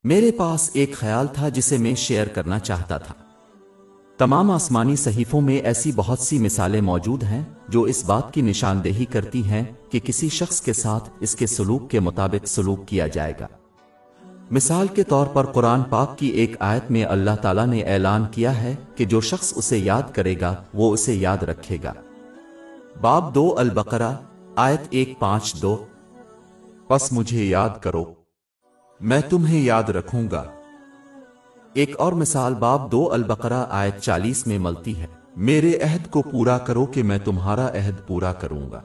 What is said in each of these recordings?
میرے پاس ایک خیال تھا جسے میں شیئر کرنا چاہتا تھا۔ تمام آسمانی صحیفوں میں ایسی بہت سی مثالیں موجود ہیں جو اس بات کی نشاندہی کرتی ہیں کہ کسی شخص کے ساتھ اس کے سلوک کے مطابق سلوک کیا جائے گا۔ مثال کے طور پر قرآن پاک کی ایک آیت میں اللہ تعالیٰ نے اعلان کیا ہے کہ جو شخص اسے یاد کرے گا وہ اسے یاد رکھے گا۔ باب 2 البقرہ آیت 152۔ پس مجھے یاد کرو، میں تمہیں یاد رکھوں گا۔ ایک اور مثال باب 2 البقرہ آیت 40 میں ملتی ہے، میرے عہد کو پورا کرو کہ میں تمہارا عہد پورا کروں گا۔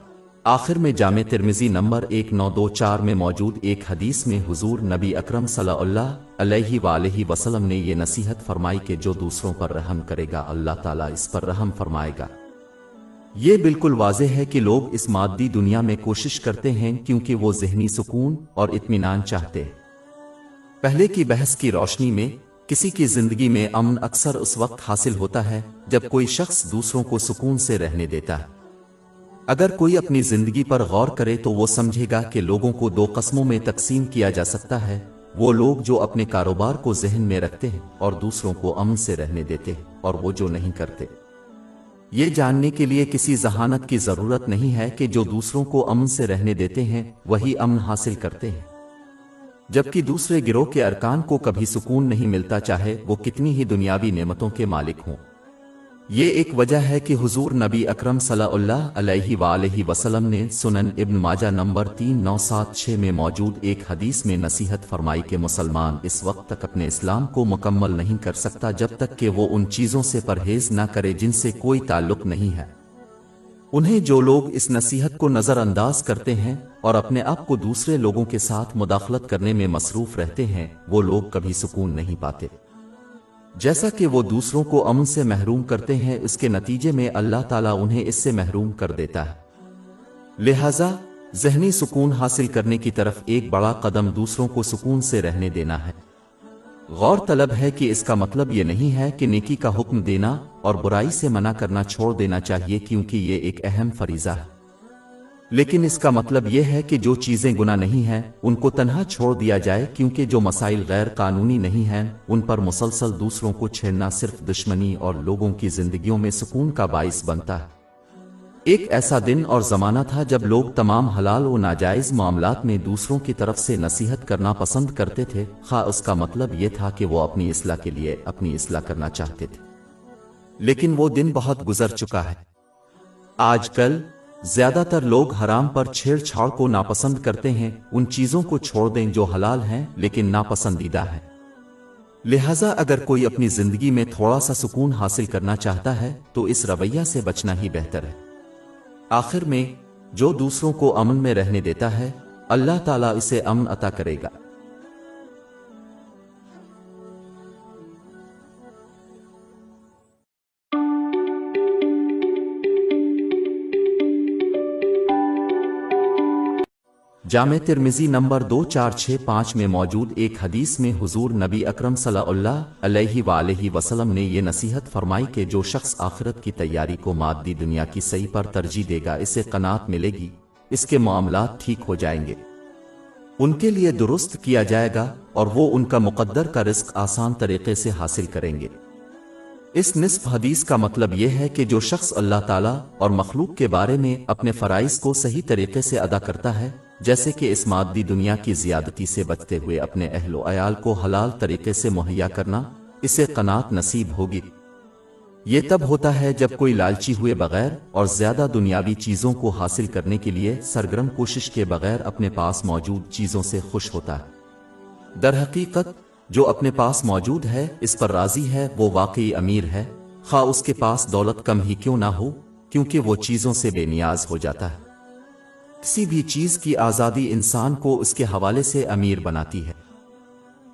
آخر میں جامع ترمذی نمبر 1924 میں موجود ایک حدیث میں حضور نبی اکرم صلی اللہ علیہ وآلہ وسلم نے یہ نصیحت فرمائی کہ جو دوسروں پر رحم کرے گا اللہ تعالیٰ اس پر رحم فرمائے گا۔ یہ بالکل واضح ہے کہ لوگ اس مادی دنیا میں کوشش کرتے ہیں کیونکہ وہ ذہنی سکون اور اطمینان چاہتے ہیں۔ پہلے کی بحث کی روشنی میں کسی کی زندگی میں امن اکثر اس وقت حاصل ہوتا ہے جب کوئی شخص دوسروں کو سکون سے رہنے دیتا ہے۔ اگر کوئی اپنی زندگی پر غور کرے تو وہ سمجھے گا کہ لوگوں کو 2 قسموں میں تقسیم کیا جا سکتا ہے، وہ لوگ جو اپنے کاروبار کو ذہن میں رکھتے ہیں اور دوسروں کو امن سے رہنے دیتے ہیں، اور وہ جو نہیں کرتے۔ یہ جاننے کے لیے کسی ذہانت کی ضرورت نہیں ہے کہ جو دوسروں کو امن سے رہنے دیتے ہیں وہی امن حاصل کرتے ہیں، جبکہ دوسرے گروہ کے ارکان کو کبھی سکون نہیں ملتا چاہے وہ کتنی ہی دنیاوی نعمتوں کے مالک ہوں۔ یہ ایک وجہ ہے کہ حضور نبی اکرم صلی اللہ علیہ وآلہ وسلم نے سنن ابن ماجہ نمبر 3976 میں موجود ایک حدیث میں نصیحت فرمائی کہ مسلمان اس وقت تک اپنے اسلام کو مکمل نہیں کر سکتا جب تک کہ وہ ان چیزوں سے پرہیز نہ کرے جن سے کوئی تعلق نہیں ہے۔ انہیں جو لوگ اس نصیحت کو نظر انداز کرتے ہیں اور اپنے آپ کو دوسرے لوگوں کے ساتھ مداخلت کرنے میں مصروف رہتے ہیں وہ لوگ کبھی سکون نہیں پاتے۔ جیسا کہ وہ دوسروں کو امن سے محروم کرتے ہیں اس کے نتیجے میں اللہ تعالیٰ انہیں اس سے محروم کر دیتا ہے۔ لہذا ذہنی سکون حاصل کرنے کی طرف ایک بڑا قدم دوسروں کو سکون سے رہنے دینا ہے۔ غور طلب ہے کہ اس کا مطلب یہ نہیں ہے کہ نیکی کا حکم دینا اور برائی سے منع کرنا چھوڑ دینا چاہیے کیونکہ یہ ایک اہم فریضہ ہے، لیکن اس کا مطلب یہ ہے کہ جو چیزیں گناہ نہیں ہیں ان کو تنہا چھوڑ دیا جائے کیونکہ جو مسائل غیر قانونی نہیں ہیں ان پر مسلسل دوسروں کو چھیڑنا صرف دشمنی اور لوگوں کی زندگیوں میں سکون کا باعث بنتا ہے۔ ایک ایسا دن اور زمانہ تھا جب لوگ تمام حلال و ناجائز معاملات میں دوسروں کی طرف سے نصیحت کرنا پسند کرتے تھے، خواہ اس کا مطلب یہ تھا کہ وہ اپنی اصلاح کے لیے اپنی اصلاح کرنا چاہتے تھے، لیکن وہ دن بہت گزر چکا ہے۔ آج کل زیادہ تر لوگ حرام پر چھیڑ چھاڑ کو ناپسند کرتے ہیں، ان چیزوں کو چھوڑ دیں جو حلال ہیں لیکن ناپسندیدہ ہیں۔ لہٰذا اگر کوئی اپنی زندگی میں تھوڑا سا سکون حاصل کرنا چاہتا ہے تو اس رویہ سے بچنا ہی بہتر ہے۔ آخر میں جو دوسروں کو امن میں رہنے دیتا ہے اللہ تعالیٰ اسے امن عطا کرے گا۔ جامع ترمذی نمبر 2465 میں موجود ایک حدیث میں حضور نبی اکرم صلی اللہ علیہ وآلہ وسلم نے یہ نصیحت فرمائی کہ جو شخص آخرت کی تیاری کو مادی دنیا کی صحیح پر ترجیح دے گا اسے قناعت ملے گی، اس کے معاملات ٹھیک ہو جائیں گے، ان کے لیے درست کیا جائے گا اور وہ ان کا مقدر کا رزق آسان طریقے سے حاصل کریں گے۔ اس نصف حدیث کا مطلب یہ ہے کہ جو شخص اللہ تعالیٰ اور مخلوق کے بارے میں اپنے فرائض کو صحیح طریقے سے ادا کرتا ہے، جیسے کہ اس مادی دنیا کی زیادتی سے بچتے ہوئے اپنے اہل و عیال کو حلال طریقے سے مہیا کرنا، اسے قناعت نصیب ہوگی۔ یہ تب ہوتا ہے جب کوئی لالچی ہوئے بغیر اور زیادہ دنیاوی چیزوں کو حاصل کرنے کے لیے سرگرم کوشش کے بغیر اپنے پاس موجود چیزوں سے خوش ہوتا ہے۔ در حقیقت جو اپنے پاس موجود ہے اس پر راضی ہے وہ واقعی امیر ہے، خواہ اس کے پاس دولت کم ہی کیوں نہ ہو، کیونکہ وہ چیزوں سے بے نیاز ہو جاتا ہے۔ کسی بھی چیز کی آزادی انسان کو اس کے حوالے سے امیر بناتی ہے۔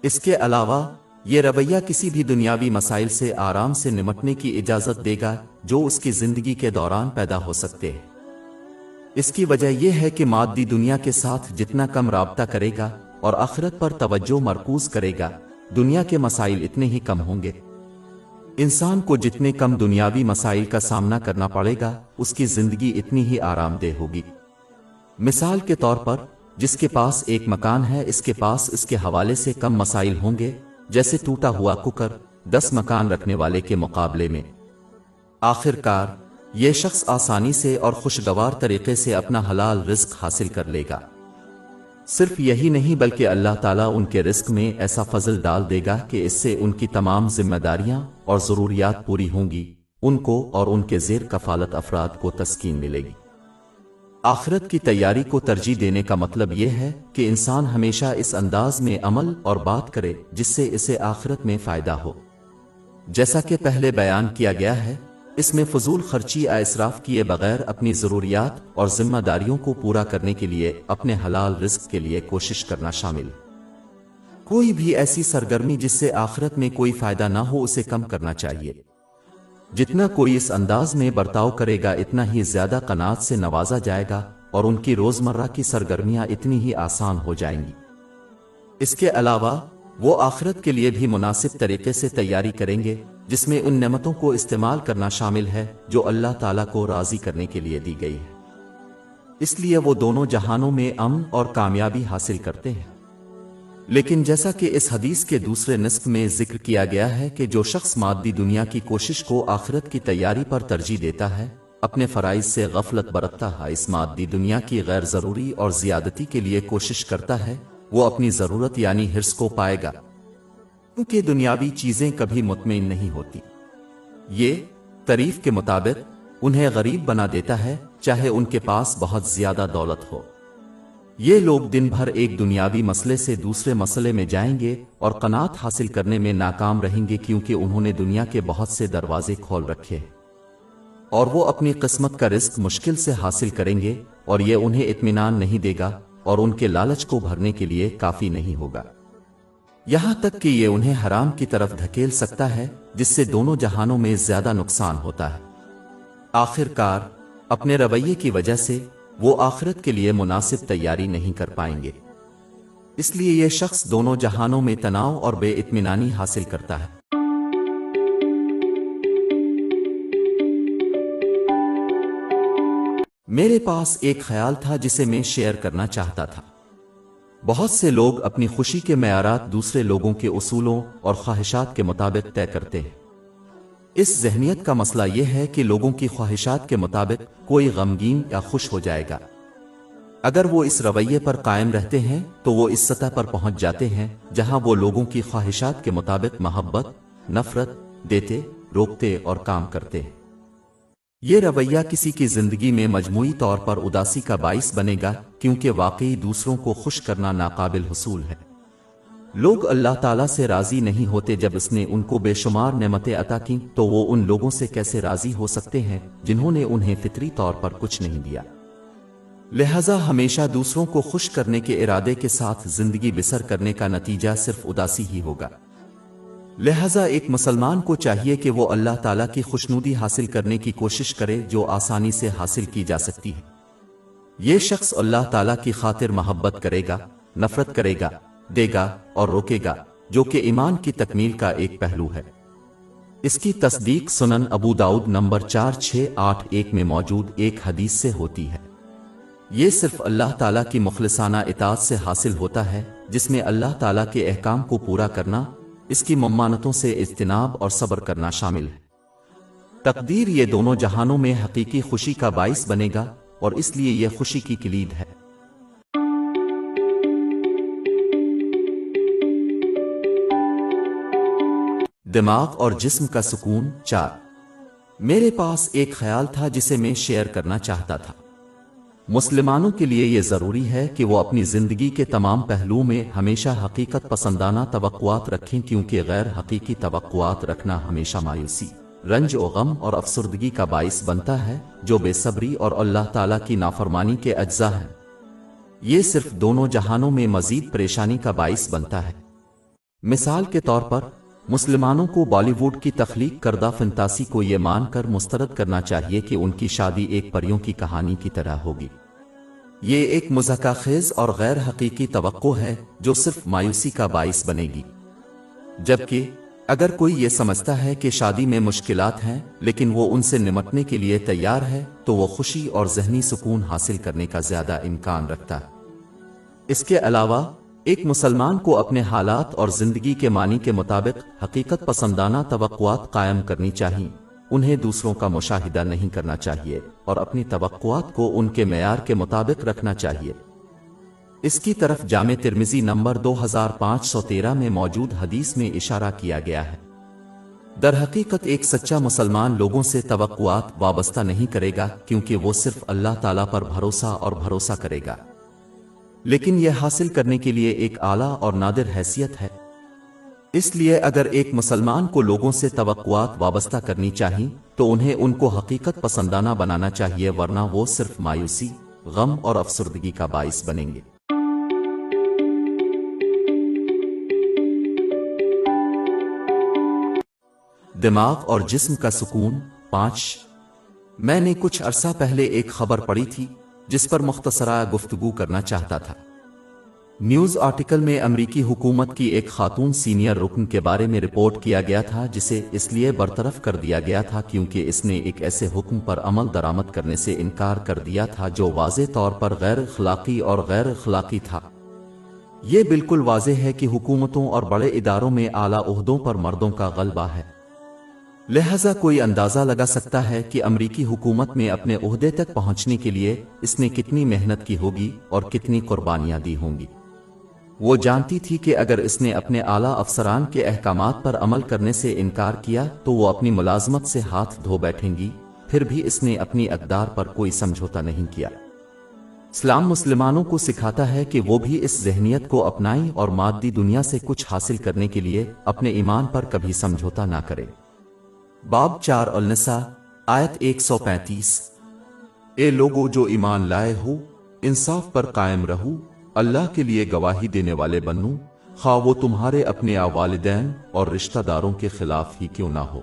اس کے علاوہ یہ رویہ کسی بھی دنیاوی مسائل سے آرام سے نمٹنے کی اجازت دے گا جو اس کی زندگی کے دوران پیدا ہو سکتے ہیں۔ اس کی وجہ یہ ہے کہ مادی دنیا کے ساتھ جتنا کم رابطہ کرے گا اور آخرت پر توجہ مرکوز کرے گا، دنیا کے مسائل اتنے ہی کم ہوں گے۔ انسان کو جتنے کم دنیاوی مسائل کا سامنا کرنا پڑے گا اس کی زندگی اتنی ہی آرام دہ ہوگی۔ مثال کے طور پر جس کے پاس ایک مکان ہے اس کے پاس اس کے حوالے سے کم مسائل ہوں گے، جیسے ٹوٹا ہوا کوکر 10 مکان رکھنے والے کے مقابلے میں۔ آخر کار یہ شخص آسانی سے اور خوشگوار طریقے سے اپنا حلال رزق حاصل کر لے گا۔ صرف یہی نہیں بلکہ اللہ تعالیٰ ان کے رزق میں ایسا فضل ڈال دے گا کہ اس سے ان کی تمام ذمہ داریاں اور ضروریات پوری ہوں گی، ان کو اور ان کے زیر کفالت افراد کو تسکین ملے گی۔ آخرت کی تیاری کو ترجیح دینے کا مطلب یہ ہے کہ انسان ہمیشہ اس انداز میں عمل اور بات کرے جس سے اسے آخرت میں فائدہ ہو۔ جیسا کہ پہلے بیان کیا گیا ہے، اس میں فضول خرچی یا اسراف کیے بغیر اپنی ضروریات اور ذمہ داریوں کو پورا کرنے کے لیے اپنے حلال رزق کے لیے کوشش کرنا شامل ہے۔ کوئی بھی ایسی سرگرمی جس سے آخرت میں کوئی فائدہ نہ ہو اسے کم کرنا چاہیے۔ جتنا کوئی اس انداز میں برتاؤ کرے گا اتنا ہی زیادہ قناعت سے نوازا جائے گا اور ان کی روزمرہ کی سرگرمیاں اتنی ہی آسان ہو جائیں گی۔ اس کے علاوہ وہ آخرت کے لیے بھی مناسب طریقے سے تیاری کریں گے جس میں ان نعمتوں کو استعمال کرنا شامل ہے جو اللہ تعالیٰ کو راضی کرنے کے لیے دی گئی ہے۔ اس لیے وہ دونوں جہانوں میں امن اور کامیابی حاصل کرتے ہیں۔ لیکن جیسا کہ اس حدیث کے دوسرے نصف میں ذکر کیا گیا ہے کہ جو شخص مادی دنیا کی کوشش کو آخرت کی تیاری پر ترجیح دیتا ہے، اپنے فرائض سے غفلت برتتا ہے، اس مادی دنیا کی غیر ضروری اور زیادتی کے لیے کوشش کرتا ہے، وہ اپنی ضرورت یعنی حرص کو پائے گا، کیونکہ دنیاوی چیزیں کبھی مطمئن نہیں ہوتی۔ یہ تعریف کے مطابق انہیں غریب بنا دیتا ہے، چاہے ان کے پاس بہت زیادہ دولت ہو۔ یہ لوگ دن بھر ایک دنیاوی مسئلے سے دوسرے مسئلے میں جائیں گے اور قناعت حاصل کرنے میں ناکام رہیں گے، کیونکہ انہوں نے دنیا کے بہت سے دروازے کھول رکھے ہیں اور وہ اپنی قسمت کا رزق مشکل سے حاصل کریں گے، اور یہ انہیں اطمینان نہیں دے گا اور ان کے لالچ کو بھرنے کے لیے کافی نہیں ہوگا، یہاں تک کہ یہ انہیں حرام کی طرف دھکیل سکتا ہے، جس سے دونوں جہانوں میں زیادہ نقصان ہوتا ہے۔ آخر کار اپنے رویے کی وجہ سے وہ آخرت کے لیے مناسب تیاری نہیں کر پائیں گے، اس لیے یہ شخص دونوں جہانوں میں تناؤ اور بے اطمینانی حاصل کرتا ہے۔ میرے پاس ایک خیال تھا جسے میں شیئر کرنا چاہتا تھا۔ بہت سے لوگ اپنی خوشی کے معیارات دوسرے لوگوں کے اصولوں اور خواہشات کے مطابق طے کرتے ہیں۔ اس ذہنیت کا مسئلہ یہ ہے کہ لوگوں کی خواہشات کے مطابق کوئی غمگین یا خوش ہو جائے گا۔ اگر وہ اس رویے پر قائم رہتے ہیں تو وہ اس سطح پر پہنچ جاتے ہیں جہاں وہ لوگوں کی خواہشات کے مطابق محبت، نفرت دیتے، روکتے اور کام کرتے ہیں۔ یہ رویہ کسی کی زندگی میں مجموعی طور پر اداسی کا باعث بنے گا، کیونکہ واقعی دوسروں کو خوش کرنا ناقابل حصول ہے۔ لوگ اللہ تعالیٰ سے راضی نہیں ہوتے جب اس نے ان کو بے شمار نعمتیں عطا کیں، تو وہ ان لوگوں سے کیسے راضی ہو سکتے ہیں جنہوں نے انہیں فطری طور پر کچھ نہیں دیا؟ لہذا ہمیشہ دوسروں کو خوش کرنے کے ارادے کے ساتھ زندگی بسر کرنے کا نتیجہ صرف اداسی ہی ہوگا۔ لہذا ایک مسلمان کو چاہیے کہ وہ اللہ تعالیٰ کی خوشنودی حاصل کرنے کی کوشش کرے جو آسانی سے حاصل کی جا سکتی ہے۔ یہ شخص اللہ تعالیٰ کی خاطر محبت کرے گا، نفرت کرے گا، دے گا اور روکے گا، جو کہ ایمان کی تکمیل کا ایک پہلو ہے۔ اس کی تصدیق سنن ابو داؤد نمبر 4681 میں موجود ایک حدیث سے ہوتی ہے۔ یہ صرف اللہ تعالیٰ کی مخلصانہ اطاعت سے حاصل ہوتا ہے، جس میں اللہ تعالیٰ کے احکام کو پورا کرنا، اس کی ممانعتوں سے اجتناب اور صبر کرنا شامل ہے۔ تقدیر یہ دونوں جہانوں میں حقیقی خوشی کا باعث بنے گا، اور اس لیے یہ خوشی کی کلید ہے۔ دماغ اور جسم کا سکون 4۔ میرے پاس ایک خیال تھا جسے میں شیئر کرنا چاہتا تھا۔ مسلمانوں کے لیے یہ ضروری ہے کہ وہ اپنی زندگی کے تمام پہلوؤں میں ہمیشہ حقیقت پسندانہ توقعات رکھیں، کیونکہ غیر حقیقی توقعات رکھنا ہمیشہ مایوسی، رنج و غم اور افسردگی کا باعث بنتا ہے، جو بے صبری اور اللہ تعالیٰ کی نافرمانی کے اجزاء ہیں۔ یہ صرف دونوں جہانوں میں مزید پریشانی کا باعث بنتا ہے۔ مثال کے طور پر مسلمانوں کو بالی ووڈ کی تخلیق کردہ فنتاسی کو یہ مان کر مسترد کرنا چاہیے کہ ان کی شادی ایک پریوں کی کہانی کی طرح ہوگی۔ یہ ایک مضحکہ خیز اور غیر حقیقی توقع ہے جو صرف مایوسی کا باعث بنے گی۔ جبکہ اگر کوئی یہ سمجھتا ہے کہ شادی میں مشکلات ہیں لیکن وہ ان سے نمٹنے کے لیے تیار ہے، تو وہ خوشی اور ذہنی سکون حاصل کرنے کا زیادہ امکان رکھتا ہے۔ اس کے علاوہ ایک مسلمان کو اپنے حالات اور زندگی کے معنی کے مطابق حقیقت پسندانہ توقعات قائم کرنی چاہیے، انہیں دوسروں کا مشاہدہ نہیں کرنا چاہیے اور اپنی توقعات کو ان کے معیار کے مطابق رکھنا چاہیے۔ اس کی طرف جامع ترمذی نمبر 2513 میں موجود حدیث میں اشارہ کیا گیا ہے۔ در حقیقت ایک سچا مسلمان لوگوں سے توقعات وابستہ نہیں کرے گا، کیونکہ وہ صرف اللہ تعالیٰ پر بھروسہ کرے گا، لیکن یہ حاصل کرنے کے لیے ایک اعلیٰ اور نادر حیثیت ہے۔ اس لیے اگر ایک مسلمان کو لوگوں سے توقعات وابستہ کرنی چاہیے تو انہیں ان کو حقیقت پسندانہ بنانا چاہیے، ورنہ وہ صرف مایوسی، غم اور افسردگی کا باعث بنیں گے۔ دماغ اور جسم کا سکون 5۔ میں نے کچھ عرصہ پہلے ایک خبر پڑھی تھی جس پر مختصرہ گفتگو کرنا چاہتا تھا۔ نیوز آرٹیکل میں امریکی حکومت کی ایک خاتون سینئر رکن کے بارے میں رپورٹ کیا گیا تھا جسے اس لیے برطرف کر دیا گیا تھا کیونکہ اس نے ایک ایسے حکم پر عمل درآمد کرنے سے انکار کر دیا تھا جو واضح طور پر غیر اخلاقی تھا۔ یہ بالکل واضح ہے کہ حکومتوں اور بڑے اداروں میں اعلیٰ عہدوں پر مردوں کا غلبہ ہے، لہذا کوئی اندازہ لگا سکتا ہے کہ امریکی حکومت میں اپنے عہدے تک پہنچنے کے لیے اس نے کتنی محنت کی ہوگی اور کتنی قربانیاں دی ہوں گی۔ وہ جانتی تھی کہ اگر اس نے اپنے اعلیٰ افسران کے احکامات پر عمل کرنے سے انکار کیا تو وہ اپنی ملازمت سے ہاتھ دھو بیٹھیں گی، پھر بھی اس نے اپنی اقدار پر کوئی سمجھوتا نہیں کیا۔ اسلام مسلمانوں کو سکھاتا ہے کہ وہ بھی اس ذہنیت کو اپنائیں اور مادی دنیا سے کچھ حاصل کرنے کے لیے اپنے ایمان پر کبھی سمجھوتا نہ کرے۔ باب 4 النساء آیت 135۔ اے لوگو جو ایمان لائے ہو، انصاف پر قائم رہو، اللہ کے لیے گواہی دینے والے بنو، خواہ وہ تمہارے اپنے والدین اور رشتہ داروں کے خلاف ہی کیوں نہ ہو۔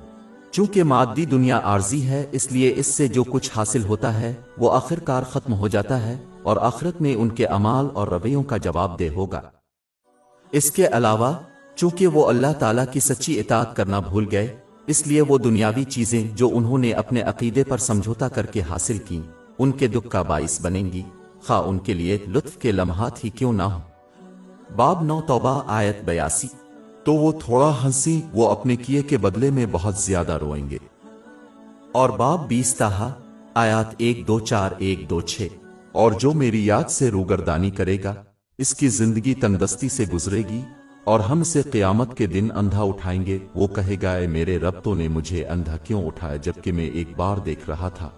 چونکہ مادی دنیا عارضی ہے، اس لیے اس سے جو کچھ حاصل ہوتا ہے وہ آخر کار ختم ہو جاتا ہے اور آخرت میں ان کے اعمال اور رویوں کا جواب دہ ہوگا۔ اس کے علاوہ چونکہ وہ اللہ تعالیٰ کی سچی اطاعت کرنا بھول گئے، اس لیے وہ دنیاوی چیزیں جو انہوں نے اپنے عقیدے پر سمجھوتا کر کے حاصل کی ان کے دکھ کا باعث بنیں گی، خواہ ان کے لیے لطف کے لمحات ہی کیوں نہ ہوں۔ باب 9 توبہ آیت 82۔ تو وہ تھوڑا ہنسی، وہ اپنے کیے کے بدلے میں بہت زیادہ روئیں گے۔ اور باب 20 طٰہٰ آیات 1-2-4-1-2-6۔ اور جو میری یاد سے روگردانی کرے گا اس کی زندگی تنگدستی سے گزرے گی، اور ہم سے قیامت کے دن اندھا اٹھائیں گے، وہ کہے گا اے میرے رب تو نے مجھے اندھا کیوں اٹھایا جبکہ میں ایک بار دیکھ رہا تھا۔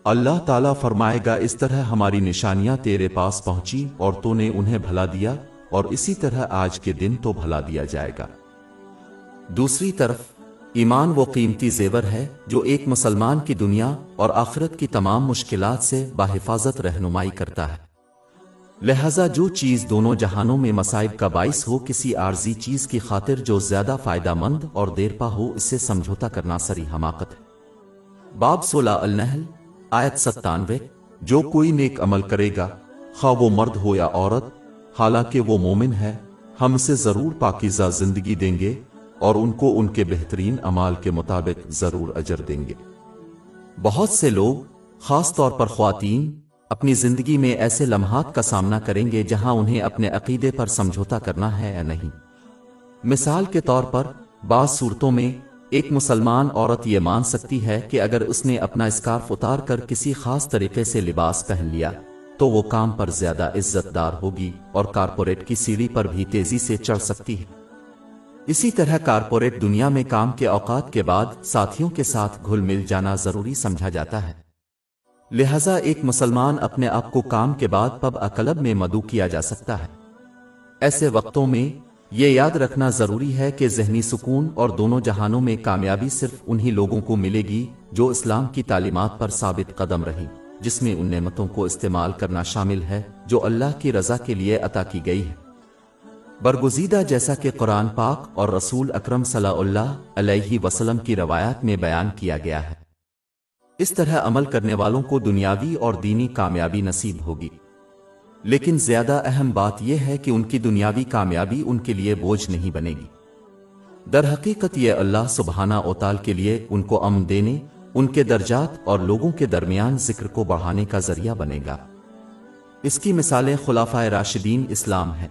اللہ تعالیٰ فرمائے گا اس طرح ہماری نشانیاں تیرے پاس پہنچی اور تو نے انہیں بھلا دیا، اور اسی طرح آج کے دن تو بھلا دیا جائے گا۔ دوسری طرف ایمان وہ قیمتی زیور ہے جو ایک مسلمان کی دنیا اور آخرت کی تمام مشکلات سے بحفاظت رہنمائی کرتا ہے۔ لہذا جو چیز دونوں جہانوں میں مصائب کا باعث ہو، کسی عارضی چیز کی خاطر جو زیادہ فائدہ مند اور دیرپا ہو، اس سے سمجھوتا کرنا سری حماقت ہے۔ باب 16 النحل آیت 97۔ جو کوئی نیک عمل کرے گا، خواہ وہ مرد ہو یا عورت، حالانکہ وہ مومن ہے، ہم سے ضرور پاکیزہ زندگی دیں گے اور ان کو ان کے بہترین اعمال کے مطابق ضرور اجر دیں گے۔ بہت سے لوگ، خاص طور پر خواتین، اپنی زندگی میں ایسے لمحات کا سامنا کریں گے جہاں انہیں اپنے عقیدے پر سمجھوتا کرنا ہے یا نہیں۔ مثال کے طور پر بعض صورتوں میں ایک مسلمان عورت یہ مان سکتی ہے کہ اگر اس نے اپنا اسکارف اتار کر کسی خاص طریقے سے لباس پہن لیا تو وہ کام پر زیادہ عزت دار ہوگی اور کارپوریٹ کی سیڑھی پر بھی تیزی سے چڑھ سکتی ہے۔ اسی طرح کارپوریٹ دنیا میں کام کے اوقات کے بعد ساتھیوں کے ساتھ گھل مل جانا ضروری سمجھا جاتا ہے۔ لہذا ایک مسلمان اپنے آپ کو کام کے بعد پب کلب میں مدعو کیا جا سکتا ہے۔ ایسے وقتوں میں یہ یاد رکھنا ضروری ہے کہ ذہنی سکون اور دونوں جہانوں میں کامیابی صرف انہی لوگوں کو ملے گی جو اسلام کی تعلیمات پر ثابت قدم رہیں، جس میں ان نعمتوں کو استعمال کرنا شامل ہے جو اللہ کی رضا کے لیے عطا کی گئی ہے، برگزیدہ جیسا کہ قرآن پاک اور رسول اکرم صلی اللہ علیہ وسلم کی روایات میں بیان کیا گیا ہے۔ اس طرح عمل کرنے والوں کو دنیاوی اور دینی کامیابی نصیب ہوگی، لیکن زیادہ اہم بات یہ ہے کہ ان کی دنیاوی کامیابی ان کے لیے بوجھ نہیں بنے گی۔ در حقیقت یہ اللہ سبحانہ و تعالی کے لیے ان کو امن دینے، ان کے درجات اور لوگوں کے درمیان ذکر کو بڑھانے کا ذریعہ بنے گا۔ اس کی مثالیں خلفائے راشدین اسلام ہیں۔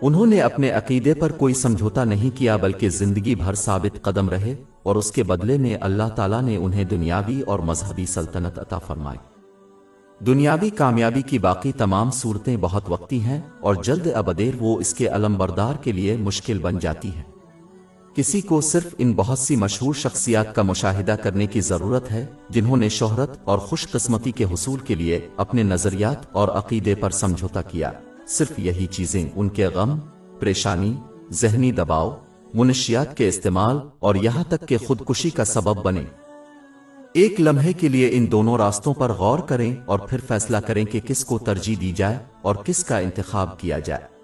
انہوں نے اپنے عقیدے پر کوئی سمجھوتا نہیں کیا بلکہ زندگی بھر ثابت قدم رہے، اور اس کے بدلے میں اللہ تعالیٰ نے انہیں دنیاوی اور مذہبی سلطنت عطا فرمائی۔ دنیاوی کامیابی کی باقی تمام صورتیں بہت وقتی ہیں، اور جلد ابدیر وہ اس کے علمبردار کے لیے مشکل بن جاتی ہیں۔ کسی کو صرف ان بہت سی مشہور شخصیات کا مشاہدہ کرنے کی ضرورت ہے جنہوں نے شہرت اور خوش قسمتی کے حصول کے لیے اپنے نظریات اور عقیدے پر سمجھوتا کیا۔ صرف یہی چیزیں ان کے غم، پریشانی، ذہنی دباؤ، منشیات کے استعمال اور یہاں تک کہ خودکشی کا سبب بنے۔ ایک لمحے کے لیے ان دونوں راستوں پر غور کریں اور پھر فیصلہ کریں کہ کس کو ترجیح دی جائے اور کس کا انتخاب کیا جائے۔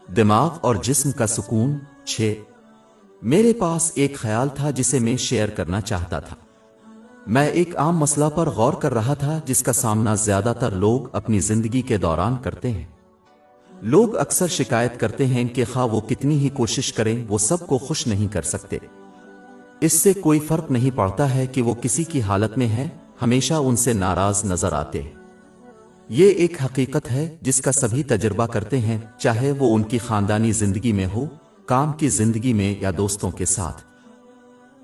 دماغ اور جسم کا سکون 6۔ میرے پاس ایک خیال تھا جسے میں شیئر کرنا چاہتا تھا۔ میں ایک عام مسئلہ پر غور کر رہا تھا جس کا سامنا زیادہ تر لوگ اپنی زندگی کے دوران کرتے ہیں۔ لوگ اکثر شکایت کرتے ہیں کہ خواہ وہ کتنی ہی کوشش کریں وہ سب کو خوش نہیں کر سکتے۔ اس سے کوئی فرق نہیں پڑتا ہے کہ وہ کسی کی حالت میں ہے، ہمیشہ ان سے ناراض نظر آتے ہیں۔ یہ ایک حقیقت ہے جس کا سبھی تجربہ کرتے ہیں، چاہے وہ ان کی خاندانی زندگی میں ہو، کام کی زندگی میں یا دوستوں کے ساتھ۔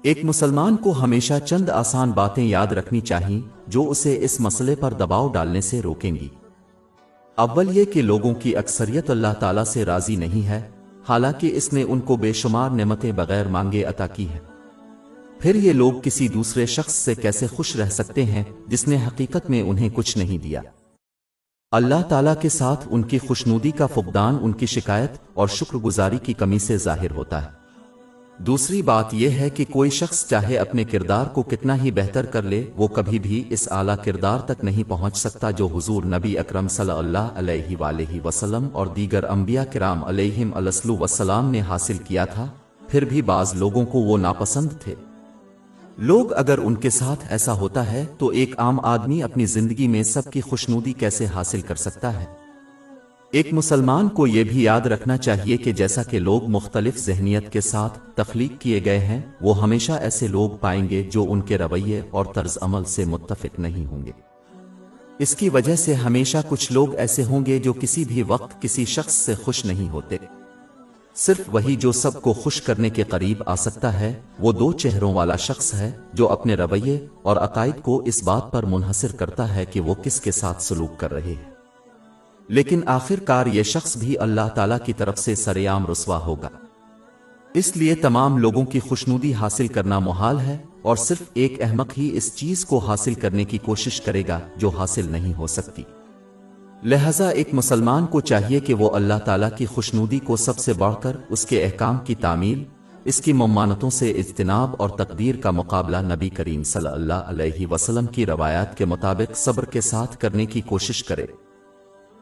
ایک مسلمان کو ہمیشہ چند آسان باتیں یاد رکھنی چاہیے جو اسے اس مسئلے پر دباؤ ڈالنے سے روکیں گی۔ اول یہ کہ لوگوں کی اکثریت اللہ تعالیٰ سے راضی نہیں ہے، حالانکہ اس نے ان کو بے شمار نعمتیں بغیر مانگے عطا کی ہیں۔ پھر یہ لوگ کسی دوسرے شخص سے کیسے خوش رہ سکتے ہیں جس نے حقیقت میں انہیں کچھ نہیں دیا؟ اللہ تعالیٰ کے ساتھ ان کی خوشنودی کا فقدان ان کی شکایت اور شکر گزاری کی کمی سے ظاہر ہوتا ہے۔ دوسری بات یہ ہے کہ کوئی شخص چاہے اپنے کردار کو کتنا ہی بہتر کر لے، وہ کبھی بھی اس اعلیٰ کردار تک نہیں پہنچ سکتا جو حضور نبی اکرم صلی اللہ علیہ وآلہ وسلم اور دیگر انبیاء کرام علیہم السلام نے حاصل کیا تھا۔ پھر بھی بعض لوگوں کو وہ ناپسند تھے۔ لوگ اگر ان کے ساتھ ایسا ہوتا ہے تو ایک عام آدمی اپنی زندگی میں سب کی خوشنودی کیسے حاصل کر سکتا ہے؟ ایک مسلمان کو یہ بھی یاد رکھنا چاہیے کہ جیسا کہ لوگ مختلف ذہنیت کے ساتھ تخلیق کیے گئے ہیں، وہ ہمیشہ ایسے لوگ پائیں گے جو ان کے رویے اور طرز عمل سے متفق نہیں ہوں گے۔ اس کی وجہ سے ہمیشہ کچھ لوگ ایسے ہوں گے جو کسی بھی وقت کسی شخص سے خوش نہیں ہوتے۔ صرف وہی جو سب کو خوش کرنے کے قریب آ سکتا ہے وہ دو چہروں والا شخص ہے جو اپنے رویے اور عقائد کو اس بات پر منحصر کرتا ہے کہ وہ کس کے ساتھ سلوک کر رہے ہیں، لیکن آخر کار یہ شخص بھی اللہ تعالیٰ کی طرف سے سرعام رسوا ہوگا۔ اس لیے تمام لوگوں کی خوشنودی حاصل کرنا محال ہے، اور صرف ایک احمق ہی اس چیز کو حاصل کرنے کی کوشش کرے گا جو حاصل نہیں ہو سکتی۔ لہذا ایک مسلمان کو چاہیے کہ وہ اللہ تعالیٰ کی خوشنودی کو سب سے بڑھ کر اس کے احکام کی تعمیل، اس کی ممانتوں سے اجتناب اور تقدیر کا مقابلہ نبی کریم صلی اللہ علیہ وسلم کی روایات کے مطابق صبر کے ساتھ کرنے کی کوشش کرے۔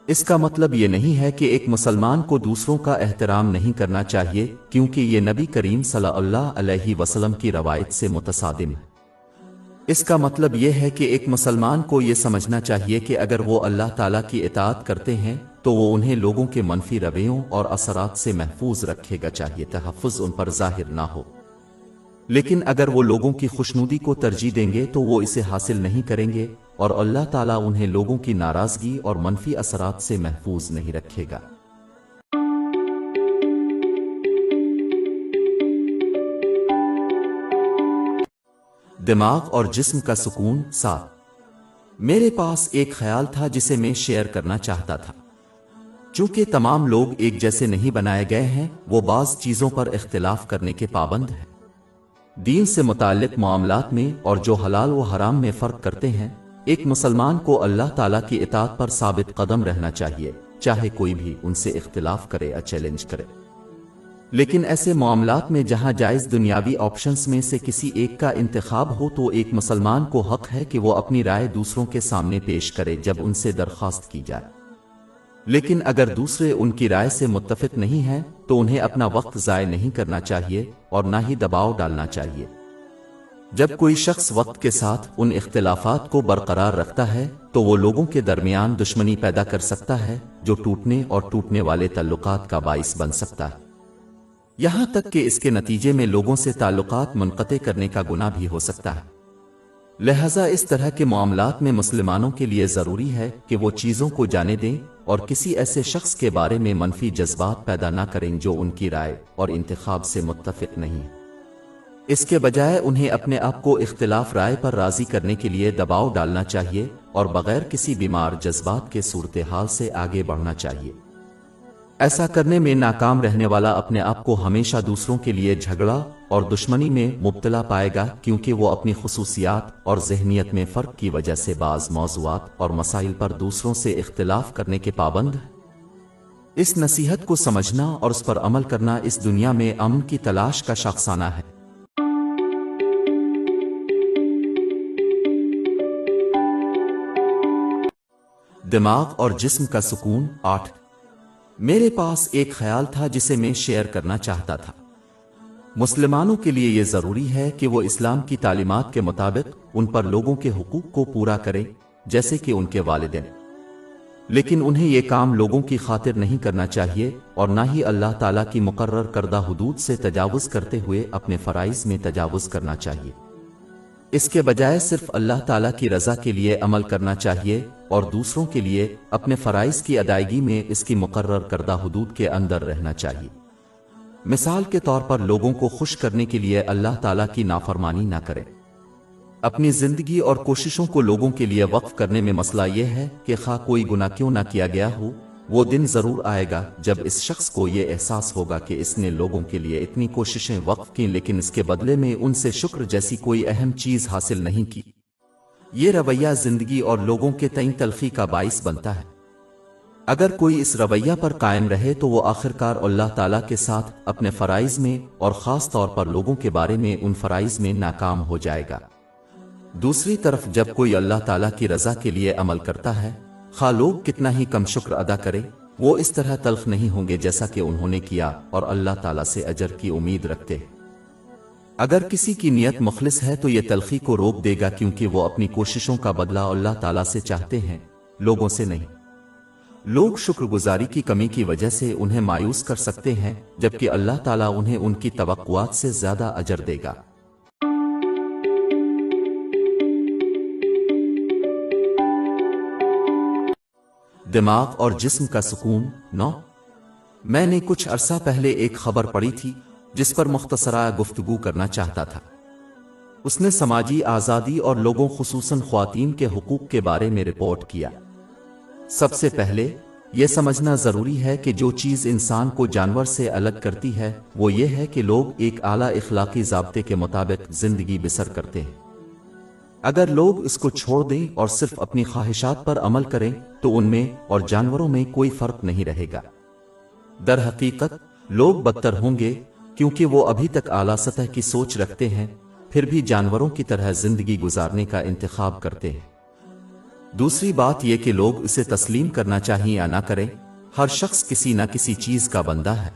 اس کا مطلب یہ نہیں ہے کہ ایک مسلمان کو دوسروں کا احترام نہیں کرنا چاہیے، کیونکہ یہ نبی کریم صلی اللہ علیہ وسلم کی روایت سے متصادم ہے۔ اس کا مطلب یہ ہے کہ ایک مسلمان کو یہ سمجھنا چاہیے کہ اگر وہ اللہ تعالیٰ کی اطاعت کرتے ہیں تو وہ انہیں لوگوں کے منفی رویوں اور اثرات سے محفوظ رکھے گا، چاہیے تحفظ ان پر ظاہر نہ ہو۔ لیکن اگر وہ لوگوں کی خوشنودی کو ترجیح دیں گے تو وہ اسے حاصل نہیں کریں گے، اور اللہ تعالیٰ انہیں لوگوں کی ناراضگی اور منفی اثرات سے محفوظ نہیں رکھے گا۔ دماغ اور جسم کا سکون 7۔ میرے پاس ایک خیال تھا جسے میں شیئر کرنا چاہتا تھا۔ چونکہ تمام لوگ ایک جیسے نہیں بنائے گئے ہیں، وہ بعض چیزوں پر اختلاف کرنے کے پابند ہیں۔ دین سے متعلق معاملات میں اور جو حلال و حرام میں فرق کرتے ہیں، ایک مسلمان کو اللہ تعالیٰ کی اطاعت پر ثابت قدم رہنا چاہیے، چاہے کوئی بھی ان سے اختلاف کرے یا چیلنج کرے۔ لیکن ایسے معاملات میں جہاں جائز دنیاوی آپشنز میں سے کسی ایک کا انتخاب ہو تو ایک مسلمان کو حق ہے کہ وہ اپنی رائے دوسروں کے سامنے پیش کرے جب ان سے درخواست کی جائے۔ لیکن اگر دوسرے ان کی رائے سے متفق نہیں ہیں تو انہیں اپنا وقت ضائع نہیں کرنا چاہیے اور نہ ہی دباؤ ڈالنا چاہیے۔ جب کوئی شخص وقت کے ساتھ ان اختلافات کو برقرار رکھتا ہے تو وہ لوگوں کے درمیان دشمنی پیدا کر سکتا ہے جو ٹوٹنے اور ٹوٹنے والے تعلقات کا باعث بن سکتا ہے۔ یہاں تک کہ اس کے نتیجے میں لوگوں سے تعلقات منقطع کرنے کا گناہ بھی ہو سکتا ہے۔ لہذا اس طرح کے معاملات میں مسلمانوں کے لیے ضروری ہے کہ وہ چیزوں کو جانے دیں اور کسی ایسے شخص کے بارے میں منفی جذبات پیدا نہ کریں جو ان کی رائے اور انتخاب سے متفق نہیں۔ اس کے بجائے انہیں اپنے آپ کو اختلاف رائے پر راضی کرنے کے لیے دباؤ ڈالنا چاہیے اور بغیر کسی بیمار جذبات کے صورتحال سے آگے بڑھنا چاہیے۔ ایسا کرنے میں ناکام رہنے والا اپنے آپ کو ہمیشہ دوسروں کے لیے جھگڑا اور دشمنی میں مبتلا پائے گا، کیونکہ وہ اپنی خصوصیات اور ذہنیت میں فرق کی وجہ سے بعض موضوعات اور مسائل پر دوسروں سے اختلاف کرنے کے پابند ہے۔ اس نصیحت کو سمجھنا اور اس پر عمل کرنا اس دنیا میں امن کی تلاش کا شاخسانہ ہے۔ دماغ اور جسم کا سکون۔ 8 میرے پاس ایک خیال تھا جسے میں شیئر کرنا چاہتا تھا۔ مسلمانوں کے لیے یہ ضروری ہے کہ وہ اسلام کی تعلیمات کے مطابق ان پر لوگوں کے حقوق کو پورا کریں، جیسے کہ ان کے والدین، لیکن انہیں یہ کام لوگوں کی خاطر نہیں کرنا چاہیے اور نہ ہی اللہ تعالیٰ کی مقرر کردہ حدود سے تجاوز کرتے ہوئے اپنے فرائض میں تجاوز کرنا چاہیے۔ اس کے بجائے صرف اللہ تعالیٰ کی رضا کے لیے عمل کرنا چاہیے اور دوسروں کے لیے اپنے فرائض کی ادائیگی میں اس کی مقرر کردہ حدود کے اندر رہنا چاہیے۔ مثال کے طور پر لوگوں کو خوش کرنے کے لیے اللہ تعالیٰ کی نافرمانی نہ کریں۔ اپنی زندگی اور کوششوں کو لوگوں کے لیے وقف کرنے میں مسئلہ یہ ہے کہ خواہ کوئی گناہ کیوں نہ کیا گیا ہو، وہ دن ضرور آئے گا جب اس شخص کو یہ احساس ہوگا کہ اس نے لوگوں کے لیے اتنی کوششیں وقف کیں لیکن اس کے بدلے میں ان سے شکر جیسی کوئی اہم چیز حاصل نہیں کی۔ یہ رویہ زندگی اور لوگوں کے تئیں تلخی کا باعث بنتا ہے۔ اگر کوئی اس رویہ پر قائم رہے تو وہ آخرکار اللہ تعالیٰ کے ساتھ اپنے فرائض میں اور خاص طور پر لوگوں کے بارے میں ان فرائض میں ناکام ہو جائے گا۔ دوسری طرف جب کوئی اللہ تعالیٰ کی رضا کے لیے عمل کرتا ہے، خواہ لوگ کتنا ہی کم شکر ادا کریں، وہ اس طرح تلخ نہیں ہوں گے جیسا کہ انہوں نے کیا اور اللہ تعالیٰ سے اجر کی امید رکھتے ہیں۔ اگر کسی کی نیت مخلص ہے تو یہ تلخی کو روک دے گا، کیونکہ وہ اپنی کوششوں کا بدلہ اللہ تعالیٰ سے چاہتے ہیں، لوگوں سے نہیں۔ لوگ شکر گزاری کی کمی کی وجہ سے انہیں مایوس کر سکتے ہیں، جبکہ اللہ تعالیٰ انہیں ان کی توقعات سے زیادہ اجر دے گا۔ دماغ اور جسم کا سکون۔ 9 میں نے کچھ عرصہ پہلے ایک خبر پڑھی تھی جس پر مختصرہ گفتگو کرنا چاہتا تھا۔ اس نے سماجی آزادی اور لوگوں خصوصاً خواتین کے حقوق کے بارے میں رپورٹ کیا۔ سب سے پہلے یہ سمجھنا ضروری ہے کہ جو چیز انسان کو جانور سے الگ کرتی ہے وہ یہ ہے کہ لوگ ایک اعلیٰ اخلاقی ضابطے کے مطابق زندگی بسر کرتے ہیں۔ اگر لوگ اس کو چھوڑ دیں اور صرف اپنی خواہشات پر عمل کریں تو ان میں اور جانوروں میں کوئی فرق نہیں رہے گا۔ در حقیقت لوگ بدتر ہوں گے، کیونکہ وہ ابھی تک اعلیٰ سطح کی سوچ رکھتے ہیں، پھر بھی جانوروں کی طرح زندگی گزارنے کا انتخاب کرتے ہیں۔ دوسری بات یہ کہ لوگ اسے تسلیم کرنا چاہیں یا نہ کریں، ہر شخص کسی نہ کسی چیز کا بندہ ہے۔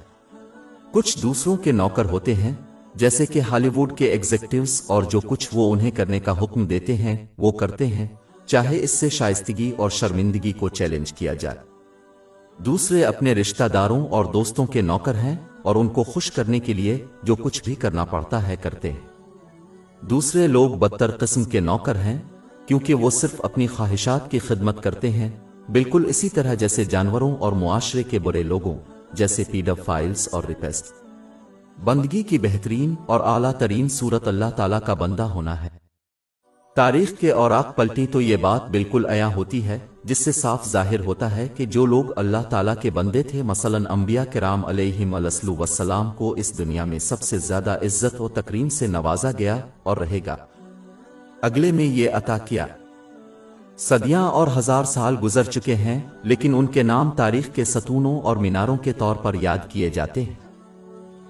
کچھ دوسروں کے نوکر ہوتے ہیں، جیسے کہ ہالی ووڈ کے ایگزیکٹوز، اور جو کچھ وہ انہیں کرنے کا حکم دیتے ہیں وہ کرتے ہیں، چاہے اس سے شائستگی اور شرمندگی کو چیلنج کیا جائے۔ دوسرے اپنے رشتہ داروں اور دوستوں کے نوکر ہیں اور ان کو خوش کرنے کے لیے جو کچھ بھی کرنا پڑتا ہے کرتے ہیں۔ دوسرے لوگ بدتر قسم کے نوکر ہیں، کیونکہ وہ صرف اپنی خواہشات کی خدمت کرتے ہیں، بالکل اسی طرح جیسے جانوروں اور معاشرے کے برے لوگوں جیسے پیڈ فائلز اور ریپسٹ۔ بندگی کی بہترین اور اعلیٰ ترین صورت اللہ تعالیٰ کا بندہ ہونا ہے۔ تاریخ کے اوراق پلٹی تو یہ بات بالکل عیاں ہوتی ہے، جس سے صاف ظاہر ہوتا ہے کہ جو لوگ اللہ تعالیٰ کے بندے تھے، مثلاً انبیاء کرام علیہم السلام کو اس دنیا میں سب سے زیادہ عزت و تکریم سے نوازا گیا اور رہے گا۔ اگلے میں یہ عطا کیا۔ صدیاں اور ہزار سال گزر چکے ہیں، لیکن ان کے نام تاریخ کے ستونوں اور میناروں کے طور پر یاد کیے جاتے ہیں،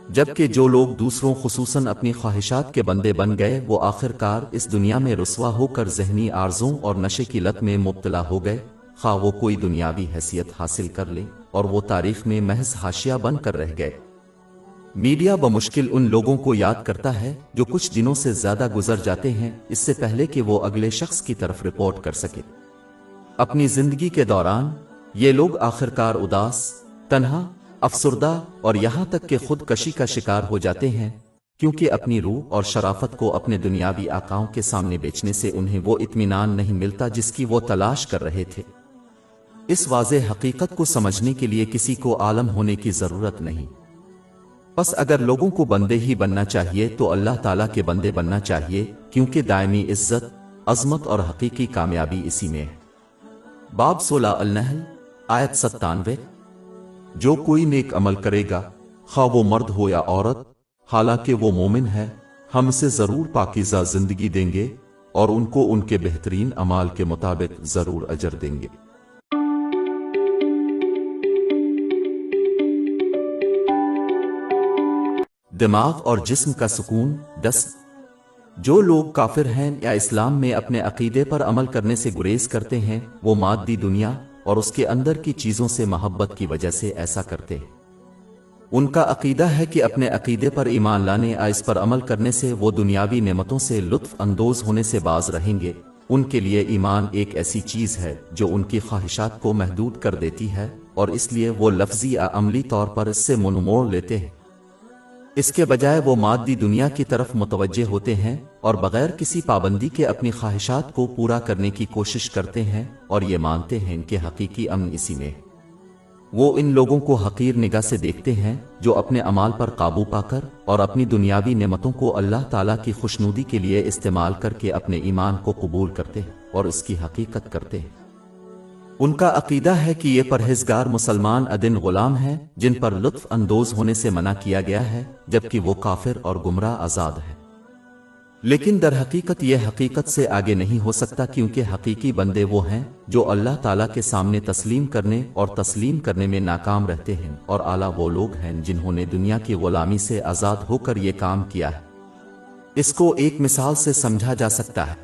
جبکہ جو لوگ دوسروں خصوصاً اپنی خواہشات کے بندے بن گئے وہ آخرکار اس دنیا میں رسوا ہو کر ذہنی عارضوں اور نشے کی لت میں مبتلا ہو گئے، خواہ وہ کوئی دنیاوی حیثیت حاصل کر لیں، اور وہ تاریخ میں محض حاشیہ بن کر رہ گئے۔ میڈیا بمشکل ان لوگوں کو یاد کرتا ہے جو کچھ دنوں سے زیادہ گزر جاتے ہیں اس سے پہلے کہ وہ اگلے شخص کی طرف رپورٹ کر سکے۔ اپنی زندگی کے دوران یہ لوگ آخرکار اداس، تنہا، افسردہ اور یہاں تک کہ خودکشی کا شکار ہو جاتے ہیں، کیونکہ اپنی روح اور شرافت کو اپنے دنیاوی آقاؤں کے سامنے بیچنے سے انہیں وہ اطمینان نہیں ملتا جس کی وہ تلاش کر رہے تھے۔ اس واضح حقیقت کو سمجھنے کے لیے کسی کو عالم ہونے کی ضرورت نہیں۔ بس اگر لوگوں کو بندے ہی بننا چاہیے تو اللہ تعالیٰ کے بندے بننا چاہیے، کیونکہ دائمی عزت، عظمت اور حقیقی کامیابی اسی میں ہے۔ باب 16 النحل آیت 97۔ جو کوئی نیک عمل کرے گا، خواہ وہ مرد ہو یا عورت، حالانکہ وہ مومن ہے، ہم اسے ضرور پاکیزہ زندگی دیں گے اور ان کو ان کے بہترین اعمال کے مطابق ضرور اجر دیں گے۔ دماغ اور جسم کا سکون 10۔ جو لوگ کافر ہیں یا اسلام میں اپنے عقیدے پر عمل کرنے سے گریز کرتے ہیں، وہ مادی دنیا اور اس کے اندر کی چیزوں سے محبت کی وجہ سے ایسا کرتے ہیں۔ ان کا عقیدہ ہے کہ اپنے عقیدے پر ایمان لانے یا اس پر عمل کرنے سے وہ دنیاوی نعمتوں سے لطف اندوز ہونے سے باز رہیں گے۔ ان کے لیے ایمان ایک ایسی چیز ہے جو ان کی خواہشات کو محدود کر دیتی ہے، اور اس لیے وہ لفظی یا عملی طور پر اس سے منہ موڑ لیتے ہیں۔ اس کے بجائے وہ مادی دنیا کی طرف متوجہ ہوتے ہیں اور بغیر کسی پابندی کے اپنی خواہشات کو پورا کرنے کی کوشش کرتے ہیں، اور یہ مانتے ہیں کہ حقیقی امن اسی میں ہے۔ وہ ان لوگوں کو حقیر نگاہ سے دیکھتے ہیں جو اپنے اعمال پر قابو پا کر اور اپنی دنیاوی نعمتوں کو اللہ تعالیٰ کی خوشنودی کے لیے استعمال کر کے اپنے ایمان کو قبول کرتے ہیں اور اس کی حقیقت کرتے ہیں۔ ان کا عقیدہ ہے کہ یہ پرہیزگار مسلمان ادن غلام ہیں جن پر لطف اندوز ہونے سے منع کیا گیا ہے، جبکہ وہ کافر اور گمراہ آزاد ہیں۔ لیکن در حقیقت یہ حقیقت سے آگے نہیں ہو سکتا، کیونکہ حقیقی بندے وہ ہیں جو اللہ تعالیٰ کے سامنے تسلیم کرنے اور تسلیم کرنے میں ناکام رہتے ہیں، اور اعلیٰ وہ لوگ ہیں جنہوں نے دنیا کی غلامی سے آزاد ہو کر یہ کام کیا ہے۔ اس کو ایک مثال سے سمجھا جا سکتا ہے۔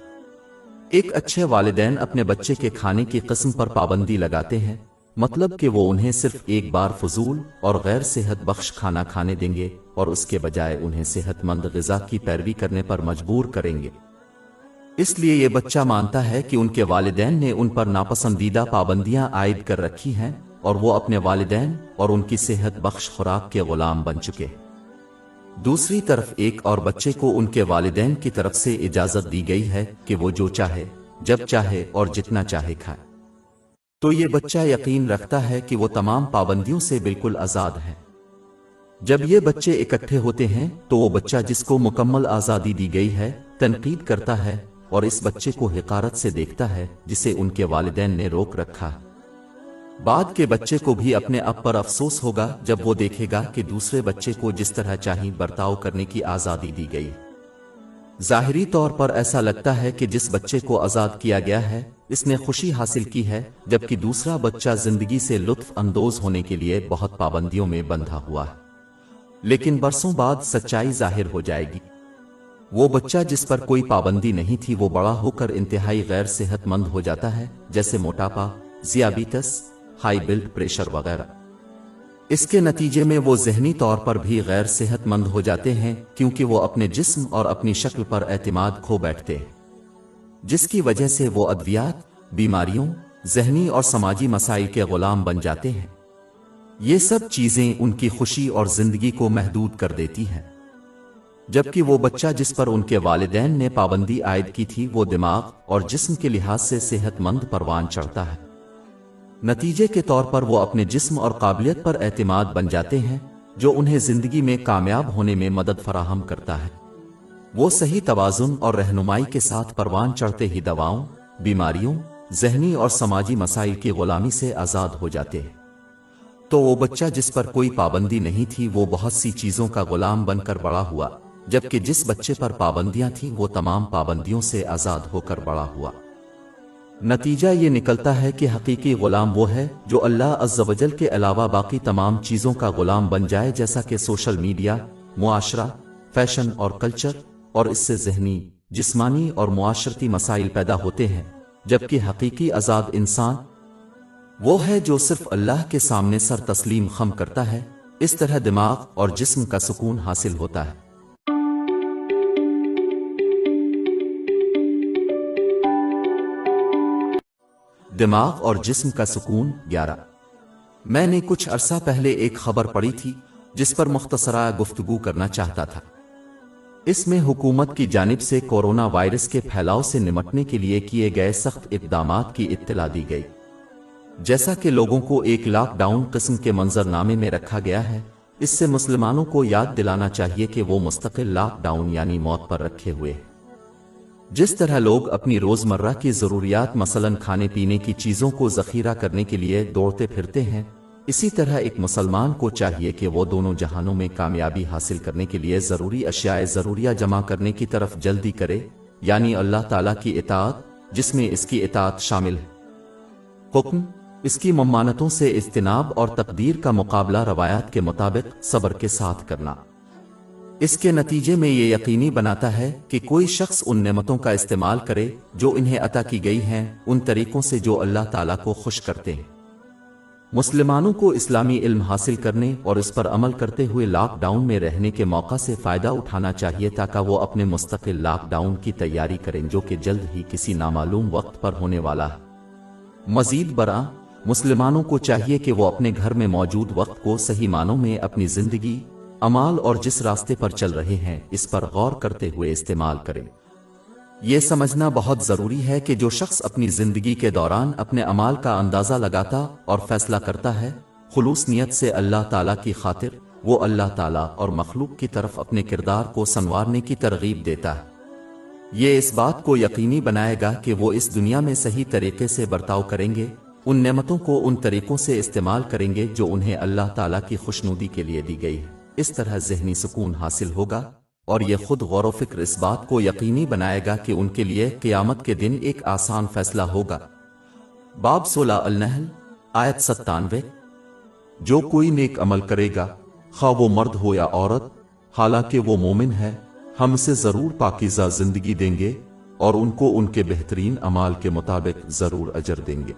ایک اچھے والدین اپنے بچے کے کھانے کی قسم پر پابندی لگاتے ہیں، مطلب کہ وہ انہیں صرف ایک بار فضول اور غیر صحت بخش کھانا کھانے دیں گے اور اس کے بجائے انہیں صحت مند غذا کی پیروی کرنے پر مجبور کریں گے۔ اس لیے یہ بچہ مانتا ہے کہ ان کے والدین نے ان پر ناپسندیدہ پابندیاں عائد کر رکھی ہیں، اور وہ اپنے والدین اور ان کی صحت بخش خوراک کے غلام بن چکے ہیں۔ دوسری طرف ایک اور بچے کو ان کے والدین کی طرف سے اجازت دی گئی ہے کہ وہ جو چاہے، جب چاہے اور جتنا چاہے کھائے، تو یہ بچہ یقین رکھتا ہے کہ وہ تمام پابندیوں سے بالکل آزاد ہے۔ جب یہ بچے اکٹھے ہوتے ہیں تو وہ بچہ جس کو مکمل آزادی دی گئی ہے تنقید کرتا ہے، اور اس بچے کو حقارت سے دیکھتا ہے جسے ان کے والدین نے روک رکھا ہے۔ بعد کے بچے کو بھی اپنے اب پر افسوس ہوگا جب وہ دیکھے گا کہ دوسرے بچے کو جس طرح چاہیے برتاؤ کرنے کی آزادی دی گئی۔ ظاہری طور پر ایسا لگتا ہے کہ جس بچے کو آزاد کیا گیا ہے اس نے خوشی حاصل کی ہے، جبکہ دوسرا بچہ زندگی سے لطف اندوز ہونے کے لیے بہت پابندیوں میں بندھا ہوا ہے۔ لیکن برسوں بعد سچائی ظاہر ہو جائے گی۔ وہ بچہ جس پر کوئی پابندی نہیں تھی وہ بڑا ہو کر انتہائی غیر صحت مند ہو جاتا ہے، جیسے موٹاپا، ذیابیطس، ہائی بلڈ پریشر وغیرہ۔ اس کے نتیجے میں وہ ذہنی طور پر بھی غیر صحت مند ہو جاتے ہیں، کیونکہ وہ اپنے جسم اور اپنی شکل پر اعتماد کھو بیٹھتے ہیں، جس کی وجہ سے وہ ادویات، بیماریوں، ذہنی اور سماجی مسائل کے غلام بن جاتے ہیں۔ یہ سب چیزیں ان کی خوشی اور زندگی کو محدود کر دیتی ہیں، جبکہ وہ بچہ جس پر ان کے والدین نے پابندی عائد کی تھی وہ دماغ اور جسم کے لحاظ سے صحت مند پروان چڑھتا ہے۔ نتیجے کے طور پر وہ اپنے جسم اور قابلیت پر اعتماد بن جاتے ہیں، جو انہیں زندگی میں کامیاب ہونے میں مدد فراہم کرتا ہے۔ وہ صحیح توازن اور رہنمائی کے ساتھ پروان چڑھتے ہی دواؤں، بیماریوں، ذہنی اور سماجی مسائل کی غلامی سے آزاد ہو جاتے ہیں۔ تو وہ بچہ جس پر کوئی پابندی نہیں تھی وہ بہت سی چیزوں کا غلام بن کر بڑا ہوا، جبکہ جس بچے پر پابندیاں تھیں وہ تمام پابندیوں سے آزاد ہو کر بڑا ہوا۔ نتیجہ یہ نکلتا ہے کہ حقیقی غلام وہ ہے جو اللہ عز و جل کے علاوہ باقی تمام چیزوں کا غلام بن جائے، جیسا کہ سوشل میڈیا، معاشرہ، فیشن اور کلچر، اور اس سے ذہنی، جسمانی اور معاشرتی مسائل پیدا ہوتے ہیں، جبکہ حقیقی آزاد انسان وہ ہے جو صرف اللہ کے سامنے سر تسلیم خم کرتا ہے۔ اس طرح دماغ اور جسم کا سکون حاصل ہوتا ہے۔ دماغ اور جسم کا سکون 11۔ میں نے کچھ عرصہ پہلے ایک خبر پڑھی تھی جس پر مختصرہ گفتگو کرنا چاہتا تھا۔ اس میں حکومت کی جانب سے کورونا وائرس کے پھیلاؤ سے نمٹنے کے لیے کیے گئے سخت اقدامات کی اطلاع دی گئی۔ جیسا کہ لوگوں کو ایک لاک ڈاؤن قسم کے منظرنامے میں رکھا گیا ہے، اس سے مسلمانوں کو یاد دلانا چاہیے کہ وہ مستقل لاک ڈاؤن یعنی موت پر رکھے ہوئے ہیں۔ جس طرح لوگ اپنی روزمرہ کی ضروریات مثلاً کھانے پینے کی چیزوں کو ذخیرہ کرنے کے لیے دوڑتے پھرتے ہیں، اسی طرح ایک مسلمان کو چاہیے کہ وہ دونوں جہانوں میں کامیابی حاصل کرنے کے لیے ضروری اشیاء ضروریہ جمع کرنے کی طرف جلدی کرے، یعنی اللہ تعالیٰ کی اطاعت، جس میں اس کی اطاعت شامل ہے، حکم، اس کی ممانتوں سے اجتناب اور تقدیر کا مقابلہ روایات کے مطابق صبر کے ساتھ کرنا۔ اس کے نتیجے میں یہ یقینی بناتا ہے کہ کوئی شخص ان نعمتوں کا استعمال کرے جو انہیں عطا کی گئی ہیں ان طریقوں سے جو اللہ تعالیٰ کو خوش کرتے ہیں۔ مسلمانوں کو اسلامی علم حاصل کرنے اور اس پر عمل کرتے ہوئے لاک ڈاؤن میں رہنے کے موقع سے فائدہ اٹھانا چاہیے تاکہ وہ اپنے مستقل لاک ڈاؤن کی تیاری کریں جو کہ جلد ہی کسی نامعلوم وقت پر ہونے والا ہے۔ مزید برآں مسلمانوں کو چاہیے کہ وہ اپنے گھر میں موجود وقت کو صحیح معنوں میں اپنی زندگی، اعمال اور جس راستے پر چل رہے ہیں اس پر غور کرتے ہوئے استعمال کریں۔ یہ سمجھنا بہت ضروری ہے کہ جو شخص اپنی زندگی کے دوران اپنے اعمال کا اندازہ لگاتا اور فیصلہ کرتا ہے خلوص نیت سے اللہ تعالیٰ کی خاطر، وہ اللہ تعالیٰ اور مخلوق کی طرف اپنے کردار کو سنوارنے کی ترغیب دیتا ہے۔ یہ اس بات کو یقینی بنائے گا کہ وہ اس دنیا میں صحیح طریقے سے برتاؤ کریں گے، ان نعمتوں کو ان طریقوں سے استعمال کریں گے جو انہیں اللہ تعالیٰ کی خوشنودی کے لیے دی گئی ہے۔ اس طرح ذہنی سکون حاصل ہوگا اور یہ خود غور و فکر اس بات کو یقینی بنائے گا کہ ان کے لیے قیامت کے دن ایک آسان فیصلہ ہوگا۔ باب 16 النحل آیت 97۔ جو کوئی نیک عمل کرے گا خواہ وہ مرد ہو یا عورت، حالانکہ وہ مومن ہے، ہم اسے ضرور پاکیزہ زندگی دیں گے اور ان کو ان کے بہترین اعمال کے مطابق ضرور اجر دیں گے۔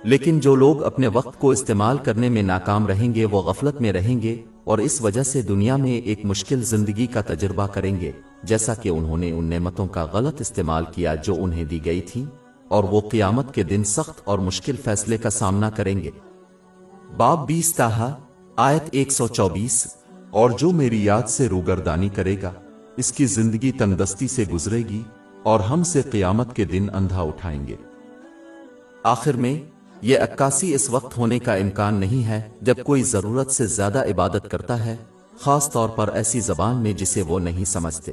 لیکن جو لوگ اپنے وقت کو استعمال کرنے میں ناکام رہیں گے وہ غفلت میں رہیں گے اور اس وجہ سے دنیا میں ایک مشکل زندگی کا تجربہ کریں گے، جیسا کہ انہوں نے ان نعمتوں کا غلط استعمال کیا جو انہیں دی گئی تھی، اور وہ قیامت کے دن سخت اور مشکل فیصلے کا سامنا کریں گے۔ باب 20 تاہا آیت 124۔ اور جو میری یاد سے روگردانی کرے گا اس کی زندگی تندرستی سے گزرے گی اور ہم سے قیامت کے دن اندھا اٹھائیں گے۔ آخر میں یہ عکاسی اس وقت ہونے کا امکان نہیں ہے جب کوئی ضرورت سے زیادہ عبادت کرتا ہے، خاص طور پر ایسی زبان میں جسے وہ نہیں سمجھتے۔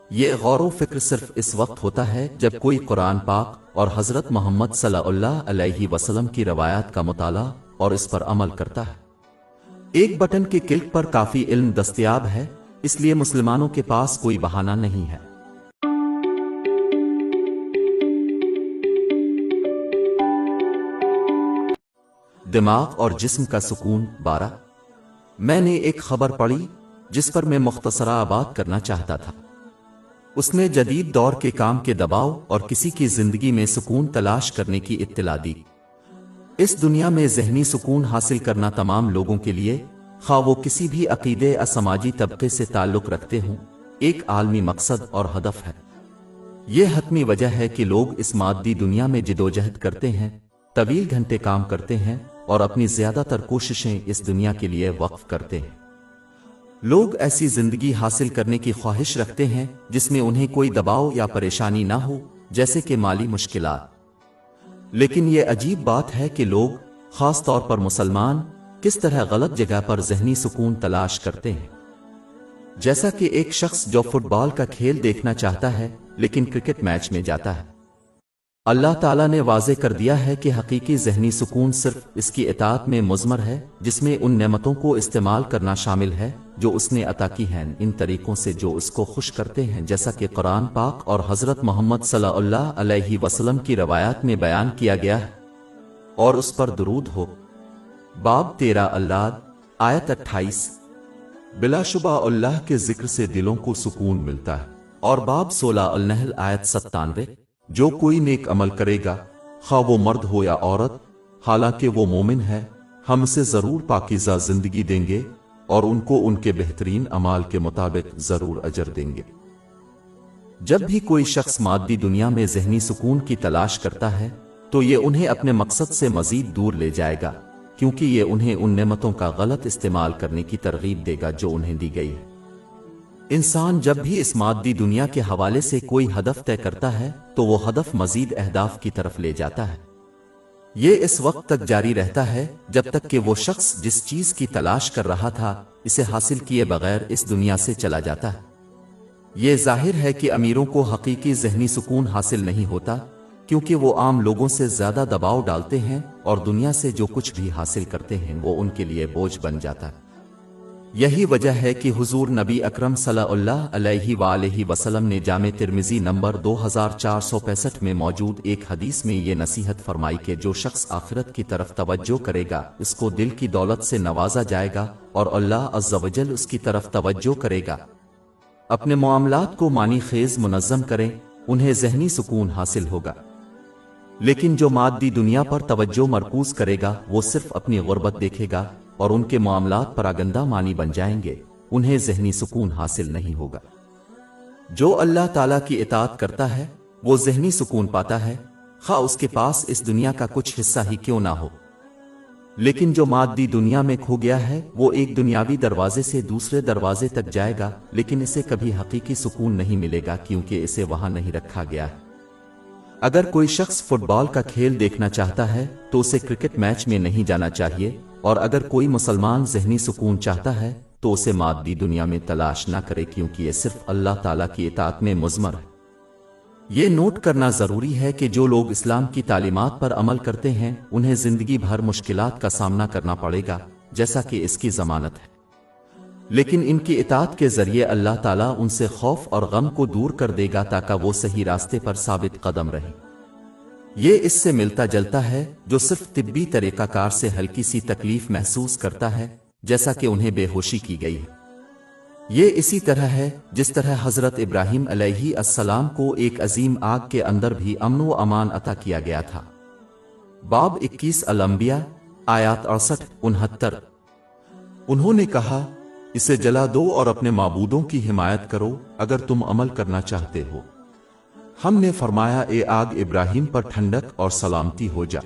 یہ غور و فکر صرف اس وقت ہوتا ہے جب کوئی قرآن پاک اور حضرت محمد صلی اللہ علیہ وسلم کی روایات کا مطالعہ اور اس پر عمل کرتا ہے۔ ایک بٹن کے کلک پر کافی علم دستیاب ہے، اس لیے مسلمانوں کے پاس کوئی بہانہ نہیں ہے۔ دماغ اور جسم کا سکون 12۔ میں نے ایک خبر پڑھی جس پر میں مختصرہ بات کرنا چاہتا تھا۔ اس نے جدید دور کے کام کے دباؤ اور کسی کی زندگی میں سکون تلاش کرنے کی اطلاع دی۔ اس دنیا میں ذہنی سکون حاصل کرنا تمام لوگوں کے لیے، خواہ وہ کسی بھی عقیدے یا سماجی طبقے سے تعلق رکھتے ہوں، ایک عالمی مقصد اور ہدف ہے۔ یہ حتمی وجہ ہے کہ لوگ اس مادی دنیا میں جدوجہد کرتے ہیں، طویل گھنٹے کام کرتے ہیں اور اپنی زیادہ تر کوششیں اس دنیا کے لیے وقف کرتے ہیں۔ لوگ ایسی زندگی حاصل کرنے کی خواہش رکھتے ہیں جس میں انہیں کوئی دباؤ یا پریشانی نہ ہو، جیسے کہ مالی مشکلات۔ لیکن یہ عجیب بات ہے کہ لوگ، خاص طور پر مسلمان، کس طرح غلط جگہ پر ذہنی سکون تلاش کرتے ہیں۔ جیسا کہ ایک شخص جو فٹ بال کا کھیل دیکھنا چاہتا ہے لیکن کرکٹ میچ میں جاتا ہے۔ اللہ تعالیٰ نے واضح کر دیا ہے کہ حقیقی ذہنی سکون صرف اس کی اطاعت میں مضمر ہے، جس میں ان نعمتوں کو استعمال کرنا شامل ہے جو اس نے عطا کی ہیں ان طریقوں سے جو اس کو خوش کرتے ہیں، جیسا کہ قرآن پاک اور حضرت محمد صلی اللہ علیہ وسلم کی روایات میں بیان کیا گیا ہے، اور اس پر درود ہو۔ باب 13 العداد آیت 28۔ بلا شبہ اللہ کے ذکر سے دلوں کو سکون ملتا ہے۔ اور باب 16 النحل آیت 97۔ جو کوئی نیک عمل کرے گا خواہ وہ مرد ہو یا عورت، حالانکہ وہ مومن ہے، ہم اسے ضرور پاکیزہ زندگی دیں گے اور ان کو ان کے بہترین اعمال کے مطابق ضرور اجر دیں گے۔ جب بھی کوئی شخص مادی دنیا میں ذہنی سکون کی تلاش کرتا ہے تو یہ انہیں اپنے مقصد سے مزید دور لے جائے گا، کیونکہ یہ انہیں ان نعمتوں کا غلط استعمال کرنے کی ترغیب دے گا جو انہیں دی گئی ہے۔ انسان جب بھی اس مادی دنیا کے حوالے سے کوئی ہدف طے کرتا ہے تو وہ ہدف مزید اہداف کی طرف لے جاتا ہے۔ یہ اس وقت تک جاری رہتا ہے جب تک کہ وہ شخص جس چیز کی تلاش کر رہا تھا اسے حاصل کیے بغیر اس دنیا سے چلا جاتا ہے۔ یہ ظاہر ہے کہ امیروں کو حقیقی ذہنی سکون حاصل نہیں ہوتا، کیونکہ وہ عام لوگوں سے زیادہ دباؤ ڈالتے ہیں اور دنیا سے جو کچھ بھی حاصل کرتے ہیں وہ ان کے لیے بوجھ بن جاتا ہے۔ یہی وجہ ہے کہ حضور نبی اکرم صلی اللہ علیہ وآلہ وسلم نے جامع ترمذی نمبر 2465 میں موجود ایک حدیث میں یہ نصیحت فرمائی کہ جو شخص آخرت کی طرف توجہ کرے گا اس کو دل کی دولت سے نوازا جائے گا اور اللہ عز و جل اس کی طرف توجہ کرے گا۔ اپنے معاملات کو معنی خیز منظم کریں، انہیں ذہنی سکون حاصل ہوگا۔ لیکن جو مادی دنیا پر توجہ مرکوز کرے گا وہ صرف اپنی غربت دیکھے گا اور ان کے معاملات پراگندہ معنی بن جائیں گے، انہیں ذہنی سکون حاصل نہیں ہوگا۔ جو اللہ تعالیٰ کی اطاعت کرتا ہے وہ ذہنی سکون پاتا ہے، خواہ اس کے پاس اس دنیا کا کچھ حصہ ہی کیوں نہ ہو۔ لیکن جو مادی دنیا میں کھو گیا ہے وہ ایک دنیاوی دروازے سے دوسرے دروازے تک جائے گا، لیکن اسے کبھی حقیقی سکون نہیں ملے گا کیونکہ اسے وہاں نہیں رکھا گیا ہے۔ اگر کوئی شخص فٹ بال کا کھیل دیکھنا چاہتا ہے تو اسے کرکٹ میچ میں نہیں جانا چاہیے، اور اگر کوئی مسلمان ذہنی سکون چاہتا ہے تو اسے مادی دنیا میں تلاش نہ کرے، کیونکہ یہ صرف اللہ تعالیٰ کی اطاعت میں مضمر ہے۔ یہ نوٹ کرنا ضروری ہے کہ جو لوگ اسلام کی تعلیمات پر عمل کرتے ہیں انہیں زندگی بھر مشکلات کا سامنا کرنا پڑے گا، جیسا کہ اس کی ضمانت ہے، لیکن ان کی اطاعت کے ذریعے اللہ تعالیٰ ان سے خوف اور غم کو دور کر دے گا تاکہ وہ صحیح راستے پر ثابت قدم رہیں۔ یہ اس سے ملتا جلتا ہے جو صرف طبی طریقہ کار سے ہلکی سی تکلیف محسوس کرتا ہے، جیسا کہ انہیں بے ہوشی کی گئی ہے۔ یہ اسی طرح ہے جس طرح حضرت ابراہیم علیہ السلام کو ایک عظیم آگ کے اندر بھی امن و امان عطا کیا گیا تھا۔ باب 21 الانبیاء آیات 68-69۔ انہوں نے کہا، اسے جلا دو اور اپنے معبودوں کی حمایت کرو اگر تم عمل کرنا چاہتے ہو۔ ہم نے فرمایا، اے آگ ابراہیم پر ٹھنڈک اور سلامتی ہو جا۔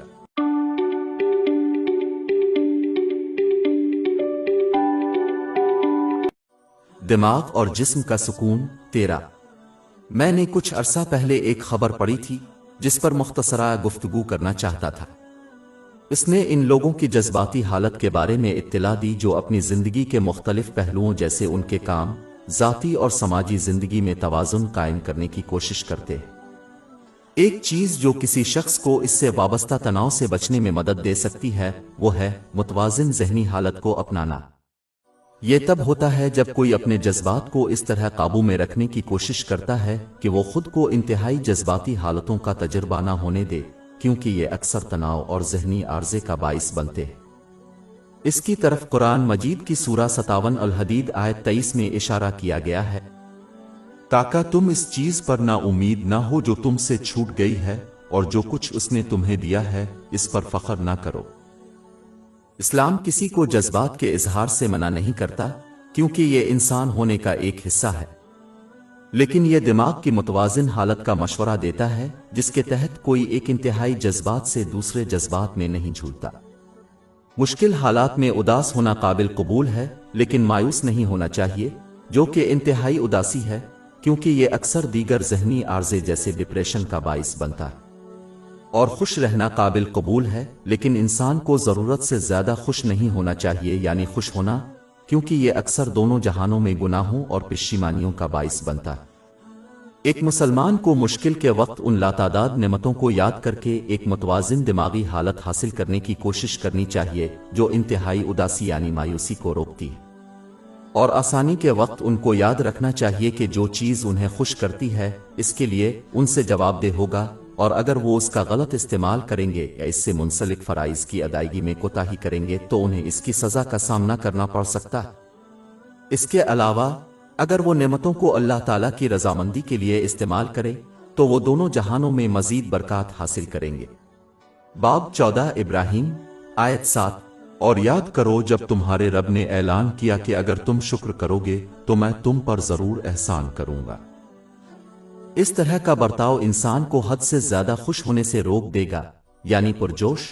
دماغ اور جسم کا سکون 13۔ میں نے کچھ عرصہ پہلے ایک خبر پڑھی تھی جس پر مختصرہ گفتگو کرنا چاہتا تھا۔ اس نے ان لوگوں کی جذباتی حالت کے بارے میں اطلاع دی جو اپنی زندگی کے مختلف پہلوؤں جیسے ان کے کام، ذاتی اور سماجی زندگی میں توازن قائم کرنے کی کوشش کرتے ہیں۔ ایک چیز جو کسی شخص کو اس سے وابستہ تناؤ سے بچنے میں مدد دے سکتی ہے وہ ہے متوازن ذہنی حالت کو اپنانا۔ یہ تب ہوتا ہے جب کوئی اپنے جذبات کو اس طرح قابو میں رکھنے کی کوشش کرتا ہے کہ وہ خود کو انتہائی جذباتی حالتوں کا تجربہ نہ ہونے دے، کیونکہ یہ اکثر تناؤ اور ذہنی عارضے کا باعث بنتے ہیں۔ اس کی طرف قرآن مجید کی سورہ 57 الحدید آیت 23 میں اشارہ کیا گیا ہے، تاکہ تم اس چیز پر نا امید نہ ہو جو تم سے چھوٹ گئی ہے، اور جو کچھ اس نے تمہیں دیا ہے اس پر فخر نہ کرو۔ اسلام کسی کو جذبات کے اظہار سے منع نہیں کرتا، کیونکہ یہ انسان ہونے کا ایک حصہ ہے، لیکن یہ دماغ کی متوازن حالت کا مشورہ دیتا ہے جس کے تحت کوئی ایک انتہائی جذبات سے دوسرے جذبات میں نہیں جھولتا۔ مشکل حالات میں اداس ہونا قابل قبول ہے، لیکن مایوس نہیں ہونا چاہیے، جو کہ انتہائی اداسی ہے، کیونکہ یہ اکثر دیگر ذہنی عارضے جیسے ڈپریشن کا باعث بنتا ہے۔ اور خوش رہنا قابل قبول ہے، لیکن انسان کو ضرورت سے زیادہ خوش نہیں ہونا چاہیے، یعنی خوش ہونا، کیونکہ یہ اکثر دونوں جہانوں میں گناہوں اور پشیمانیوں کا باعث بنتا ہے۔ ایک مسلمان کو مشکل کے وقت ان لاتعداد نعمتوں کو یاد کر کے ایک متوازن دماغی حالت حاصل کرنے کی کوشش کرنی چاہیے جو انتہائی اداسی یعنی مایوسی کو روکتی ہے، اور آسانی کے وقت ان کو یاد رکھنا چاہیے کہ جو چیز انہیں خوش کرتی ہے اس کے لیے ان سے جواب دہ ہوگا، اور اگر وہ اس کا غلط استعمال کریں گے یا اس سے منسلک فرائض کی ادائیگی میں کوتاہی کریں گے تو انہیں اس کی سزا کا سامنا کرنا پڑ سکتا ہے۔ اس کے علاوہ اگر وہ نعمتوں کو اللہ تعالیٰ کی رضامندی کے لیے استعمال کرے تو وہ دونوں جہانوں میں مزید برکات حاصل کریں گے۔ باب 14 ابراہیم آیت 7۔ اور یاد کرو جب تمہارے رب نے اعلان کیا کہ اگر تم شکر کرو گے تو میں تم پر ضرور احسان کروں گا۔ اس طرح کا برتاؤ انسان کو حد سے زیادہ خوش ہونے سے روک دے گا، یعنی پرجوش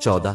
14।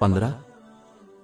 15।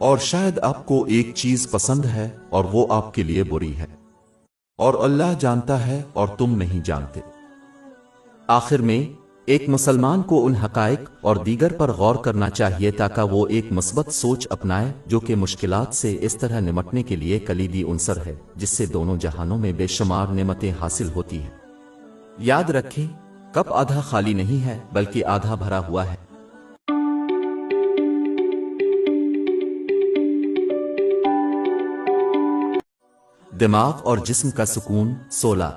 اور شاید آپ کو ایک چیز پسند ہے اور وہ آپ کے لیے بری ہے، اور اللہ جانتا ہے اور تم نہیں جانتے۔ آخر میں ایک مسلمان کو ان حقائق اور دیگر پر غور کرنا چاہیے تاکہ وہ ایک مثبت سوچ اپنائے جو کہ مشکلات سے اس طرح نمٹنے کے لیے کلیدی عنصر ہے جس سے دونوں جہانوں میں بے شمار نعمتیں حاصل ہوتی ہیں۔ یاد رکھیں، کپ آدھا خالی نہیں ہے بلکہ آدھا بھرا ہوا ہے۔ دماغ اور جسم کا سکون 16۔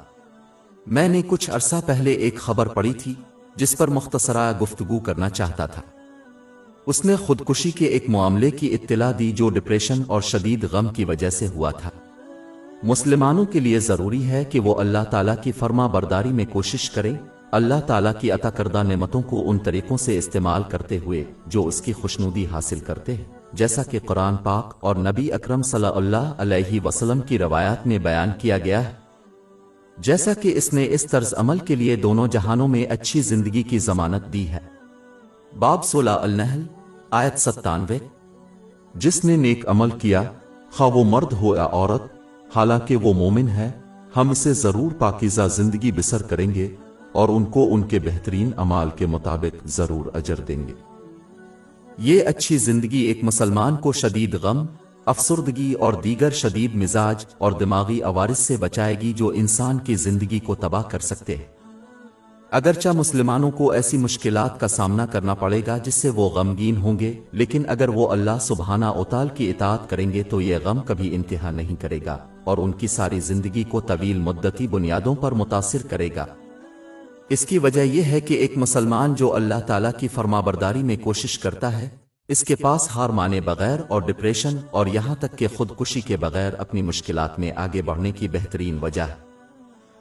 میں نے کچھ عرصہ پہلے ایک خبر پڑھی تھی جس پر مختصرہ گفتگو کرنا چاہتا تھا۔ اس نے خودکشی کے ایک معاملے کی اطلاع دی جو ڈپریشن اور شدید غم کی وجہ سے ہوا تھا۔ مسلمانوں کے لیے ضروری ہے کہ وہ اللہ تعالیٰ کی فرما برداری میں کوشش کریں، اللہ تعالیٰ کی عطا کردہ نعمتوں کو ان طریقوں سے استعمال کرتے ہوئے جو اس کی خوشنودی حاصل کرتے ہیں، جیسا کہ قرآن پاک اور نبی اکرم صلی اللہ علیہ وسلم کی روایات میں بیان کیا گیا ہے، جیسا کہ اس نے اس طرز عمل کے لیے دونوں جہانوں میں اچھی زندگی کی ضمانت دی ہے۔ باب 16 النحل آیت 97۔ جس نے نیک عمل کیا، خواہ وہ مرد ہو یا عورت، حالانکہ وہ مومن ہے، ہم اسے ضرور پاکیزہ زندگی بسر کریں گے اور ان کو ان کے بہترین اعمال کے مطابق ضرور اجر دیں گے۔ یہ اچھی زندگی ایک مسلمان کو شدید غم، افسردگی اور دیگر شدید مزاج اور دماغی عوارض سے بچائے گی جو انسان کی زندگی کو تباہ کر سکتے ہیں۔ اگرچہ مسلمانوں کو ایسی مشکلات کا سامنا کرنا پڑے گا جس سے وہ غمگین ہوں گے، لیکن اگر وہ اللہ سبحانہ وتعالی کی اطاعت کریں گے تو یہ غم کبھی انتہا نہیں کرے گا اور ان کی ساری زندگی کو طویل مدتی بنیادوں پر متاثر کرے گا۔ اس کی وجہ یہ ہے کہ ایک مسلمان جو اللہ تعالیٰ کی فرمانبرداری میں کوشش کرتا ہے، اس کے پاس ہار مانے بغیر اور ڈپریشن اور یہاں تک کہ خودکشی کے بغیر اپنی مشکلات میں آگے بڑھنے کی بہترین وجہ ہے۔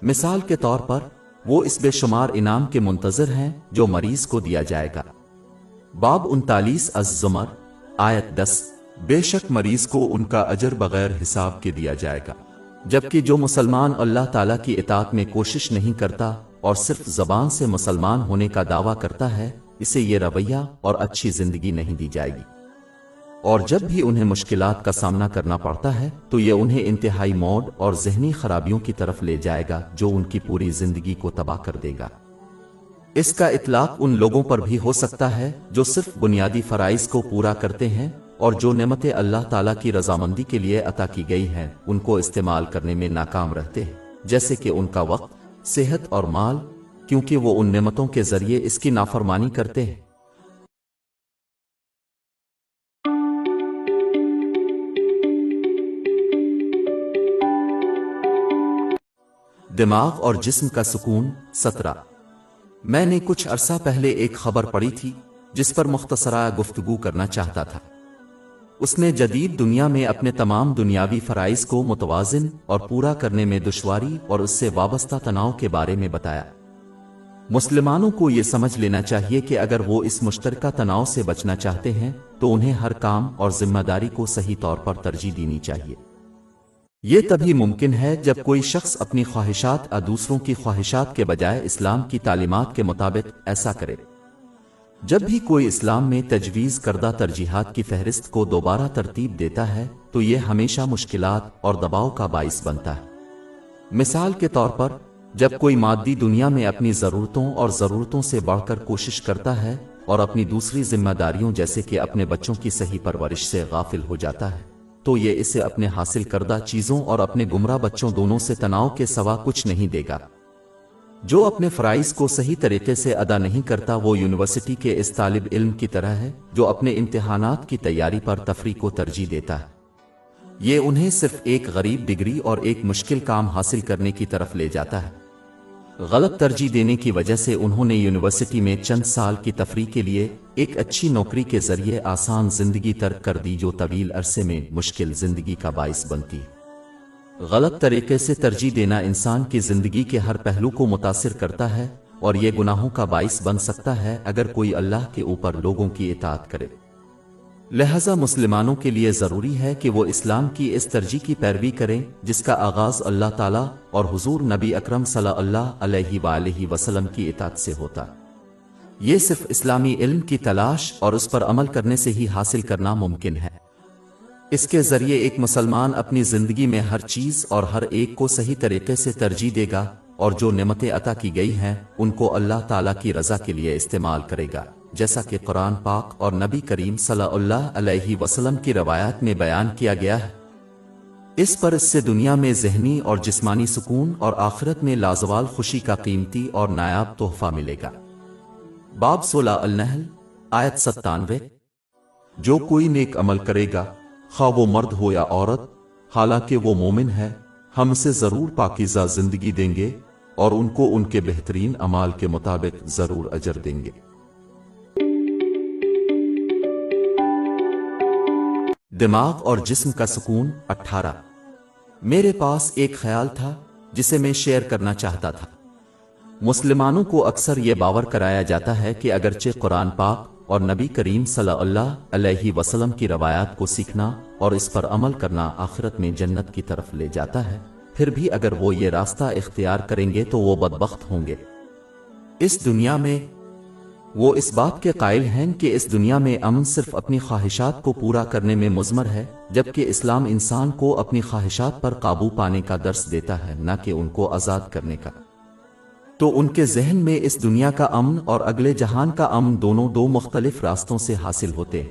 مثال کے طور پر وہ اس بے شمار انعام کے منتظر ہیں جو مریض کو دیا جائے گا۔ باب 39 الزمر آیت 10۔ بے شک مریض کو ان کا اجر بغیر حساب کے دیا جائے گا، جبکہ جو مسلمان اللہ تعالیٰ کی اطاعت میں کوشش نہیں کرتا اور صرف زبان سے مسلمان ہونے کا دعویٰ کرتا ہے، اسے یہ رویہ اور اچھی زندگی نہیں دی جائے گی، اور جب بھی انہیں مشکلات کا سامنا کرنا پڑتا ہے تو یہ انہیں انتہائی موڈ اور ذہنی خرابیوں کی طرف لے جائے گا جو ان کی پوری زندگی کو تباہ کر دے گا۔ اس کا اطلاق ان لوگوں پر بھی ہو سکتا ہے جو صرف بنیادی فرائض کو پورا کرتے ہیں اور جو نعمتیں اللہ تعالیٰ کی رضامندی کے لیے عطا کی گئی ہیں ان کو استعمال کرنے میں ناکام رہتے ہیں، جیسے کہ ان کا وقت، صحت اور مال، کیونکہ وہ ان نعمتوں کے ذریعے اس کی نافرمانی کرتے ہیں۔ دماغ اور جسم کا سکون 17۔ میں نے کچھ عرصہ پہلے ایک خبر پڑھی تھی جس پر مختصرہ گفتگو کرنا چاہتا تھا۔ اس نے جدید دنیا میں اپنے تمام دنیاوی فرائض کو متوازن اور پورا کرنے میں دشواری اور اس سے وابستہ تناؤ کے بارے میں بتایا۔ مسلمانوں کو یہ سمجھ لینا چاہیے کہ اگر وہ اس مشترکہ تناؤ سے بچنا چاہتے ہیں تو انہیں ہر کام اور ذمہ داری کو صحیح طور پر ترجیح دینی چاہیے۔ یہ تبھی ممکن ہے جب کوئی شخص اپنی خواہشات یا دوسروں کی خواہشات کے بجائے اسلام کی تعلیمات کے مطابق ایسا کرے۔ جب بھی کوئی اسلام میں تجویز کردہ ترجیحات کی فہرست کو دوبارہ ترتیب دیتا ہے تو یہ ہمیشہ مشکلات اور دباؤ کا باعث بنتا ہے۔ مثال کے طور پر جب کوئی مادی دنیا میں اپنی ضرورتوں اور ضرورتوں سے بڑھ کر کوشش کرتا ہے اور اپنی دوسری ذمہ داریوں جیسے کہ اپنے بچوں کی صحیح پرورش سے غافل ہو جاتا ہے تو یہ اسے اپنے حاصل کردہ چیزوں اور اپنے گمراہ بچوں دونوں سے تناؤ کے سوا کچھ نہیں دے گا۔ جو اپنے فرائض کو صحیح طریقے سے ادا نہیں کرتا وہ یونیورسٹی کے اس طالب علم کی طرح ہے جو اپنے امتحانات کی تیاری پر تفریح کو ترجیح دیتا ہے۔ یہ انہیں صرف ایک غریب ڈگری اور ایک مشکل کام حاصل کرنے کی طرف لے جاتا ہے۔ غلط ترجیح دینے کی وجہ سے انہوں نے یونیورسٹی میں چند سال کی تفریح کے لیے ایک اچھی نوکری کے ذریعے آسان زندگی ترک کر دی جو طویل عرصے میں مشکل زندگی کا باعث بنتی ہے۔ غلط طریقے سے ترجیح دینا انسان کی زندگی کے ہر پہلو کو متاثر کرتا ہے اور یہ گناہوں کا باعث بن سکتا ہے اگر کوئی اللہ کے اوپر لوگوں کی اطاعت کرے۔ لہذا مسلمانوں کے لیے ضروری ہے کہ وہ اسلام کی اس ترجیح کی پیروی کریں جس کا آغاز اللہ تعالیٰ اور حضور نبی اکرم صلی اللہ علیہ وآلہ وسلم کی اطاعت سے ہوتا ہے۔ یہ صرف اسلامی علم کی تلاش اور اس پر عمل کرنے سے ہی حاصل کرنا ممکن ہے۔ اس کے ذریعے ایک مسلمان اپنی زندگی میں ہر چیز اور ہر ایک کو صحیح طریقے سے ترجیح دے گا، اور جو نعمتیں عطا کی گئی ہیں ان کو اللہ تعالیٰ کی رضا کے لیے استعمال کرے گا، جیسا کہ قرآن پاک اور نبی کریم صلی اللہ علیہ وسلم کی روایات میں بیان کیا گیا ہے۔ اس پر اس سے دنیا میں ذہنی اور جسمانی سکون اور آخرت میں لازوال خوشی کا قیمتی اور نایاب تحفہ ملے گا۔ باب 16 النحل آیت 97۔ جو کوئی نیک عمل کرے گا، خواہ وہ مرد ہو یا عورت، حالانکہ وہ مومن ہے، ہم اسے ضرور پاکیزہ زندگی دیں گے اور ان کو ان کے بہترین اعمال کے مطابق ضرور اجر دیں گے۔ دماغ اور جسم کا سکون 18۔ میرے پاس ایک خیال تھا جسے میں شیئر کرنا چاہتا تھا۔ مسلمانوں کو اکثر یہ باور کرایا جاتا ہے کہ اگرچہ قرآن پاک اور نبی کریم صلی اللہ علیہ وسلم کی روایات کو سیکھنا اور اس پر عمل کرنا آخرت میں جنت کی طرف لے جاتا ہے، پھر بھی اگر وہ یہ راستہ اختیار کریں گے تو وہ بدبخت ہوں گے۔ اس دنیا میں وہ اس بات کے قائل ہیں کہ اس دنیا میں امن صرف اپنی خواہشات کو پورا کرنے میں مضمر ہے، جبکہ اسلام انسان کو اپنی خواہشات پر قابو پانے کا درس دیتا ہے، نہ کہ ان کو آزاد کرنے کا۔ تو ان کے ذہن میں اس دنیا کا امن اور اگلے جہان کا امن دونوں دو مختلف راستوں سے حاصل ہوتے ہیں۔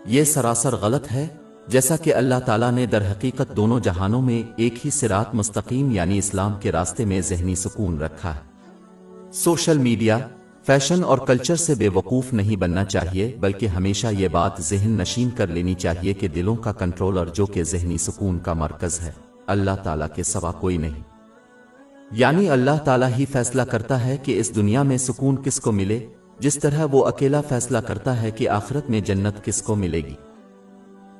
یہ سراسر غلط ہے، جیسا کہ اللہ تعالیٰ نے در حقیقت دونوں جہانوں میں ایک ہی صراط مستقیم یعنی اسلام کے راستے میں ذہنی سکون رکھا ہے۔ سوشل میڈیا، فیشن اور کلچر سے بے وقوف نہیں بننا چاہیے، بلکہ ہمیشہ یہ بات ذہن نشین کر لینی چاہیے کہ دلوں کا کنٹرولر جو کہ ذہنی سکون کا مرکز ہے، اللہ تعالیٰ کے سوا کوئی نہیں۔ یعنی اللہ تعالیٰ ہی فیصلہ کرتا ہے کہ اس دنیا میں سکون کس کو ملے، جس طرح وہ اکیلا فیصلہ کرتا ہے کہ آخرت میں جنت کس کو ملے گی۔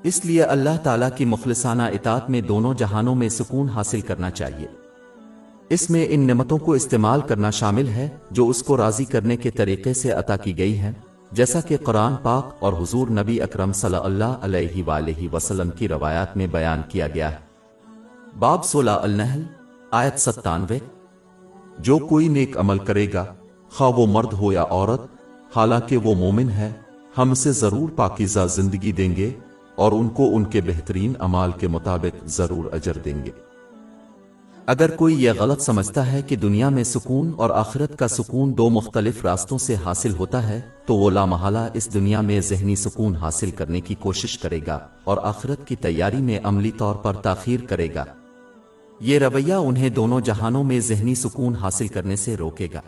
اس لیے اللہ تعالیٰ کی مخلصانہ اطاعت میں دونوں جہانوں میں سکون حاصل کرنا چاہیے۔ اس میں ان نعمتوں کو استعمال کرنا شامل ہے جو اس کو راضی کرنے کے طریقے سے عطا کی گئی ہیں، جیسا کہ قرآن پاک اور حضور نبی اکرم صلی اللہ علیہ وآلہ وسلم کی روایات میں بیان کیا گیا ہے۔ باب 16 النحل آیت 97۔ جو کوئی نیک عمل کرے گا، خواہ وہ مرد ہو یا عورت، حالانکہ وہ مومن ہے، ہم اسے ضرور پاکیزہ زندگی دیں گے اور ان کو ان کے بہترین اعمال کے مطابق ضرور اجر دیں گے۔ اگر کوئی یہ غلط سمجھتا ہے کہ دنیا میں سکون اور آخرت کا سکون دو مختلف راستوں سے حاصل ہوتا ہے، تو وہ لامحالہ اس دنیا میں ذہنی سکون حاصل کرنے کی کوشش کرے گا اور آخرت کی تیاری میں عملی طور پر تاخیر کرے گا۔ یہ رویہ انہیں دونوں جہانوں میں ذہنی سکون حاصل کرنے سے روکے گا۔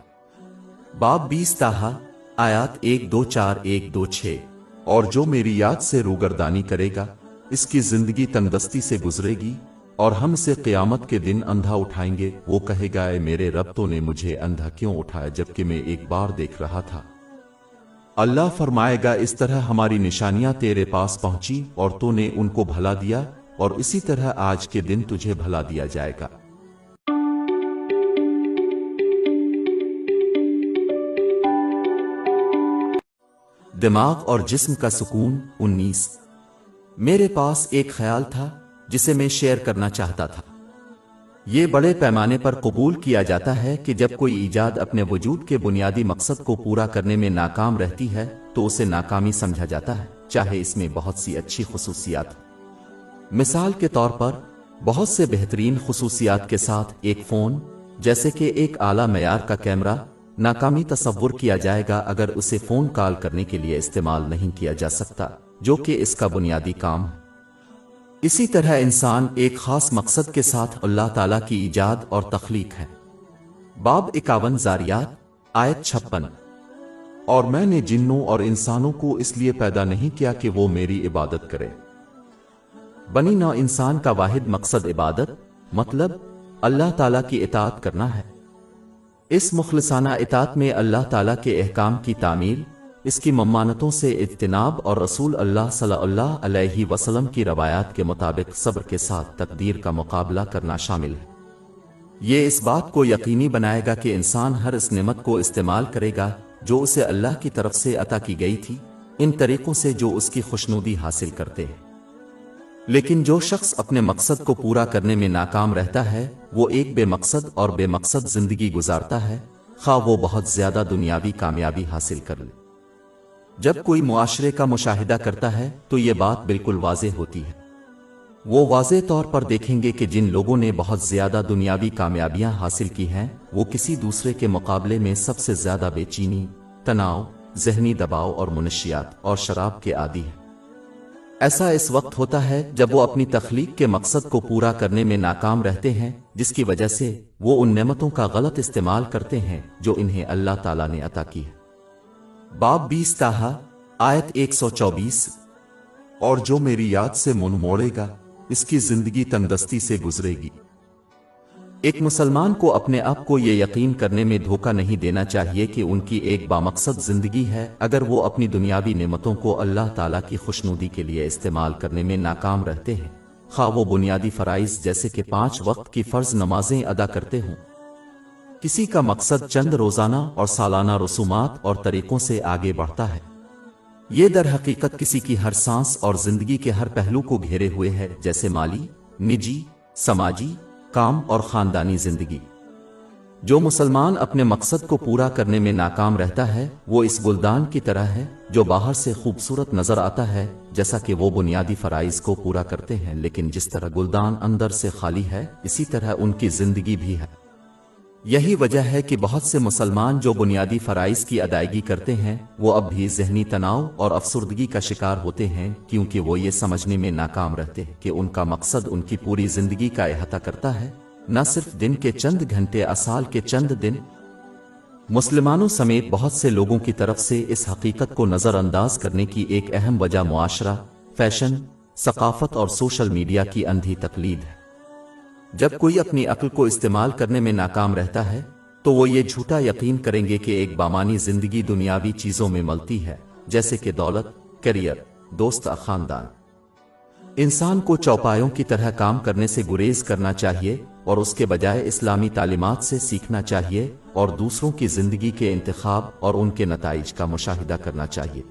باب 20 تاہا آیات 1-2-4-1-2-6۔ اور جو میری یاد سے روگردانی کرے گا، اس کی زندگی تنگدستی سے گزرے گی، اور ہم سے قیامت کے دن اندھا اٹھائیں گے، وہ کہے گا اے میرے رب، تو نے مجھے اندھا کیوں اٹھایا جبکہ میں ایک بار دیکھ رہا تھا؟ اللہ فرمائے گا اس طرح ہماری نشانیاں تیرے پاس پہنچی اور تو نے ان کو بھلا دیا، اور اسی طرح آج کے دن تجھے بھلا دیا جائے گا۔ دماغ اور جسم کا سکون 19۔ میرے پاس ایک خیال تھا جسے میں شیئر کرنا چاہتا تھا۔ یہ بڑے پیمانے پر قبول کیا جاتا ہے کہ جب کوئی ایجاد اپنے وجود کے بنیادی مقصد کو پورا کرنے میں ناکام رہتی ہے تو اسے ناکامی سمجھا جاتا ہے، چاہے اس میں بہت سی اچھی خصوصیات ہوں۔ مثال کے طور پر بہت سے بہترین خصوصیات کے ساتھ ایک فون، جیسے کہ ایک اعلیٰ معیار کا کیمرہ، ناکامی تصور کیا جائے گا اگر اسے فون کال کرنے کے لیے استعمال نہیں کیا جا سکتا، جو کہ اس کا بنیادی کام ہے۔ اسی طرح انسان ایک خاص مقصد کے ساتھ اللہ تعالیٰ کی ایجاد اور تخلیق ہے۔ باب 51 زاریات آیت 56۔ اور میں نے جنوں اور انسانوں کو اس لیے پیدا نہیں کیا کہ وہ میری عبادت کرے۔ بنی نوع انسان کا واحد مقصد عبادت، مطلب اللہ تعالیٰ کی اطاعت کرنا ہے۔ اس مخلصانہ اطاعت میں اللہ تعالیٰ کے احکام کی تعمیل، اس کی ممانتوں سے اجتناب اور رسول اللہ صلی اللہ علیہ وسلم کی روایات کے مطابق صبر کے ساتھ تقدیر کا مقابلہ کرنا شامل ہے۔ یہ اس بات کو یقینی بنائے گا کہ انسان ہر اس نعمت کو استعمال کرے گا جو اسے اللہ کی طرف سے عطا کی گئی تھی، ان طریقوں سے جو اس کی خوشنودی حاصل کرتے ہیں۔ لیکن جو شخص اپنے مقصد کو پورا کرنے میں ناکام رہتا ہے، وہ ایک بے مقصد اور بے مقصد زندگی گزارتا ہے، خواہ وہ بہت زیادہ دنیاوی کامیابی حاصل کر لے۔ جب کوئی معاشرے کا مشاہدہ کرتا ہے تو یہ بات بالکل واضح ہوتی ہے۔ وہ واضح طور پر دیکھیں گے کہ جن لوگوں نے بہت زیادہ دنیاوی کامیابیاں حاصل کی ہیں وہ کسی دوسرے کے مقابلے میں سب سے زیادہ بے چینی، تناؤ، ذہنی دباؤ اور منشیات اور شراب کے عادی ہیں۔ ایسا اس وقت ہوتا ہے جب وہ اپنی تخلیق کے مقصد کو پورا کرنے میں ناکام رہتے ہیں، جس کی وجہ سے وہ ان نعمتوں کا غلط استعمال کرتے ہیں جو انہیں اللہ تعالیٰ نے عطا کی ہے۔ باب 20 تاہا آیت 124۔ اور جو میری یاد سے منہ موڑے گا اس کی زندگی تندرستی سے گزرے گی۔ ایک مسلمان کو اپنے آپ کو یہ یقین کرنے میں دھوکہ نہیں دینا چاہیے کہ ان کی ایک بامقصد زندگی ہے اگر وہ اپنی دنیاوی نعمتوں کو اللہ تعالیٰ کی خوشنودی کے لیے استعمال کرنے میں ناکام رہتے ہیں، خواہ وہ بنیادی فرائض جیسے کہ 5 وقت کی فرض نمازیں ادا کرتے ہوں۔ کسی کا مقصد چند روزانہ اور سالانہ رسومات اور طریقوں سے آگے بڑھتا ہے، یہ در حقیقت کسی کی ہر سانس اور زندگی کے ہر پہلو کو گھیرے ہوئے ہے، جیسے مالی، نجی، سماجی، کام اور خاندانی زندگی۔ جو مسلمان اپنے مقصد کو پورا کرنے میں ناکام رہتا ہے وہ اس گلدان کی طرح ہے جو باہر سے خوبصورت نظر آتا ہے جیسا کہ وہ بنیادی فرائض کو پورا کرتے ہیں، لیکن جس طرح گلدان اندر سے خالی ہے اسی طرح ان کی زندگی بھی ہے۔ یہی وجہ ہے کہ بہت سے مسلمان جو بنیادی فرائض کی ادائیگی کرتے ہیں وہ اب بھی ذہنی تناؤ اور افسردگی کا شکار ہوتے ہیں، کیونکہ وہ یہ سمجھنے میں ناکام رہتے ہیں کہ ان کا مقصد ان کی پوری زندگی کا احاطہ کرتا ہے، نہ صرف دن کے چند گھنٹے، سال کے چند دن۔ مسلمانوں سمیت بہت سے لوگوں کی طرف سے اس حقیقت کو نظر انداز کرنے کی ایک اہم وجہ معاشرہ، فیشن، ثقافت اور سوشل میڈیا کی اندھی تقلید ہے۔ جب کوئی اپنی عقل کو استعمال کرنے میں ناکام رہتا ہے تو وہ یہ جھوٹا یقین کریں گے کہ ایک بامانی زندگی دنیاوی چیزوں میں ملتی ہے، جیسے کہ دولت، کیریئر، دوست، خاندان۔ انسان کو چوپایوں کی طرح کام کرنے سے گریز کرنا چاہیے اور اس کے بجائے اسلامی تعلیمات سے سیکھنا چاہیے اور دوسروں کی زندگی کے انتخاب اور ان کے نتائج کا مشاہدہ کرنا چاہیے۔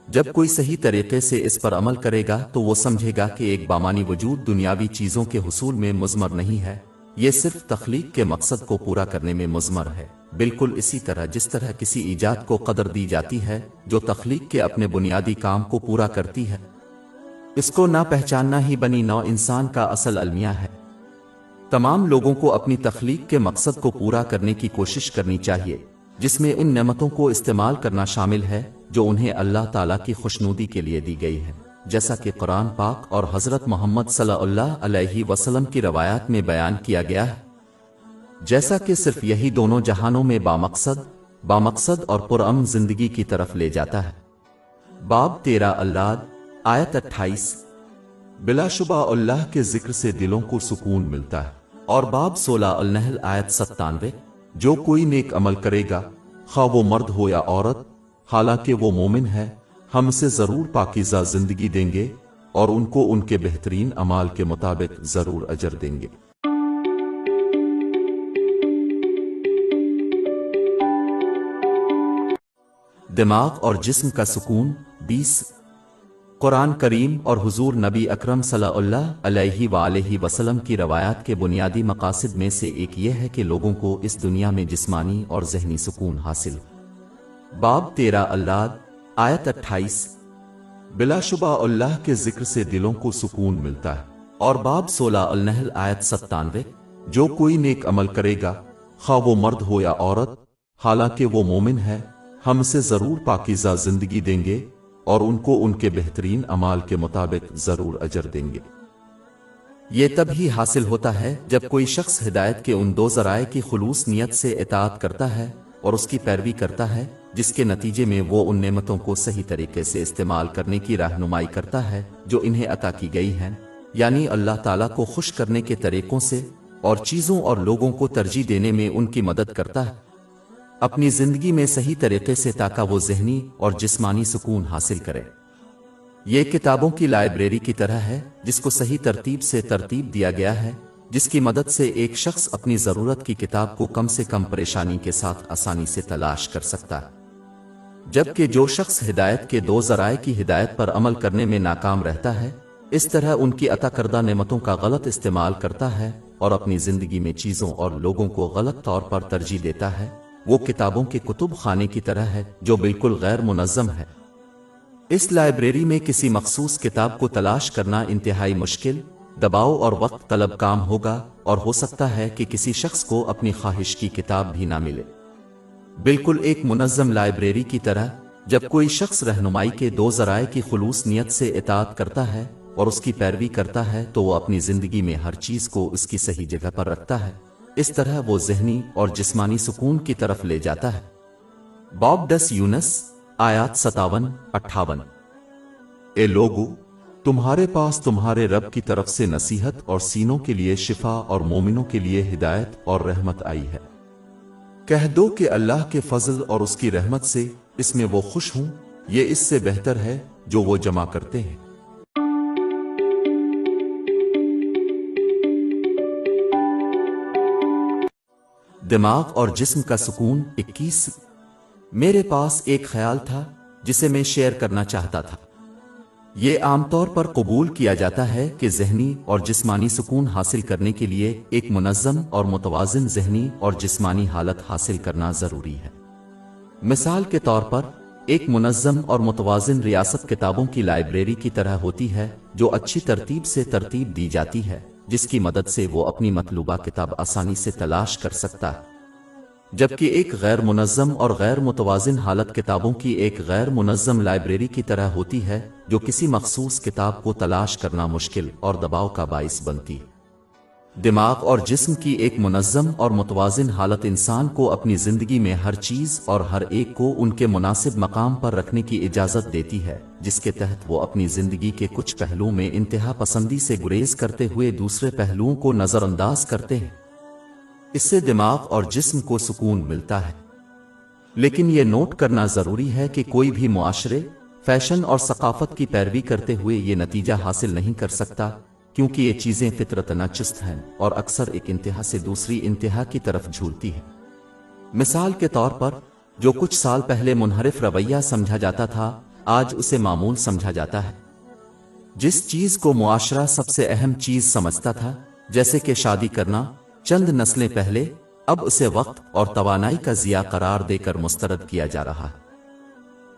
جب کوئی صحیح طریقے سے اس پر عمل کرے گا تو وہ سمجھے گا کہ ایک بامانی وجود دنیاوی چیزوں کے حصول میں مضمر نہیں ہے، یہ صرف تخلیق کے مقصد کو پورا کرنے میں مضمر ہے، بالکل اسی طرح جس طرح کسی ایجاد کو قدر دی جاتی ہے جو تخلیق کے اپنے بنیادی کام کو پورا کرتی ہے۔ اس کو نہ پہچاننا ہی بنی نوع انسان کا اصل المیہ ہے۔ تمام لوگوں کو اپنی تخلیق کے مقصد کو پورا کرنے کی کوشش کرنی چاہیے، جس میں ان نعمتوں کو استعمال کرنا شامل ہے جو انہیں اللہ تعالیٰ کی خوشنودی کے لیے دی گئی ہے، جیسا کہ قرآن پاک اور حضرت محمد صلی اللہ علیہ وسلم کی روایات میں بیان کیا گیا ہے، جیسا کہ صرف یہی دونوں جہانوں میں بامقصد اور پرامن زندگی کی طرف لے جاتا ہے۔ باب 13 الرعد آیت 28۔ بلا شبہ اللہ کے ذکر سے دلوں کو سکون ملتا ہے۔ اور باب 16 النحل آیت 97۔ جو کوئی نیک عمل کرے گا، خواہ وہ مرد ہو یا عورت، حالانکہ وہ مومن ہے، ہم اسے ضرور پاکیزہ زندگی دیں گے اور ان کو ان کے بہترین اعمال کے مطابق ضرور اجر دیں گے۔ دماغ اور جسم کا سکون 20۔ قرآن کریم اور حضور نبی اکرم صلی اللہ علیہ وآلہ وسلم کی روایات کے بنیادی مقاصد میں سے ایک یہ ہے کہ لوگوں کو اس دنیا میں جسمانی اور ذہنی سکون حاصل ہو۔ باب 13 الرعد آیت 28۔ بلا شبہ اللہ کے ذکر سے دلوں کو سکون ملتا ہے۔ اور باب 16 النحل آیت 97۔ جو کوئی نیک عمل کرے گا، خواہ وہ مرد ہو یا عورت، حالانکہ وہ مومن ہے، ہم اسے ضرور پاکیزہ زندگی دیں گے اور ان کو ان کے بہترین اعمال کے مطابق ضرور اجر دیں گے۔ یہ تب ہی حاصل ہوتا ہے جب کوئی شخص ہدایت کے ان 2 ذرائع کی خلوص نیت سے اطاعت کرتا ہے اور اس کی پیروی کرتا ہے، جس کے نتیجے میں وہ ان نعمتوں کو صحیح طریقے سے استعمال کرنے کی رہنمائی کرتا ہے جو انہیں عطا کی گئی ہیں، یعنی اللہ تعالیٰ کو خوش کرنے کے طریقوں سے، اور چیزوں اور لوگوں کو ترجیح دینے میں ان کی مدد کرتا ہے اپنی زندگی میں صحیح طریقے سے، تاکہ وہ ذہنی اور جسمانی سکون حاصل کرے۔ یہ کتابوں کی لائبریری کی طرح ہے جس کو صحیح ترتیب سے ترتیب دیا گیا ہے، جس کی مدد سے ایک شخص اپنی ضرورت کی کتاب کو کم سے کم پریشانی کے ساتھ آسانی سے تلاش کر سکتا ہے، جبکہ جو شخص ہدایت کے 2 ذرائع کی ہدایت پر عمل کرنے میں ناکام رہتا ہے، اس طرح ان کی عطا کردہ نعمتوں کا غلط استعمال کرتا ہے اور اپنی زندگی میں چیزوں اور لوگوں کو غلط طور پر ترجیح دیتا ہے، وہ کتابوں کے کتب خانے کی طرح ہے جو بالکل غیر منظم ہے۔ اس لائبریری میں کسی مخصوص کتاب کو تلاش کرنا انتہائی مشکل، دباؤ اور وقت طلب کام ہوگا، اور ہو سکتا ہے کہ کسی شخص کو اپنی خواہش کی کتاب بھی نہ ملے۔ بالکل ایک منظم لائبریری کی طرح، جب کوئی شخص رہنمائی کے دو ذرائع کی خلوص نیت سے اطاعت کرتا ہے اور اس کی پیروی کرتا ہے تو وہ اپنی زندگی میں ہر چیز کو اس کی صحیح جگہ پر رکھتا ہے۔ اس طرح وہ ذہنی اور جسمانی سکون کی طرف لے جاتا ہے۔ باب ڈس یونس آیات 57-58۔ اے لوگو، تمہارے پاس تمہارے رب کی طرف سے نصیحت اور سینوں کے لیے شفا اور مومنوں کے لیے ہدایت اور رحمت آئی ہے۔ کہہ دو کہ اللہ کے فضل اور اس کی رحمت سے اس میں وہ خوش ہوں، یہ اس سے بہتر ہے جو وہ جمع کرتے ہیں۔ دماغ اور جسم کا سکون 21۔ میرے پاس ایک خیال تھا جسے میں شیئر کرنا چاہتا تھا۔ یہ عام طور پر قبول کیا جاتا ہے کہ ذہنی اور جسمانی سکون حاصل کرنے کے لیے ایک منظم اور متوازن ذہنی اور جسمانی حالت حاصل کرنا ضروری ہے۔ مثال کے طور پر، ایک منظم اور متوازن ریاست کتابوں کی لائبریری کی طرح ہوتی ہے جو اچھی ترتیب سے ترتیب دی جاتی ہے، جس کی مدد سے وہ اپنی مطلوبہ کتاب آسانی سے تلاش کر سکتا ہے۔ جبکہ ایک غیر منظم اور غیر متوازن حالت کتابوں کی ایک غیر منظم لائبریری کی طرح ہوتی ہے جو کسی مخصوص کتاب کو تلاش کرنا مشکل اور دباؤ کا باعث بنتی ہے۔ دماغ اور جسم کی ایک منظم اور متوازن حالت انسان کو اپنی زندگی میں ہر چیز اور ہر ایک کو ان کے مناسب مقام پر رکھنے کی اجازت دیتی ہے، جس کے تحت وہ اپنی زندگی کے کچھ پہلوؤں میں انتہا پسندی سے گریز کرتے ہوئے دوسرے پہلوؤں کو نظر انداز کرتے ہیں۔ اس سے دماغ اور جسم کو سکون ملتا ہے۔ لیکن یہ نوٹ کرنا ضروری ہے کہ کوئی بھی معاشرے، فیشن اور ثقافت کی پیروی کرتے ہوئے یہ نتیجہ حاصل نہیں کر سکتا، کیونکہ یہ چیزیں فطرتاً چست ہیں اور اکثر ایک انتہا سے دوسری انتہا کی طرف جھولتی ہیں۔ مثال کے طور پر، جو کچھ سال پہلے منحرف رویہ سمجھا جاتا تھا، آج اسے معمول سمجھا جاتا ہے۔ جس چیز کو معاشرہ سب سے اہم چیز سمجھتا تھا، جیسے کہ شادی کرنا، چند نسلیں پہلے، اب اسے وقت اور توانائی کا ضیاع قرار دے کر مسترد کیا جا رہا ہے۔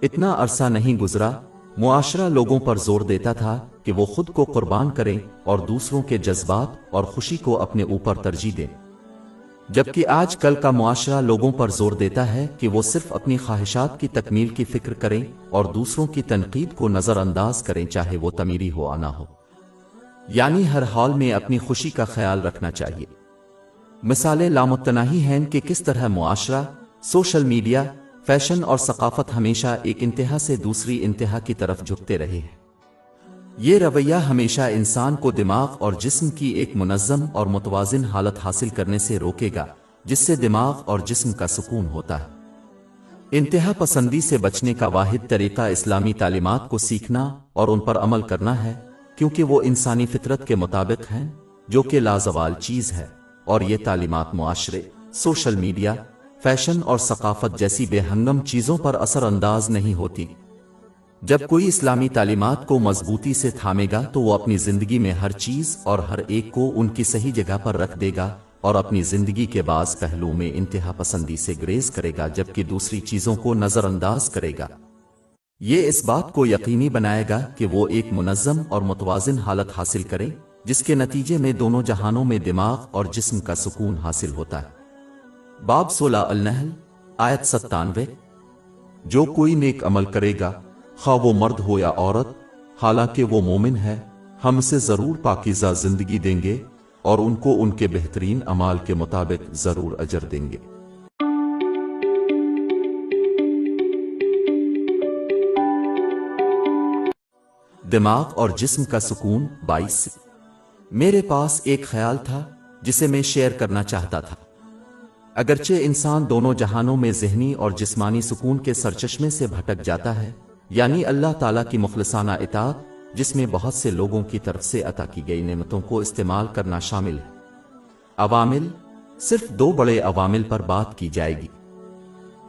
اتنا عرصہ نہیں گزرا، معاشرہ لوگوں پر زور دیتا تھا کہ وہ خود کو قربان کریں اور دوسروں کے جذبات اور خوشی کو اپنے اوپر ترجیح دیں، جبکہ آج کل کا معاشرہ لوگوں پر زور دیتا ہے کہ وہ صرف اپنی خواہشات کی تکمیل کی فکر کریں اور دوسروں کی تنقید کو نظر انداز کریں، چاہے وہ تعمیری ہو یا نہ ہو، یعنی ہر حال میں اپنی خوشی کا خیال رکھنا چاہیے۔ مثالیں لامتناہی ہیں کہ کس طرح معاشرہ، سوشل میڈیا، فیشن اور ثقافت ہمیشہ ایک انتہا سے دوسری انتہا کی طرف جھکتے رہے ہیں۔ یہ رویہ ہمیشہ انسان کو دماغ اور جسم کی ایک منظم اور متوازن حالت حاصل کرنے سے روکے گا، جس سے دماغ اور جسم کا سکون ہوتا ہے۔ انتہا پسندی سے بچنے کا واحد طریقہ اسلامی تعلیمات کو سیکھنا اور ان پر عمل کرنا ہے، کیونکہ وہ انسانی فطرت کے مطابق ہیں، جو کہ لازوال چیز ہے، اور یہ تعلیمات معاشرے، سوشل میڈیا، فیشن اور ثقافت جیسی بے ہنگم چیزوں پر اثر انداز نہیں ہوتی۔ جب کوئی اسلامی تعلیمات کو مضبوطی سے تھامے گا تو وہ اپنی زندگی میں ہر چیز اور ہر ایک کو ان کی صحیح جگہ پر رکھ دے گا، اور اپنی زندگی کے بعض پہلوؤں میں انتہا پسندی سے گریز کرے گا، جبکہ دوسری چیزوں کو نظر انداز کرے گا۔ یہ اس بات کو یقینی بنائے گا کہ وہ ایک منظم اور متوازن حالت حاصل کرے، جس کے نتیجے میں دونوں جہانوں میں دماغ اور جسم کا سکون حاصل ہوتا ہے۔ باب 16 النحل آیت 97۔ جو کوئی نیک عمل کرے گا، خواہ وہ مرد ہو یا عورت، حالانکہ وہ مومن ہے، ہم اسے ضرور پاکیزہ زندگی دیں گے اور ان کو ان کے بہترین اعمال کے مطابق ضرور اجر دیں گے۔ دماغ اور جسم کا سکون 22۔ میرے پاس ایک خیال تھا جسے میں شیئر کرنا چاہتا تھا۔ اگرچہ انسان دونوں جہانوں میں ذہنی اور جسمانی سکون کے سرچشمے سے بھٹک جاتا ہے، یعنی اللہ تعالیٰ کی مخلصانہ اطاعت، جس میں بہت سے لوگوں کی طرف سے عطا کی گئی نعمتوں کو استعمال کرنا شامل ہے۔ عوامل، صرف 2 بڑے عوامل پر بات کی جائے گی۔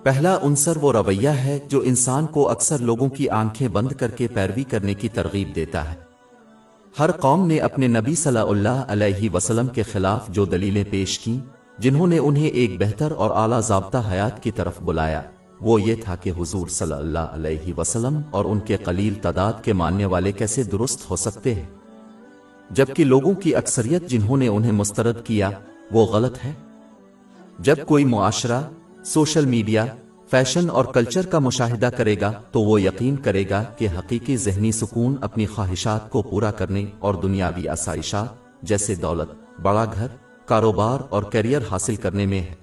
پہلا عنصر وہ رویہ ہے جو انسان کو اکثر لوگوں کی آنکھیں بند کر کے پیروی کرنے کی ترغیب دیتا ہے۔ ہر قوم نے اپنے نبی صلی اللہ علیہ وسلم کے خلاف جو دلیلیں پیش کیں، جنہوں نے انہیں ایک بہتر اور اعلیٰ ضابطہ حیات کی طرف بلایا، وہ یہ تھا کہ حضور صلی اللہ علیہ وسلم اور ان کے قلیل تعداد کے ماننے والے کیسے درست ہو سکتے ہیں، جبکہ لوگوں کی اکثریت جنہوں نے انہیں مسترد کیا وہ غلط ہے۔ جب کوئی معاشرہ سوشل میڈیا، فیشن اور کلچر کا مشاہدہ کرے گا تو وہ یقین کرے گا کہ حقیقی ذہنی سکون اپنی خواہشات کو پورا کرنے اور دنیاوی آسائشات جیسے دولت، بڑا گھر، کاروبار اور کیریئر حاصل کرنے میں ہے،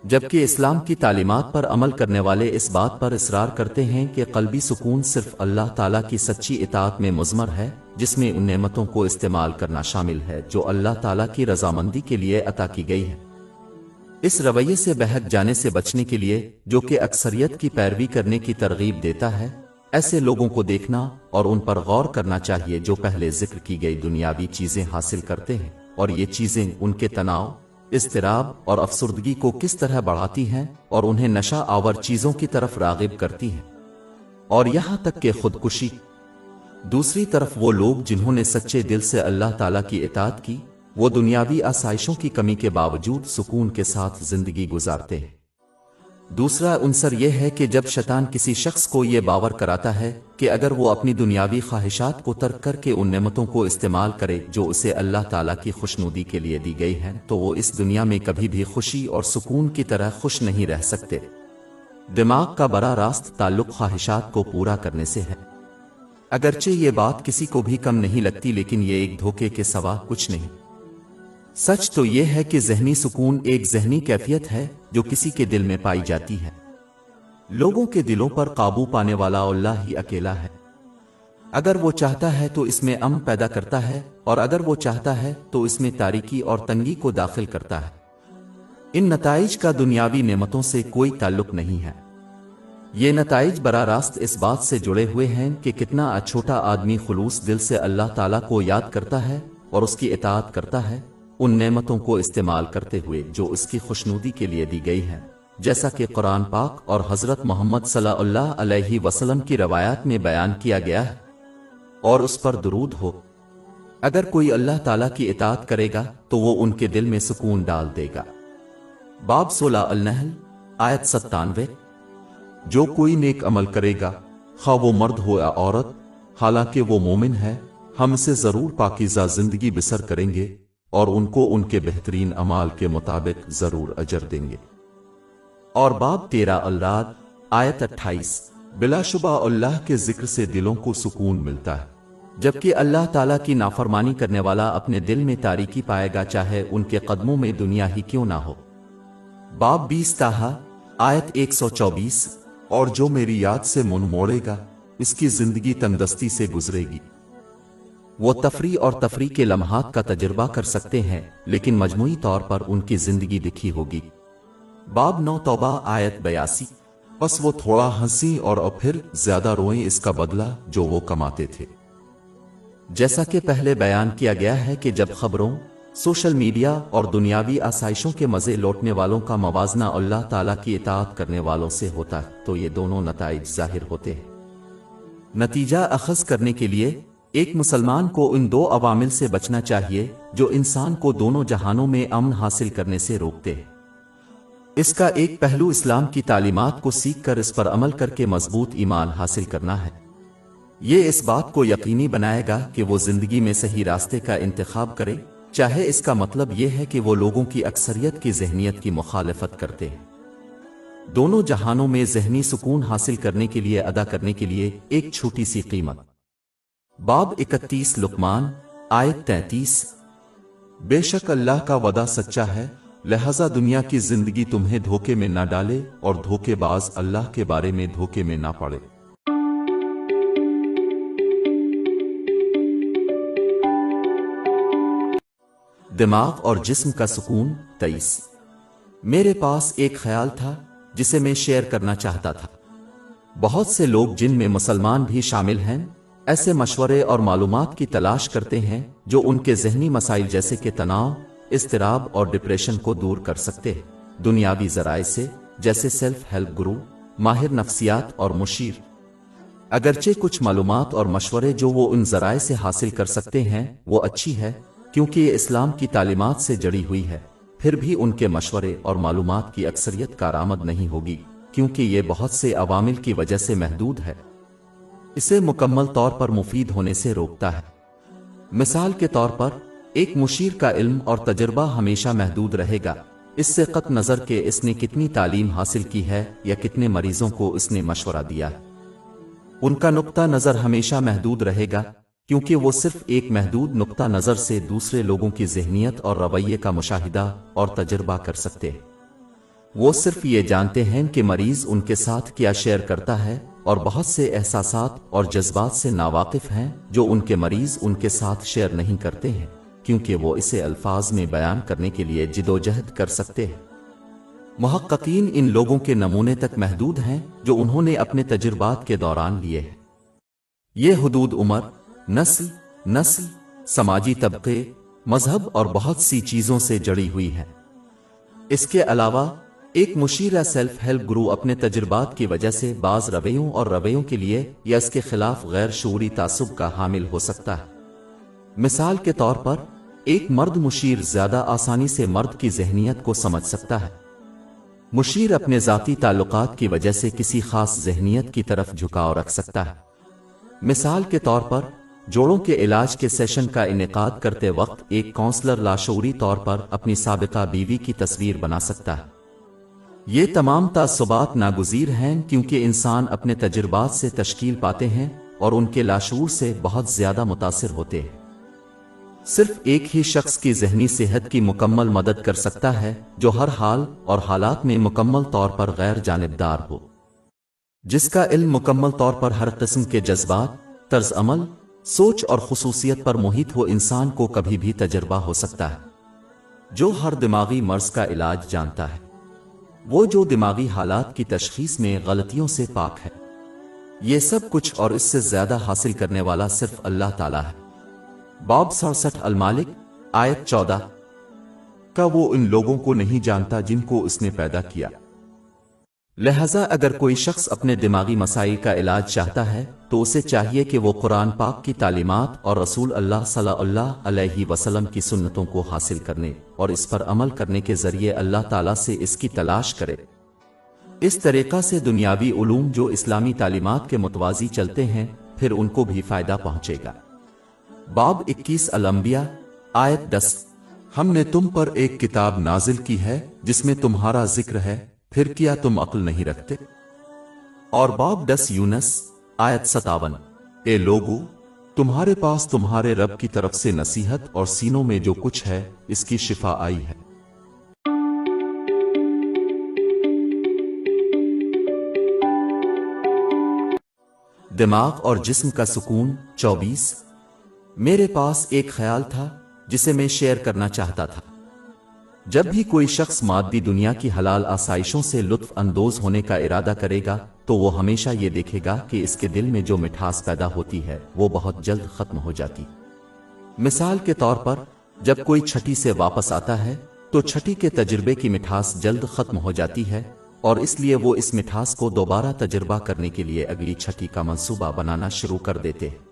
جبکہ اسلام کی تعلیمات پر عمل کرنے والے اس بات پر اصرار کرتے ہیں کہ قلبی سکون صرف اللہ تعالیٰ کی سچی اطاعت میں مضمر ہے، جس میں ان نعمتوں کو استعمال کرنا شامل ہے جو اللہ تعالیٰ کی رضامندی کے لیے عطا کی گئی ہے۔ اس رویے سے بہک جانے سے بچنے کے لیے، جو کہ اکثریت کی پیروی کرنے کی ترغیب دیتا ہے، ایسے لوگوں کو دیکھنا اور ان پر غور کرنا چاہیے جو پہلے ذکر کی گئی دنیاوی چیزیں حاصل کرتے ہیں، اور یہ چیزیں ان کے تناؤ، اضطراب اور افسردگی کو کس طرح بڑھاتی ہیں اور انہیں نشہ آور چیزوں کی طرف راغب کرتی ہیں، اور یہاں تک کہ خودکشی۔ دوسری طرف وہ لوگ جنہوں نے سچے دل سے اللہ تعالیٰ کی اطاعت کی، وہ دنیاوی آسائشوں کی کمی کے باوجود سکون کے ساتھ زندگی گزارتے ہیں۔ دوسرا عنصر یہ ہے کہ جب شیطان کسی شخص کو یہ باور کراتا ہے کہ اگر وہ اپنی دنیاوی خواہشات کو ترک کر کے ان نعمتوں کو استعمال کرے جو اسے اللہ تعالیٰ کی خوشنودی کے لیے دی گئی ہیں، تو وہ اس دنیا میں کبھی بھی خوشی اور سکون کی طرح خوش نہیں رہ سکتے۔ دماغ کا براہ راست تعلق خواہشات کو پورا کرنے سے ہے۔ اگرچہ یہ بات کسی کو بھی کم نہیں لگتی، لیکن یہ ایک دھوکے کے سوا کچھ نہیں۔ سچ تو یہ ہے کہ ذہنی سکون ایک ذہنی کیفیت ہے جو کسی کے دل میں پائی جاتی ہے۔ لوگوں کے دلوں پر قابو پانے والا اللہ ہی اکیلا ہے۔ اگر وہ چاہتا ہے تو اس میں امن پیدا کرتا ہے، اور اگر وہ چاہتا ہے تو اس میں تاریکی اور تنگی کو داخل کرتا ہے۔ ان نتائج کا دنیاوی نعمتوں سے کوئی تعلق نہیں ہے۔ یہ نتائج براہ راست اس بات سے جڑے ہوئے ہیں کہ کتنا چھوٹا آدمی خلوص دل سے اللہ تعالیٰ کو یاد کرتا ہے اور اس کی اطاعت کرتا ہے، ان نعمتوں کو استعمال کرتے ہوئے جو اس کی خوشنودی کے لیے دی گئی ہیں، جیسا کہ قرآن پاک اور حضرت محمد صلی اللہ علیہ وسلم کی روایات میں بیان کیا گیا ہے، اور اس پر درود ہو۔ اگر کوئی اللہ تعالیٰ کی اطاعت کرے گا تو وہ ان کے دل میں سکون ڈال دے گا۔ باب 16 النحل آیت 97۔ جو کوئی نیک عمل کرے گا، خواہ وہ مرد ہو یا عورت، حالانکہ وہ مومن ہے، ہم سے ضرور پاکیزہ زندگی بسر کریں گے اور ان کو ان کے بہترین اعمال کے مطابق ضرور اجر دیں گے۔ اور باب 13 الرعد آیت 28۔ بلا شبہ اللہ کے ذکر سے دلوں کو سکون ملتا ہے، جبکہ اللہ تعالیٰ کی نافرمانی کرنے والا اپنے دل میں تاریکی پائے گا، چاہے ان کے قدموں میں دنیا ہی کیوں نہ ہو۔ باب 20 طٰہٰ آیت 124۔ اور جو میری یاد سے منہ موڑے گا، اس کی زندگی تندرستی سے گزرے گی۔ وہ تفریح اور تفریح کے لمحات کا تجربہ کر سکتے ہیں، لیکن مجموعی طور پر ان کی زندگی دکھی ہوگی۔ باب 9 توبہ آیت 82۔ بس وہ تھوڑا ہنسی اور پھر زیادہ روئیں، اس کا بدلہ جو وہ کماتے تھے۔ جیسا کہ پہلے بیان کیا گیا ہے کہ جب خبروں، سوشل میڈیا اور دنیاوی آسائشوں کے مزے لوٹنے والوں کا موازنہ اللہ تعالیٰ کی اطاعت کرنے والوں سے ہوتا ہے تو یہ دونوں نتائج ظاہر ہوتے ہیں۔ نتیجہ اخذ کرنے کے لیے ایک مسلمان کو ان دو عوامل سے بچنا چاہیے جو انسان کو دونوں جہانوں میں امن حاصل کرنے سے روکتے ہیں۔ اس کا ایک پہلو اسلام کی تعلیمات کو سیکھ کر اس پر عمل کر کے مضبوط ایمان حاصل کرنا ہے۔ یہ اس بات کو یقینی بنائے گا کہ وہ زندگی میں صحیح راستے کا انتخاب کرے، چاہے اس کا مطلب یہ ہے کہ وہ لوگوں کی اکثریت کی ذہنیت کی مخالفت کرتے ہیں۔ دونوں جہانوں میں ذہنی سکون حاصل کرنے کے لیے ادا کرنے کے لیے ایک چھوٹی سی قیمت۔ باب 31 لقمان آیت 33۔ بے شک اللہ کا وعدہ سچا ہے، لہذا دنیا کی زندگی تمہیں دھوکے میں نہ ڈالے اور دھوکے باز اللہ کے بارے میں دھوکے میں نہ پڑے۔ دماغ اور جسم کا سکون 23۔ میرے پاس ایک خیال تھا جسے میں شیئر کرنا چاہتا تھا۔ بہت سے لوگ جن میں مسلمان بھی شامل ہیں ایسے مشورے اور معلومات کی تلاش کرتے ہیں جو ان کے ذہنی مسائل جیسے کہ تناؤ، اضطراب اور ڈپریشن کو دور کر سکتے ہیں، دنیاوی ذرائع سے جیسے سیلف ہیلپ گروپ، ماہر نفسیات اور مشیر۔ اگرچہ کچھ معلومات اور مشورے جو وہ ان ذرائع سے حاصل کر سکتے ہیں وہ اچھی ہے کیونکہ یہ اسلام کی تعلیمات سے جڑی ہوئی ہے، پھر بھی ان کے مشورے اور معلومات کی اکثریت کارآمد نہیں ہوگی، کیونکہ یہ بہت سے عوامل کی وجہ سے محدود ہے۔ اسے مکمل طور پر مفید ہونے سے روکتا ہے۔ مثال کے طور پر ایک مشیر کا علم اور تجربہ ہمیشہ محدود رہے گا، اس سے قطع نظر کہ اس نے کتنی تعلیم حاصل کی ہے یا کتنے مریضوں کو اس نے مشورہ دیا ہے۔ ان کا نقطہ نظر ہمیشہ محدود رہے گا، کیونکہ وہ صرف ایک محدود نقطہ نظر سے دوسرے لوگوں کی ذہنیت اور رویے کا مشاہدہ اور تجربہ کر سکتے ہیں۔ وہ صرف یہ جانتے ہیں کہ مریض ان کے ساتھ کیا شیئر کرتا ہے، اور بہت سے احساسات اور جذبات سے ناواقف ہیں جو ان کے مریض ان کے ساتھ شیئر نہیں کرتے ہیں، کیونکہ وہ اسے الفاظ میں بیان کرنے کے لیے جدوجہد کر سکتے ہیں۔ محققین ان لوگوں کے نمونے تک محدود ہیں جو انہوں نے اپنے تجربات کے دوران لیے ہیں۔ یہ حدود عمر، نسل، سماجی طبقے، مذہب اور بہت سی چیزوں سے جڑی ہوئی ہیں۔ اس کے علاوہ ایک مشیر سیلف ہیلپ گروپ اپنے تجربات کی وجہ سے بعض رویوں کے لیے یا اس کے خلاف غیر شعوری تعصب کا حامل ہو سکتا ہے۔ مثال کے طور پر ایک مرد مشیر زیادہ آسانی سے مرد کی ذہنیت کو سمجھ سکتا ہے۔ مشیر اپنے ذاتی تعلقات کی وجہ سے کسی خاص ذہنیت کی طرف جھکاؤ رکھ سکتا ہے۔ مثال کے طور پر جوڑوں کے علاج کے سیشن کا انعقاد کرتے وقت ایک کونسلر لاشعوری طور پر اپنی سابقہ بیوی کی تصویر بنا سکتا ہے۔ یہ تمام تعصبات ناگزیر ہیں، کیونکہ انسان اپنے تجربات سے تشکیل پاتے ہیں اور ان کے لاشعور سے بہت زیادہ متاثر ہوتے ہیں۔ صرف ایک ہی شخص کی ذہنی صحت کی مکمل مدد کر سکتا ہے جو ہر حال اور حالات میں مکمل طور پر غیر جانبدار ہو، جس کا علم مکمل طور پر ہر قسم کے جذبات، طرز عمل، سوچ اور خصوصیت پر محیط ہو۔ انسان کو کبھی بھی تجربہ ہو سکتا ہے، جو ہر دماغی مرض کا علاج جانتا ہے، وہ جو دماغی حالات کی تشخیص میں غلطیوں سے پاک ہے۔ یہ سب کچھ اور اس سے زیادہ حاصل کرنے والا صرف اللہ تعالیٰ ہے۔ باب 67 المالک آیت 14 کا وہ ان لوگوں کو نہیں جانتا جن کو اس نے پیدا کیا۔ لہذا اگر کوئی شخص اپنے دماغی مسائل کا علاج چاہتا ہے تو اسے چاہیے کہ وہ قرآن پاک کی تعلیمات اور رسول اللہ صلی اللہ علیہ وسلم کی سنتوں کو حاصل کرنے اور اس پر عمل کرنے کے ذریعے اللہ تعالیٰ سے اس کی تلاش کرے۔ اس طریقہ سے دنیاوی علوم جو اسلامی تعلیمات کے متوازی چلتے ہیں، پھر ان کو بھی فائدہ پہنچے گا۔ باب 21 الانبیاء آیت 10 ہم نے تم پر ایک کتاب نازل کی ہے جس میں تمہارا ذکر ہے، پھر کیا تم عقل نہیں رکھتے؟ اور باب 10 یونس آیت 57 اے لوگو، تمہارے پاس تمہارے رب کی طرف سے نصیحت اور سینوں میں جو کچھ ہے اس کی شفا آئی ہے۔ دماغ اور جسم کا سکون 24 میرے پاس ایک خیال تھا جسے میں شیئر کرنا چاہتا تھا۔ جب بھی کوئی شخص مادی دنیا کی حلال آسائشوں سے لطف اندوز ہونے کا ارادہ کرے گا تو وہ ہمیشہ یہ دیکھے گا کہ اس کے دل میں جو مٹھاس پیدا ہوتی ہے وہ بہت جلد ختم ہو جاتی۔ مثال کے طور پر جب کوئی چھٹی سے واپس آتا ہے تو چھٹی کے تجربے کی مٹھاس جلد ختم ہو جاتی ہے، اور اس لیے وہ اس مٹھاس کو دوبارہ تجربہ کرنے کے لیے اگلی چھٹی کا منصوبہ بنانا شروع کر دیتے ہیں۔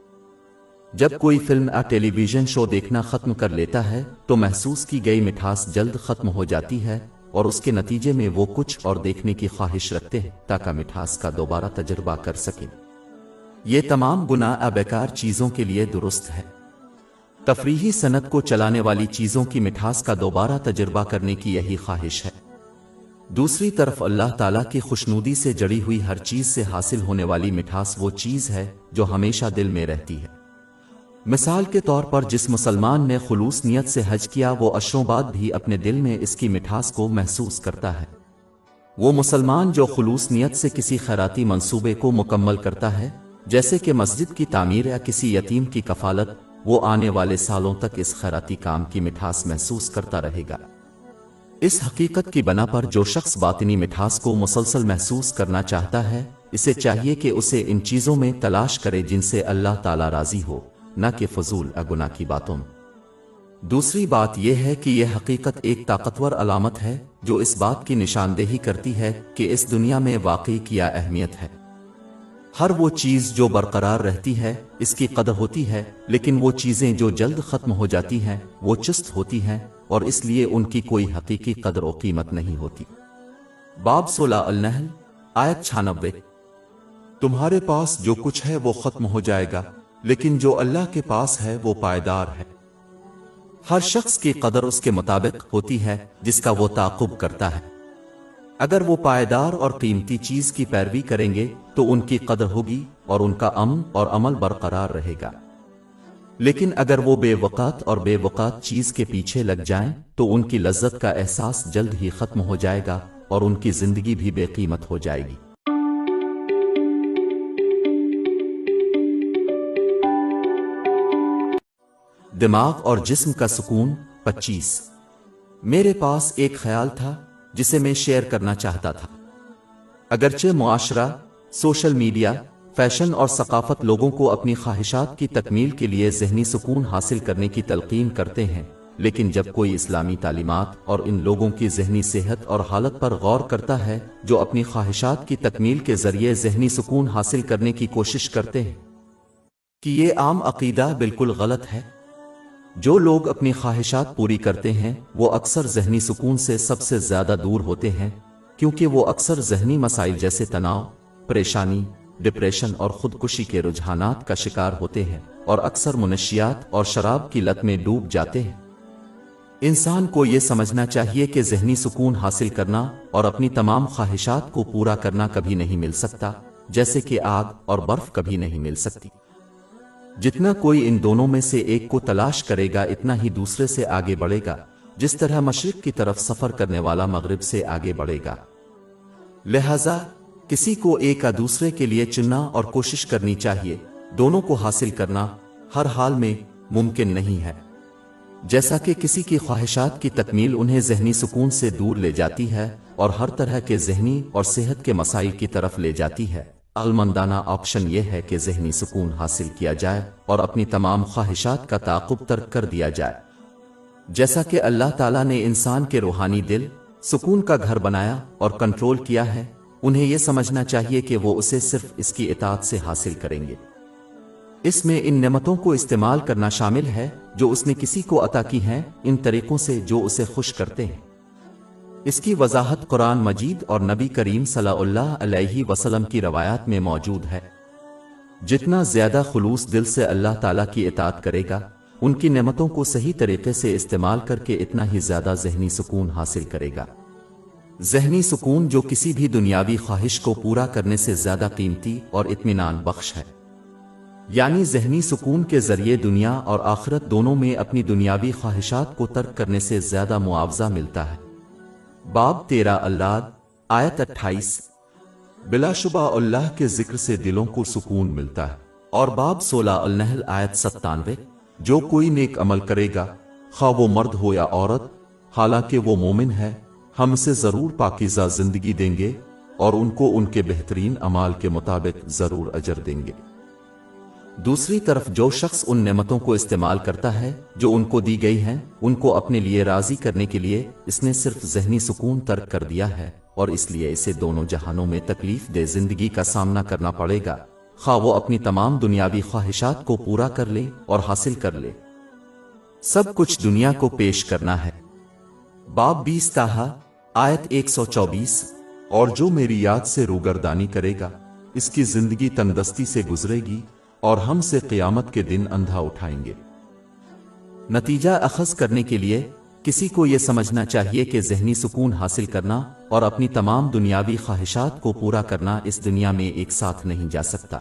جب کوئی فلم یا ٹیلی ویژن شو دیکھنا ختم کر لیتا ہے تو محسوس کی گئی مٹھاس جلد ختم ہو جاتی ہے، اور اس کے نتیجے میں وہ کچھ اور دیکھنے کی خواہش رکھتے ہیں تاکہ مٹھاس کا دوبارہ تجربہ کر سکیں۔ یہ تمام گناہ بیکار چیزوں کے لیے درست ہے۔ تفریحی صنعت کو چلانے والی چیزوں کی مٹھاس کا دوبارہ تجربہ کرنے کی یہی خواہش ہے۔ دوسری طرف اللہ تعالیٰ کی خوشنودی سے جڑی ہوئی ہر چیز سے حاصل ہونے والی مٹھاس وہ چیز ہے جو ہمیشہ دل میں رہتی ہے۔ مثال کے طور پر جس مسلمان نے خلوص نیت سے حج کیا وہ عشروں بعد بھی اپنے دل میں اس کی مٹھاس کو محسوس کرتا ہے۔ وہ مسلمان جو خلوص نیت سے کسی خیراتی منصوبے کو مکمل کرتا ہے، جیسے کہ مسجد کی تعمیر یا کسی یتیم کی کفالت، وہ آنے والے سالوں تک اس خیراتی کام کی مٹھاس محسوس کرتا رہے گا۔ اس حقیقت کی بنا پر جو شخص باطنی مٹھاس کو مسلسل محسوس کرنا چاہتا ہے، اسے چاہیے کہ اسے ان چیزوں میں تلاش کرے جن سے اللہ تعالیٰ راضی ہو، نہ کہ فضول گناہ کی باتوں میں۔ دوسری بات یہ ہے کہ یہ حقیقت ایک طاقتور علامت ہے جو اس بات کی نشاندہی کرتی ہے کہ اس دنیا میں واقعی کیا اہمیت ہے۔ ہر وہ چیز جو برقرار رہتی ہے اس کی قدر ہوتی ہے، لیکن وہ چیزیں جو جلد ختم ہو جاتی ہیں وہ چست ہوتی ہیں اور اس لیے ان کی کوئی حقیقی قدر و قیمت نہیں ہوتی۔ باب 16 النحل آیت 96۔ تمہارے پاس جو کچھ ہے وہ ختم ہو جائے گا، لیکن جو اللہ کے پاس ہے وہ پائیدار ہے۔ ہر شخص کی قدر اس کے مطابق ہوتی ہے جس کا وہ تعاقب کرتا ہے۔ اگر وہ پائیدار اور قیمتی چیز کی پیروی کریں گے تو ان کی قدر ہوگی اور ان کا امن اور عمل برقرار رہے گا، لیکن اگر وہ بے وقت اور بے وقت چیز کے پیچھے لگ جائیں تو ان کی لذت کا احساس جلد ہی ختم ہو جائے گا اور ان کی زندگی بھی بے قیمت ہو جائے گی۔ دماغ اور جسم کا سکون 25۔ میرے پاس ایک خیال تھا جسے میں شیئر کرنا چاہتا تھا۔ اگرچہ معاشرہ، سوشل میڈیا، فیشن اور ثقافت لوگوں کو اپنی خواہشات کی تکمیل کے لیے ذہنی سکون حاصل کرنے کی تلقین کرتے ہیں، لیکن جب کوئی اسلامی تعلیمات اور ان لوگوں کی ذہنی صحت اور حالت پر غور کرتا ہے جو اپنی خواہشات کی تکمیل کے ذریعے ذہنی سکون حاصل کرنے کی کوشش کرتے ہیں، کہ یہ عام عقیدہ بالکل غلط ہے۔ جو لوگ اپنی خواہشات پوری کرتے ہیں وہ اکثر ذہنی سکون سے سب سے زیادہ دور ہوتے ہیں، کیونکہ وہ اکثر ذہنی مسائل جیسے تناؤ، پریشانی، ڈپریشن اور خودکشی کے رجحانات کا شکار ہوتے ہیں اور اکثر منشیات اور شراب کی لت میں ڈوب جاتے ہیں۔ انسان کو یہ سمجھنا چاہیے کہ ذہنی سکون حاصل کرنا اور اپنی تمام خواہشات کو پورا کرنا کبھی نہیں مل سکتا، جیسے کہ آگ اور برف کبھی نہیں مل سکتی۔ جتنا کوئی ان دونوں میں سے ایک کو تلاش کرے گا اتنا ہی دوسرے سے آگے بڑھے گا، جس طرح مشرق کی طرف سفر کرنے والا مغرب سے آگے بڑھے گا۔ لہذا کسی کو ایک کا دوسرے کے لیے چننا اور کوشش کرنی چاہیے۔ دونوں کو حاصل کرنا ہر حال میں ممکن نہیں ہے۔ جیسا کہ کسی کی خواہشات کی تکمیل انہیں ذہنی سکون سے دور لے جاتی ہے اور ہر طرح کے ذہنی اور صحت کے مسائل کی طرف لے جاتی ہے، عقلمندانہ آپشن یہ ہے کہ ذہنی سکون حاصل کیا جائے اور اپنی تمام خواہشات کا تعاقب ترک کر دیا جائے۔ جیسا کہ اللہ تعالیٰ نے انسان کے روحانی دل سکون کا گھر بنایا اور کنٹرول کیا ہے، انہیں یہ سمجھنا چاہیے کہ وہ اسے صرف اس کی اطاعت سے حاصل کریں گے۔ اس میں ان نعمتوں کو استعمال کرنا شامل ہے جو اس نے کسی کو عطا کی ہیں، ان طریقوں سے جو اسے خوش کرتے ہیں۔ اس کی وضاحت قرآن مجید اور نبی کریم صلی اللہ علیہ وسلم کی روایات میں موجود ہے۔ جتنا زیادہ خلوص دل سے اللہ تعالیٰ کی اطاعت کرے گا، ان کی نعمتوں کو صحیح طریقے سے استعمال کر کے اتنا ہی زیادہ ذہنی سکون حاصل کرے گا۔ ذہنی سکون جو کسی بھی دنیاوی خواہش کو پورا کرنے سے زیادہ قیمتی اور اطمینان بخش ہے، یعنی ذہنی سکون کے ذریعے دنیا اور آخرت دونوں میں اپنی دنیاوی خواہشات کو ترک کرنے سے زیادہ معاوضہ ملتا ہے۔ باب 13 الرعد آیت 28۔ بلا شبہ اللہ کے ذکر سے دلوں کو سکون ملتا ہے۔ اور باب 16 النحل آیت 97۔ جو کوئی نیک عمل کرے گا، خواہ وہ مرد ہو یا عورت، حالانکہ وہ مومن ہے، ہم اسے ضرور پاکیزہ زندگی دیں گے اور ان کو ان کے بہترین اعمال کے مطابق ضرور اجر دیں گے۔ دوسری طرف جو شخص ان نعمتوں کو استعمال کرتا ہے جو ان کو دی گئی ہیں، ان کو اپنے لیے راضی کرنے کے لیے، اس نے صرف ذہنی سکون ترک کر دیا ہے اور اس لیے اسے دونوں جہانوں میں تکلیف دہ زندگی کا سامنا کرنا پڑے گا، خواہ وہ اپنی تمام دنیاوی خواہشات کو پورا کر لے اور حاصل کر لے۔ سب کچھ دنیا کو پیش کرنا ہے۔ باب 20 تاہا آیت 124۔ اور جو میری یاد سے روگردانی کرے گا، اس کی زندگی تندرستی سے گزرے گی اور ہم سے قیامت کے دن اندھا اٹھائیں گے۔ نتیجہ اخذ کرنے کے لیے کسی کو یہ سمجھنا چاہیے کہ ذہنی سکون حاصل کرنا اور اپنی تمام دنیاوی خواہشات کو پورا کرنا اس دنیا میں ایک ساتھ نہیں جا سکتا۔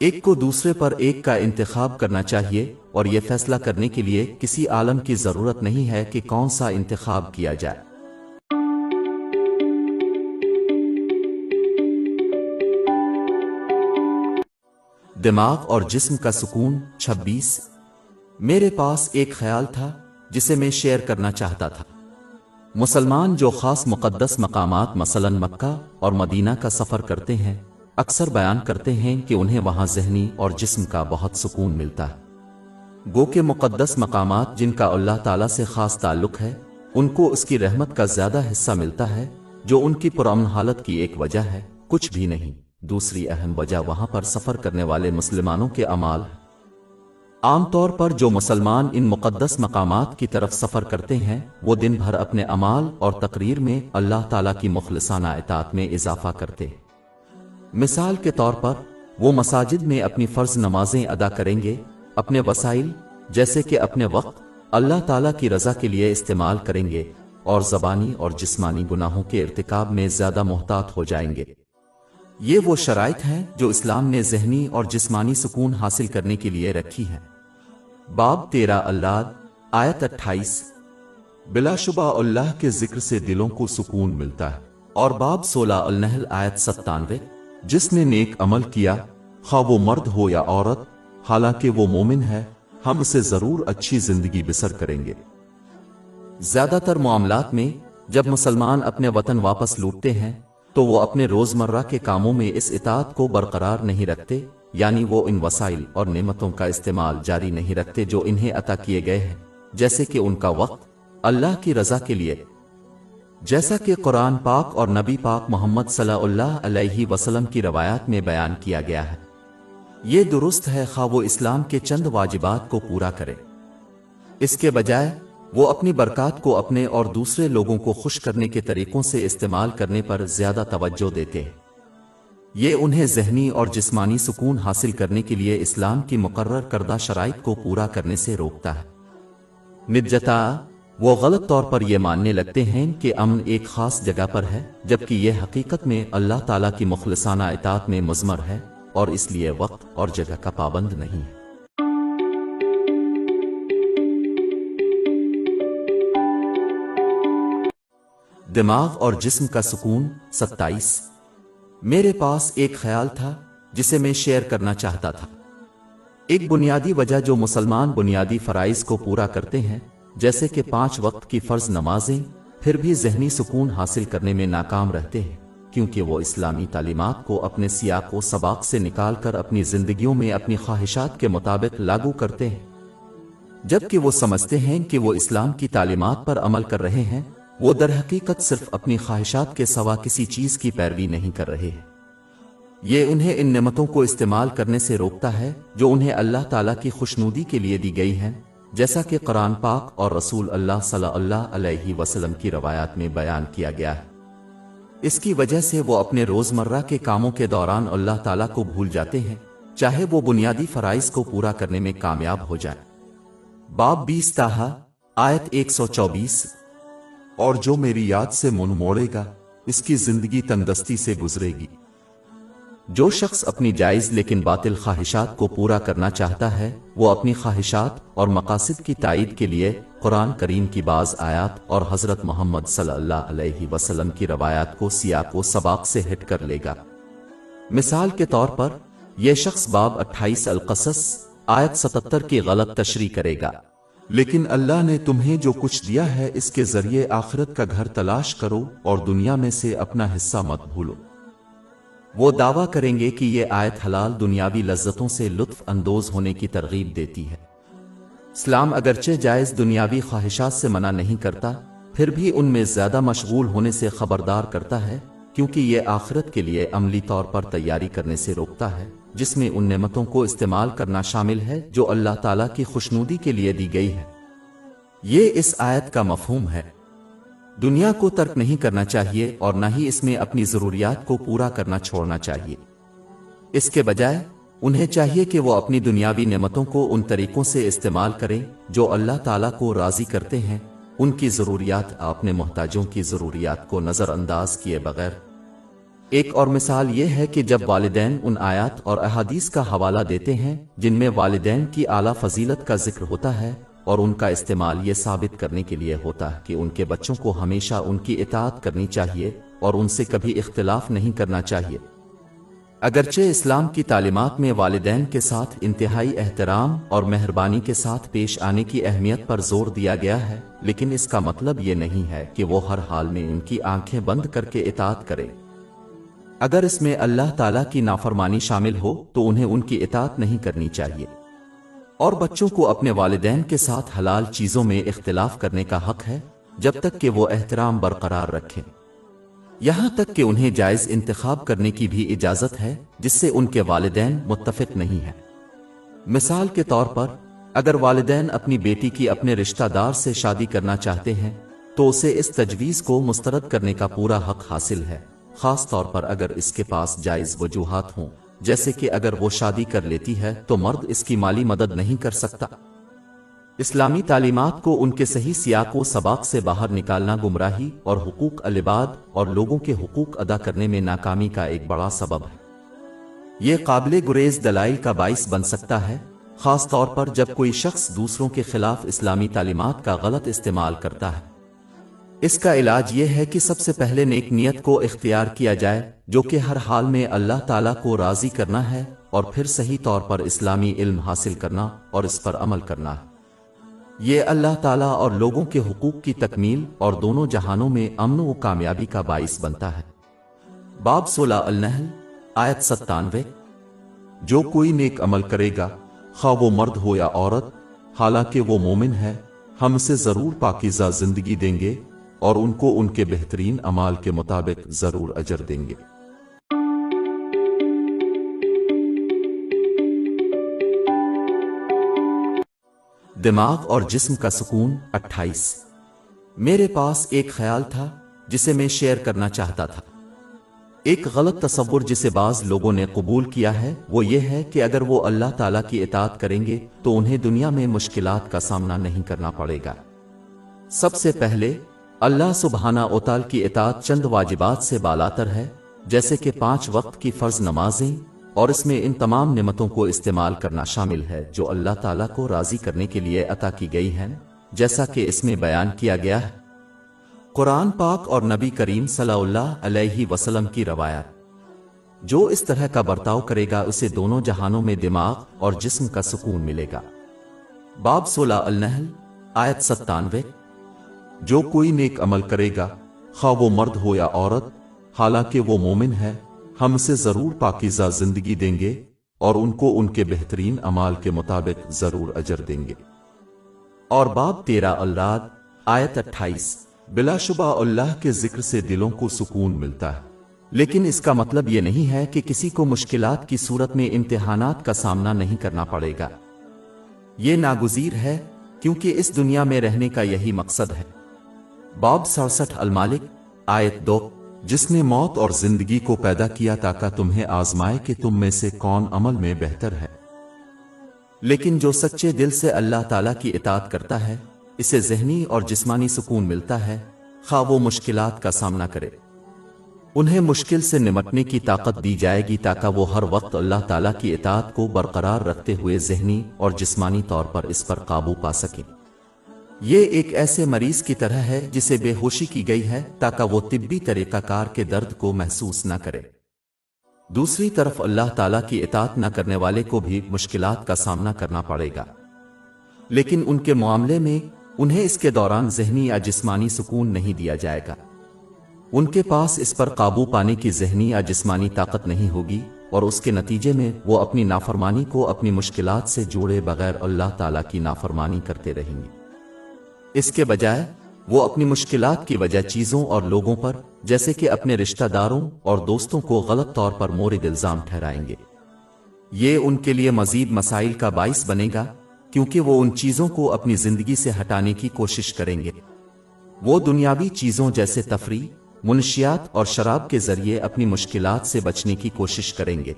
ایک کو دوسرے پر ایک کا انتخاب کرنا چاہیے اور یہ فیصلہ کرنے کے لیے کسی عالم کی ضرورت نہیں ہے کہ کون سا انتخاب کیا جائے۔ دماغ اور جسم کا سکون 26۔ میرے پاس ایک خیال تھا جسے میں شیئر کرنا چاہتا تھا۔ مسلمان جو خاص مقدس مقامات مثلا مکہ اور مدینہ کا سفر کرتے ہیں، اکثر بیان کرتے ہیں کہ انہیں وہاں ذہنی اور جسم کا بہت سکون ملتا ہے۔ گو کہ مقدس مقامات جن کا اللہ تعالیٰ سے خاص تعلق ہے، ان کو اس کی رحمت کا زیادہ حصہ ملتا ہے، جو ان کی پرامن حالت کی ایک وجہ ہے، کچھ بھی نہیں۔ دوسری اہم وجہ وہاں پر سفر کرنے والے مسلمانوں کے اعمال ہے۔ عام طور پر جو مسلمان ان مقدس مقامات کی طرف سفر کرتے ہیں وہ دن بھر اپنے اعمال اور تقریر میں اللہ تعالیٰ کی مخلصانہ اطاعت میں اضافہ کرتے ہیں۔ مثال کے طور پر وہ مساجد میں اپنی فرض نمازیں ادا کریں گے، اپنے وسائل جیسے کہ اپنے وقت اللہ تعالیٰ کی رضا کے لیے استعمال کریں گے، اور زبانی اور جسمانی گناہوں کے ارتکاب میں زیادہ محتاط ہو جائیں گے۔ یہ وہ شرائط ہیں جو اسلام نے ذہنی اور جسمانی سکون حاصل کرنے کے لیے رکھی ہیں۔ باب 13 الرعد آیت 28۔ بلا شبہ اللہ کے ذکر سے دلوں کو سکون ملتا ہے۔ اور باب 16 النحل آیت 97۔ جس نے نیک عمل کیا، خواہ وہ مرد ہو یا عورت، حالانکہ وہ مومن ہے، ہم اسے ضرور اچھی زندگی بسر کریں گے۔ زیادہ تر معاملات میں جب مسلمان اپنے وطن واپس لوٹتے ہیں تو وہ اپنے روزمرہ کے کاموں میں اس اطاعت کو برقرار نہیں رکھتے، یعنی وہ ان وسائل اور نعمتوں کا استعمال جاری نہیں رکھتے جو انہیں عطا کیے گئے ہیں، جیسے کہ ان کا وقت اللہ کی رضا کے لیے، جیسا کہ قرآن پاک اور نبی پاک محمد صلی اللہ علیہ وسلم کی روایات میں بیان کیا گیا ہے۔ یہ درست ہے خواہ وہ اسلام کے چند واجبات کو پورا کرے، اس کے بجائے وہ اپنی برکات کو اپنے اور دوسرے لوگوں کو خوش کرنے کے طریقوں سے استعمال کرنے پر زیادہ توجہ دیتے ہیں۔ یہ انہیں ذہنی اور جسمانی سکون حاصل کرنے کے لیے اسلام کی مقرر کردہ شرائط کو پورا کرنے سے روکتا ہے۔ نجتا وہ غلط طور پر یہ ماننے لگتے ہیں کہ امن ایک خاص جگہ پر ہے، جبکہ یہ حقیقت میں اللہ تعالیٰ کی مخلصانہ اطاعت میں مضمر ہے اور اس لیے وقت اور جگہ کا پابند نہیں ہے۔ دماغ اور جسم کا سکون 27۔ میرے پاس ایک خیال تھا جسے میں شیئر کرنا چاہتا تھا۔ ایک بنیادی وجہ جو مسلمان بنیادی فرائض کو پورا کرتے ہیں، جیسے کہ 5 وقت کی فرض نمازیں، پھر بھی ذہنی سکون حاصل کرنے میں ناکام رہتے ہیں، کیونکہ وہ اسلامی تعلیمات کو اپنے سیاق و سباق سے نکال کر اپنی زندگیوں میں اپنی خواہشات کے مطابق لاگو کرتے ہیں، جبکہ وہ سمجھتے ہیں کہ وہ اسلام کی تعلیمات پر عمل کر رہے ہیں۔ وہ در حقیقت صرف اپنی خواہشات کے سوا کسی چیز کی پیروی نہیں کر رہے ہیں۔ یہ انہیں ان نعمتوں کو استعمال کرنے سے روکتا ہے جو انہیں اللہ تعالیٰ کی خوشنودی کے لیے دی گئی ہیں، جیسا کہ قرآن پاک اور رسول اللہ صلی اللہ علیہ وسلم کی روایات میں بیان کیا گیا ہے۔ اس کی وجہ سے وہ اپنے روزمرہ کے کاموں کے دوران اللہ تعالیٰ کو بھول جاتے ہیں، چاہے وہ بنیادی فرائض کو پورا کرنے میں کامیاب ہو جائے۔ باب 20 تاہا آیت 124۔ اور جو میری یاد سے منہ موڑے گا، اس کی زندگی تندرستی سے گزرے گی۔ جو شخص اپنی جائز لیکن باطل خواہشات کو پورا کرنا چاہتا ہے، وہ اپنی خواہشات اور مقاصد کی تائید کے لیے قرآن کریم کی بعض آیات اور حضرت محمد صلی اللہ علیہ وسلم کی روایات کو سیاق و سباق سے ہٹ کر لے گا۔ مثال کے طور پر یہ شخص باب 28 القصص آیت 77 کی غلط تشریح کرے گا، لیکن اللہ نے تمہیں جو کچھ دیا ہے اس کے ذریعے آخرت کا گھر تلاش کرو اور دنیا میں سے اپنا حصہ مت بھولو۔ وہ دعویٰ کریں گے کہ یہ آیت حلال دنیاوی لذتوں سے لطف اندوز ہونے کی ترغیب دیتی ہے۔ اسلام اگرچہ جائز دنیاوی خواہشات سے منع نہیں کرتا، پھر بھی ان میں زیادہ مشغول ہونے سے خبردار کرتا ہے، کیونکہ یہ آخرت کے لیے عملی طور پر تیاری کرنے سے روکتا ہے، جس میں ان نعمتوں کو استعمال کرنا شامل ہے جو اللہ تعالیٰ کی خوشنودی کے لیے دی گئی ہے۔ یہ اس آیت کا مفہوم ہے۔ دنیا کو ترک نہیں کرنا چاہیے اور نہ ہی اس میں اپنی ضروریات کو پورا کرنا چھوڑنا چاہیے۔ اس کے بجائے انہیں چاہیے کہ وہ اپنی دنیاوی نعمتوں کو ان طریقوں سے استعمال کریں جو اللہ تعالیٰ کو راضی کرتے ہیں، ان کی ضروریات اپنے محتاجوں کی ضروریات کو نظر انداز کیے بغیر۔ ایک اور مثال یہ ہے کہ جب والدین ان آیات اور احادیث کا حوالہ دیتے ہیں جن میں والدین کی اعلیٰ فضیلت کا ذکر ہوتا ہے اور ان کا استعمال یہ ثابت کرنے کے لیے ہوتا ہے کہ ان کے بچوں کو ہمیشہ ان کی اطاعت کرنی چاہیے اور ان سے کبھی اختلاف نہیں کرنا چاہیے، اگرچہ اسلام کی تعلیمات میں والدین کے ساتھ انتہائی احترام اور مہربانی کے ساتھ پیش آنے کی اہمیت پر زور دیا گیا ہے، لیکن اس کا مطلب یہ نہیں ہے کہ وہ ہر حال میں ان کی آنکھیں بند کر کے اطاعت کرے۔ اگر اس میں اللہ تعالیٰ کی نافرمانی شامل ہو تو انہیں ان کی اطاعت نہیں کرنی چاہیے، اور بچوں کو اپنے والدین کے ساتھ حلال چیزوں میں اختلاف کرنے کا حق ہے جب تک کہ وہ احترام برقرار رکھیں، یہاں تک کہ انہیں جائز انتخاب کرنے کی بھی اجازت ہے جس سے ان کے والدین متفق نہیں ہیں۔ مثال کے طور پر اگر والدین اپنی بیٹی کی اپنے رشتہ دار سے شادی کرنا چاہتے ہیں تو اسے اس تجویز کو مسترد کرنے کا پورا حق حاصل ہے، خاص طور پر اگر اس کے پاس جائز وجوہات ہوں، جیسے کہ اگر وہ شادی کر لیتی ہے تو مرد اس کی مالی مدد نہیں کر سکتا۔ اسلامی تعلیمات کو ان کے صحیح سیاق و سباق سے باہر نکالنا گمراہی اور حقوق العباد اور لوگوں کے حقوق ادا کرنے میں ناکامی کا ایک بڑا سبب ہے۔ یہ قابل گریز دلائل کا باعث بن سکتا ہے، خاص طور پر جب کوئی شخص دوسروں کے خلاف اسلامی تعلیمات کا غلط استعمال کرتا ہے۔ اس کا علاج یہ ہے کہ سب سے پہلے نیک نیت کو اختیار کیا جائے، جو کہ ہر حال میں اللہ تعالیٰ کو راضی کرنا ہے، اور پھر صحیح طور پر اسلامی علم حاصل کرنا اور اس پر عمل کرنا ہے۔ یہ اللہ تعالیٰ اور لوگوں کے حقوق کی تکمیل اور دونوں جہانوں میں امن و کامیابی کا باعث بنتا ہے۔ باب 16 النحل آیت 97۔ جو کوئی نیک عمل کرے گا، خواہ وہ مرد ہو یا عورت، حالانکہ وہ مومن ہے، ہم اسے ضرور پاکیزہ زندگی دیں گے اور ان کو ان کے بہترین اعمال کے مطابق ضرور اجر دیں گے۔ دماغ اور جسم کا سکون 28۔ میرے پاس ایک خیال تھا جسے میں شیئر کرنا چاہتا تھا۔ ایک غلط تصور جسے بعض لوگوں نے قبول کیا ہے وہ یہ ہے کہ اگر وہ اللہ تعالیٰ کی اطاعت کریں گے تو انہیں دنیا میں مشکلات کا سامنا نہیں کرنا پڑے گا۔ سب سے پہلے اللہ سبحانہ و تعالی کی اطاعت چند واجبات سے بالاتر ہے، جیسے کہ 5 وقت کی فرض نمازیں، اور اس میں ان تمام نعمتوں کو استعمال کرنا شامل ہے جو اللہ تعالیٰ کو راضی کرنے کے لیے عطا کی گئی ہیں، جیسا کہ اس میں بیان کیا گیا ہے۔ قرآن پاک اور نبی کریم صلی اللہ علیہ وسلم کی روایات۔ جو اس طرح کا برتاؤ کرے گا اسے دونوں جہانوں میں دماغ اور جسم کا سکون ملے گا۔ باب 16 النحل آیت 97۔ جو کوئی نیک عمل کرے گا، خواہ وہ مرد ہو یا عورت، حالانکہ وہ مومن ہے، ہم اسے ضرور پاکیزہ زندگی دیں گے اور ان کو ان کے بہترین اعمال کے مطابق ضرور اجر دیں گے۔ اور باب 13 الرعد آیت 28۔ بلا شبہ اللہ کے ذکر سے دلوں کو سکون ملتا ہے، لیکن اس کا مطلب یہ نہیں ہے کہ کسی کو مشکلات کی صورت میں امتحانات کا سامنا نہیں کرنا پڑے گا۔ یہ ناگزیر ہے، کیونکہ اس دنیا میں رہنے کا یہی مقصد ہے۔ باب 67 المالک آیت 2۔ جس نے موت اور زندگی کو پیدا کیا تاکہ تمہیں آزمائے کہ تم میں سے کون عمل میں بہتر ہے۔ لیکن جو سچے دل سے اللہ تعالیٰ کی اطاعت کرتا ہے، اسے ذہنی اور جسمانی سکون ملتا ہے، خواہ وہ مشکلات کا سامنا کرے۔ انہیں مشکل سے نمٹنے کی طاقت دی جائے گی تاکہ وہ ہر وقت اللہ تعالیٰ کی اطاعت کو برقرار رکھتے ہوئے ذہنی اور جسمانی طور پر اس پر قابو پا سکیں۔ یہ ایک ایسے مریض کی طرح ہے جسے بے ہوشی کی گئی ہے تاکہ وہ طبی طریقہ کار کے درد کو محسوس نہ کرے۔ دوسری طرف اللہ تعالیٰ کی اطاعت نہ کرنے والے کو بھی مشکلات کا سامنا کرنا پڑے گا، لیکن ان کے معاملے میں انہیں اس کے دوران ذہنی یا جسمانی سکون نہیں دیا جائے گا۔ ان کے پاس اس پر قابو پانے کی ذہنی یا جسمانی طاقت نہیں ہوگی، اور اس کے نتیجے میں وہ اپنی نافرمانی کو اپنی مشکلات سے جوڑے بغیر اللہ تعالیٰ کی نافرمانی کرتے رہیں گے۔ اس کے بجائے وہ اپنی مشکلات کی وجہ چیزوں اور لوگوں پر، جیسے کہ اپنے رشتہ داروں اور دوستوں کو غلط طور پر مورد الزام ٹھہرائیں گے۔ یہ ان کے لیے مزید مسائل کا باعث بنے گا، کیونکہ وہ ان چیزوں کو اپنی زندگی سے ہٹانے کی کوشش کریں گے۔ وہ دنیاوی چیزوں جیسے تفریح، منشیات اور شراب کے ذریعے اپنی مشکلات سے بچنے کی کوشش کریں گے،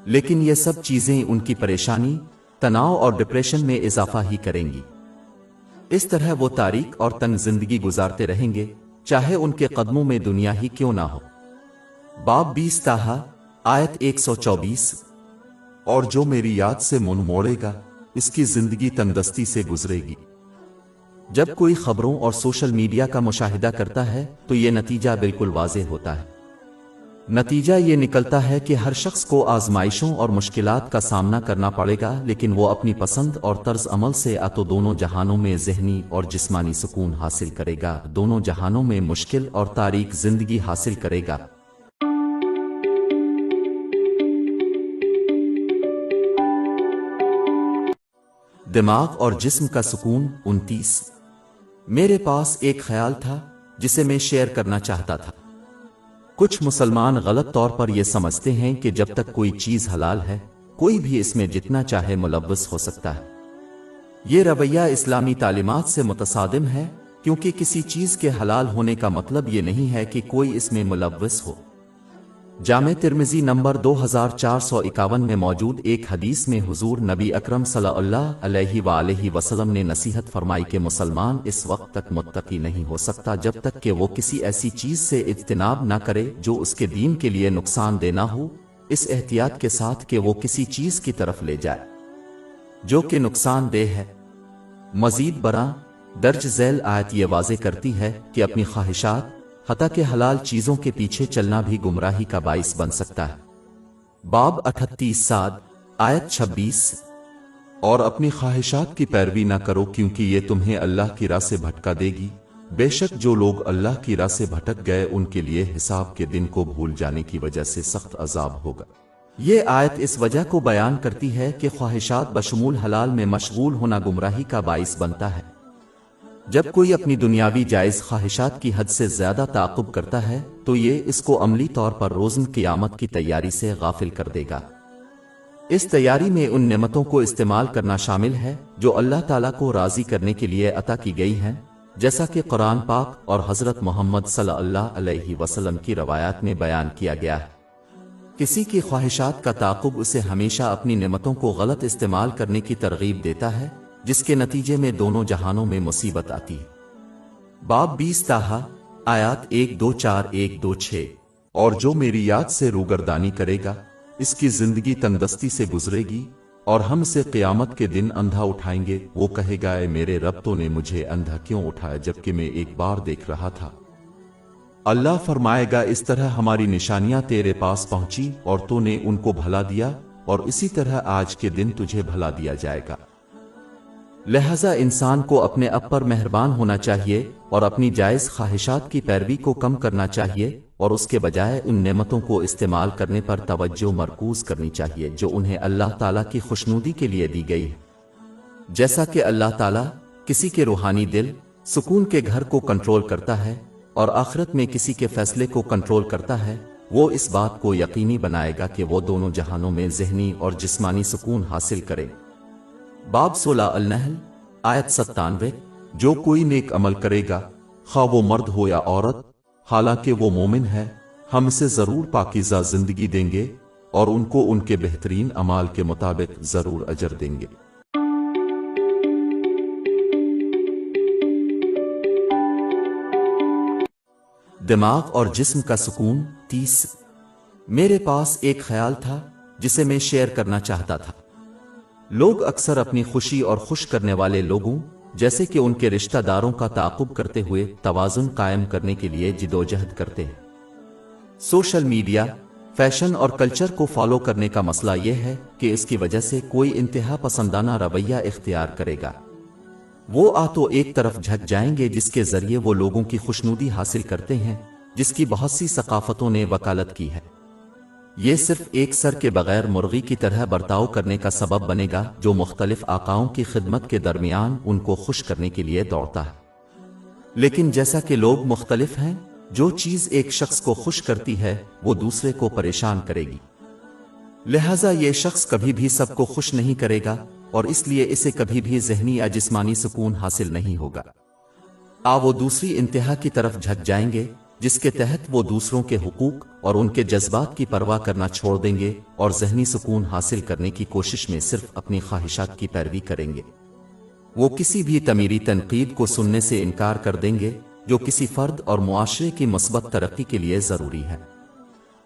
لیکن یہ سب چیزیں ان کی پریشانی، تناؤ اور ڈپریشن میں اضافہ ہی کریں گی۔ اس طرح وہ تاریک اور تنگ زندگی گزارتے رہیں گے، چاہے ان کے قدموں میں دنیا ہی کیوں نہ ہو۔ باب 20 تاہا آیت 124۔ اور جو میری یاد سے منہ موڑے گا، اس کی زندگی تنگدستی سے گزرے گی۔ جب کوئی خبروں اور سوشل میڈیا کا مشاہدہ کرتا ہے تو یہ نتیجہ بالکل واضح ہوتا ہے۔ نتیجہ یہ نکلتا ہے کہ ہر شخص کو آزمائشوں اور مشکلات کا سامنا کرنا پڑے گا، لیکن وہ اپنی پسند اور طرز عمل سے تو دونوں جہانوں میں ذہنی اور جسمانی سکون حاصل کرے گا، دونوں جہانوں میں مشکل اور تاریک زندگی حاصل کرے گا۔ دماغ اور جسم کا سکون 29۔ میرے پاس ایک خیال تھا جسے میں شیئر کرنا چاہتا تھا۔ کچھ مسلمان غلط طور پر یہ سمجھتے ہیں کہ جب تک کوئی چیز حلال ہے، کوئی بھی اس میں جتنا چاہے ملوث ہو سکتا ہے۔ یہ رویہ اسلامی تعلیمات سے متصادم ہے، کیونکہ کسی چیز کے حلال ہونے کا مطلب یہ نہیں ہے کہ کوئی اس میں ملوث ہو۔ جامع ترمذی نمبر 2451 میں موجود ایک حدیث میں حضور نبی اکرم صلی اللہ علیہ وآلہ وسلم نے نصیحت فرمائی کہ مسلمان اس وقت تک متقی نہیں ہو سکتا جب تک کہ وہ کسی ایسی چیز سے اجتناب نہ کرے جو اس کے دین کے لیے نقصان دہ نہ ہو، اس احتیاط کے ساتھ کہ وہ کسی چیز کی طرف لے جائے جو کہ نقصان دہ ہے۔ مزید برآں درج ذیل آیت یہ واضح کرتی ہے کہ اپنی خواہشات، حتیٰ کہ حلال چیزوں کے پیچھے چلنا بھی گمراہی کا باعث بن سکتا ہے۔ باب 38 صاد آیت 26۔ اور اپنی خواہشات کی پیروی نہ کرو کیونکہ یہ تمہیں اللہ کی راہ سے بھٹکا دے گی، بے شک جو لوگ اللہ کی راہ سے بھٹک گئے ان کے لیے حساب کے دن کو بھول جانے کی وجہ سے سخت عذاب ہوگا۔ یہ آیت اس وجہ کو بیان کرتی ہے کہ خواہشات بشمول حلال میں مشغول ہونا گمراہی کا باعث بنتا ہے۔ جب کوئی اپنی دنیاوی جائز خواہشات کی حد سے زیادہ تعاقب کرتا ہے تو یہ اس کو عملی طور پر روزن قیامت کی تیاری سے غافل کر دے گا۔ اس تیاری میں ان نعمتوں کو استعمال کرنا شامل ہے جو اللہ تعالیٰ کو راضی کرنے کے لیے عطا کی گئی ہیں، جیسا کہ قرآن پاک اور حضرت محمد صلی اللہ علیہ وسلم کی روایات میں بیان کیا گیا ہے۔ کسی کی خواہشات کا تعاقب اسے ہمیشہ اپنی نعمتوں کو غلط استعمال کرنے کی ترغیب دیتا ہے، جس کے نتیجے میں دونوں جہانوں میں مصیبت آتی ہے۔ باب 20 تاہا آیات 1-2-4-1-2-6۔ اور جو میری یاد سے روگردانی کرے گا اس کی زندگی تندرستی سے گزرے گی، اور ہم سے قیامت کے دن اندھا اٹھائیں گے، وہ کہے گا اے میرے رب تو نے مجھے اندھا کیوں اٹھایا جبکہ میں ایک بار دیکھ رہا تھا؟ اللہ فرمائے گا اس طرح ہماری نشانیاں تیرے پاس پہنچی اور تو نے ان کو بھلا دیا، اور اسی طرح آج کے دن تجھے بھلا دیا جائے گا۔ لہذا انسان کو اپنے آپ پر مہربان ہونا چاہیے اور اپنی جائز خواہشات کی پیروی کو کم کرنا چاہیے، اور اس کے بجائے ان نعمتوں کو استعمال کرنے پر توجہ مرکوز کرنی چاہیے جو انہیں اللہ تعالیٰ کی خوشنودی کے لیے دی گئی ہے۔ جیسا کہ اللہ تعالیٰ کسی کے روحانی دل سکون کے گھر کو کنٹرول کرتا ہے اور آخرت میں کسی کے فیصلے کو کنٹرول کرتا ہے، وہ اس بات کو یقینی بنائے گا کہ وہ دونوں جہانوں میں ذہنی اور جسمانی سکون حاصل کرے۔ باب 16 النحل آیت 97۔ جو کوئی نیک عمل کرے گا، خواہ وہ مرد ہو یا عورت، حالانکہ وہ مومن ہے، ہم سے ضرور پاکیزہ زندگی دیں گے اور ان کو ان کے بہترین اعمال کے مطابق ضرور اجر دیں گے۔ دماغ اور جسم کا سکون 30۔ میرے پاس ایک خیال تھا جسے میں شیئر کرنا چاہتا تھا۔ لوگ اکثر اپنی خوشی اور خوش کرنے والے لوگوں جیسے کہ ان کے رشتہ داروں کا تعاقب کرتے ہوئے توازن قائم کرنے کے لیے جدوجہد کرتے ہیں۔ سوشل میڈیا، فیشن اور کلچر کو فالو کرنے کا مسئلہ یہ ہے کہ اس کی وجہ سے کوئی انتہا پسندانہ رویہ اختیار کرے گا۔ وہ تو ایک طرف جھک جائیں گے جس کے ذریعے وہ لوگوں کی خوشنودی حاصل کرتے ہیں، جس کی بہت سی ثقافتوں نے وکالت کی ہے۔ یہ صرف ایک سر کے بغیر مرغی کی طرح برتاؤ کرنے کا سبب بنے گا جو مختلف آقاؤں کی خدمت کے درمیان ان کو خوش کرنے کے لیے دوڑتا ہے۔ لیکن جیسا کہ لوگ مختلف ہیں، جو چیز ایک شخص کو خوش کرتی ہے وہ دوسرے کو پریشان کرے گی، لہذا یہ شخص کبھی بھی سب کو خوش نہیں کرے گا اور اس لیے اسے کبھی بھی ذہنی یا جسمانی سکون حاصل نہیں ہوگا۔ وہ دوسری انتہا کی طرف جھک جائیں گے جس کے تحت وہ دوسروں کے حقوق اور ان کے جذبات کی پرواہ کرنا چھوڑ دیں گے اور ذہنی سکون حاصل کرنے کی کوشش میں صرف اپنی خواہشات کی پیروی کریں گے۔ وہ کسی بھی تعمیری تنقید کو سننے سے انکار کر دیں گے جو کسی فرد اور معاشرے کی مثبت ترقی کے لیے ضروری ہے۔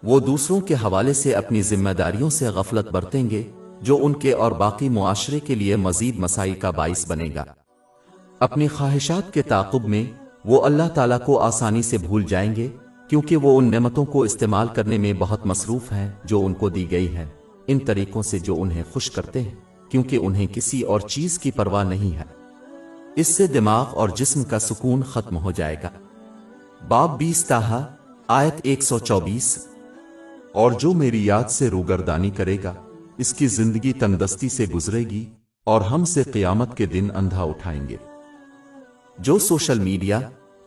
وہ دوسروں کے حوالے سے اپنی ذمہ داریوں سے غفلت برتیں گے جو ان کے اور باقی معاشرے کے لیے مزید مسائل کا باعث بنے گا۔ اپنی خواہشات کے تعاقب میں وہ اللہ تعالیٰ کو آسانی سے بھول جائیں گے کیونکہ وہ ان نعمتوں کو استعمال کرنے میں بہت مصروف ہیں جو ان کو دی گئی ہیں، ان طریقوں سے جو انہیں خوش کرتے ہیں، کیونکہ انہیں کسی اور چیز کی پرواہ نہیں ہے۔ اس سے دماغ اور جسم کا سکون ختم ہو جائے گا۔ باب 20 تاہا آیت 124۔ اور جو میری یاد سے روگردانی کرے گا اس کی زندگی تندرستی سے گزرے گی اور ہم سے قیامت کے دن اندھا اٹھائیں گے۔ جو سوشل میڈیا،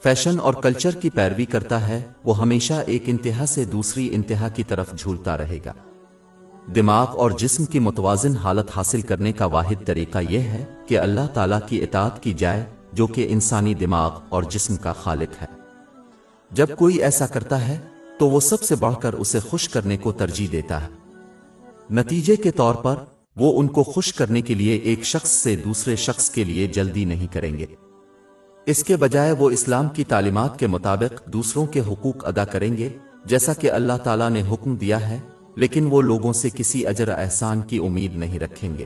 فیشن اور کلچر کی پیروی کرتا ہے وہ ہمیشہ ایک انتہا سے دوسری انتہا کی طرف جھولتا رہے گا۔ دماغ اور جسم کی متوازن حالت حاصل کرنے کا واحد طریقہ یہ ہے کہ اللہ تعالیٰ کی اطاعت کی جائے، جو کہ انسانی دماغ اور جسم کا خالق ہے۔ جب کوئی ایسا کرتا ہے تو وہ سب سے بڑھ کر اسے خوش کرنے کو ترجیح دیتا ہے۔ نتیجے کے طور پر وہ ان کو خوش کرنے کے لیے ایک شخص سے دوسرے شخص کے لیے جلدی نہیں کریں گے۔ اس کے بجائے وہ اسلام کی تعلیمات کے مطابق دوسروں کے حقوق ادا کریں گے، جیسا کہ اللہ تعالیٰ نے حکم دیا ہے، لیکن وہ لوگوں سے کسی اجر احسان کی امید نہیں رکھیں گے۔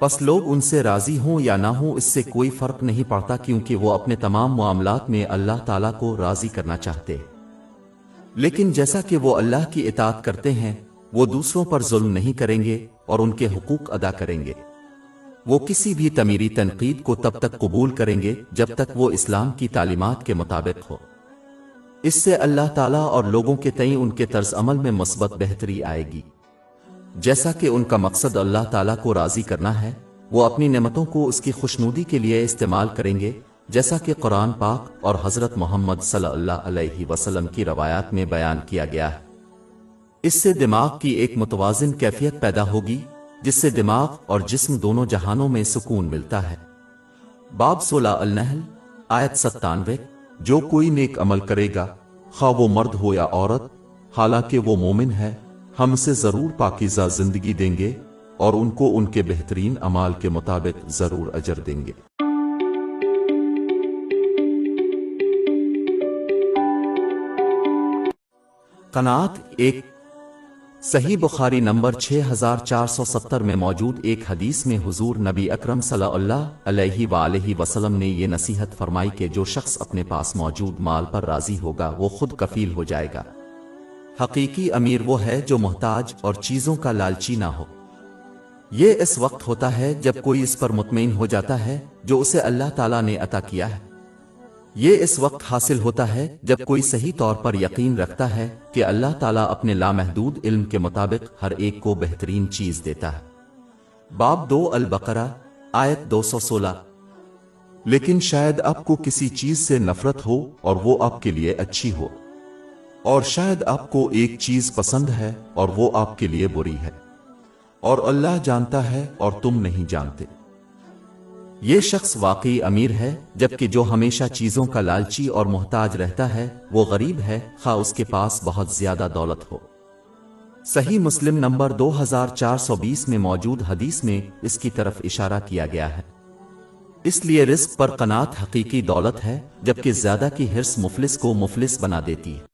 پس لوگ ان سے راضی ہوں یا نہ ہوں اس سے کوئی فرق نہیں پڑتا، کیونکہ وہ اپنے تمام معاملات میں اللہ تعالیٰ کو راضی کرنا چاہتے ہیں۔ لیکن جیسا کہ وہ اللہ کی اطاعت کرتے ہیں، وہ دوسروں پر ظلم نہیں کریں گے اور ان کے حقوق ادا کریں گے۔ وہ کسی بھی تعمیری تنقید کو تب تک قبول کریں گے جب تک وہ اسلام کی تعلیمات کے مطابق ہو۔ اس سے اللہ تعالیٰ اور لوگوں کے تئیں ان کے طرز عمل میں مثبت بہتری آئے گی۔ جیسا کہ ان کا مقصد اللہ تعالیٰ کو راضی کرنا ہے، وہ اپنی نعمتوں کو اس کی خوشنودی کے لیے استعمال کریں گے، جیسا کہ قرآن پاک اور حضرت محمد صلی اللہ علیہ وسلم کی روایات میں بیان کیا گیا ہے۔ اس سے دماغ کی ایک متوازن کیفیت پیدا ہوگی، جس سے دماغ اور جسم دونوں جہانوں میں سکون ملتا ہے۔ باب 16 النحل آیت 97۔ جو کوئی نیک عمل کرے گا، خواہ وہ مرد ہو یا عورت، حالانکہ وہ مومن ہے، ہم اسے ضرور پاکیزہ زندگی دیں گے اور ان کو ان کے بہترین اعمال کے مطابق ضرور اجر دیں گے۔ قناعت ایک صحیح بخاری نمبر 6470 میں موجود ایک حدیث میں حضور نبی اکرم صلی اللہ علیہ وآلہ وسلم نے یہ نصیحت فرمائی کہ جو شخص اپنے پاس موجود مال پر راضی ہوگا وہ خود کفیل ہو جائے گا۔ حقیقی امیر وہ ہے جو محتاج اور چیزوں کا لالچی نہ ہو۔ یہ اس وقت ہوتا ہے جب کوئی اس پر مطمئن ہو جاتا ہے جو اسے اللہ تعالیٰ نے عطا کیا ہے۔ یہ اس وقت حاصل ہوتا ہے جب کوئی صحیح طور پر یقین رکھتا ہے کہ اللہ تعالیٰ اپنے لامحدود علم کے مطابق ہر ایک کو بہترین چیز دیتا ہے۔ باب 2 البقرہ آیت 216۔ لیکن شاید آپ کو کسی چیز سے نفرت ہو اور وہ آپ کے لیے اچھی ہو، اور شاید آپ کو ایک چیز پسند ہے اور وہ آپ کے لیے بری ہے، اور اللہ جانتا ہے اور تم نہیں جانتے۔ یہ شخص واقعی امیر ہے، جبکہ جو ہمیشہ چیزوں کا لالچی اور محتاج رہتا ہے وہ غریب ہے، خواہ اس کے پاس بہت زیادہ دولت ہو۔ صحیح مسلم نمبر 2420 میں موجود حدیث میں اس کی طرف اشارہ کیا گیا ہے۔ اس لیے رزق پر قناعت حقیقی دولت ہے، جبکہ زیادہ کی حرص مفلس کو مفلس بنا دیتی ہے۔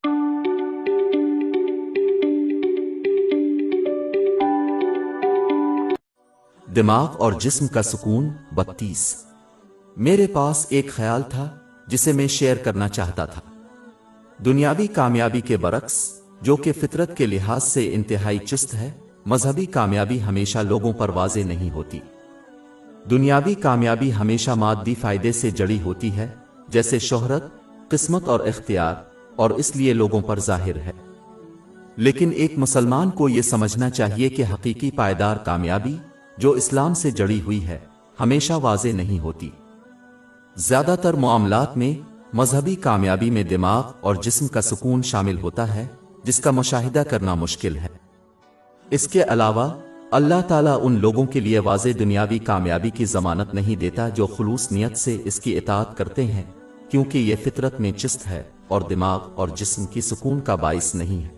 دماغ اور جسم کا سکون 32۔ میرے پاس ایک خیال تھا جسے میں شیئر کرنا چاہتا تھا۔ دنیاوی کامیابی کے برعکس، جو کہ فطرت کے لحاظ سے انتہائی چست ہے، مذہبی کامیابی ہمیشہ لوگوں پر واضح نہیں ہوتی۔ دنیاوی کامیابی ہمیشہ مادی فائدے سے جڑی ہوتی ہے، جیسے شہرت، قسمت اور اختیار، اور اس لیے لوگوں پر ظاہر ہے۔ لیکن ایک مسلمان کو یہ سمجھنا چاہیے کہ حقیقی پائیدار کامیابی، جو اسلام سے جڑی ہوئی ہے، ہمیشہ واضح نہیں ہوتی۔ زیادہ تر معاملات میں مذہبی کامیابی میں دماغ اور جسم کا سکون شامل ہوتا ہے، جس کا مشاہدہ کرنا مشکل ہے۔ اس کے علاوہ اللہ تعالیٰ ان لوگوں کے لیے واضح دنیاوی کامیابی کی ضمانت نہیں دیتا جو خلوص نیت سے اس کی اطاعت کرتے ہیں، کیونکہ یہ فطرت میں چست ہے اور دماغ اور جسم کی سکون کا باعث نہیں ہے۔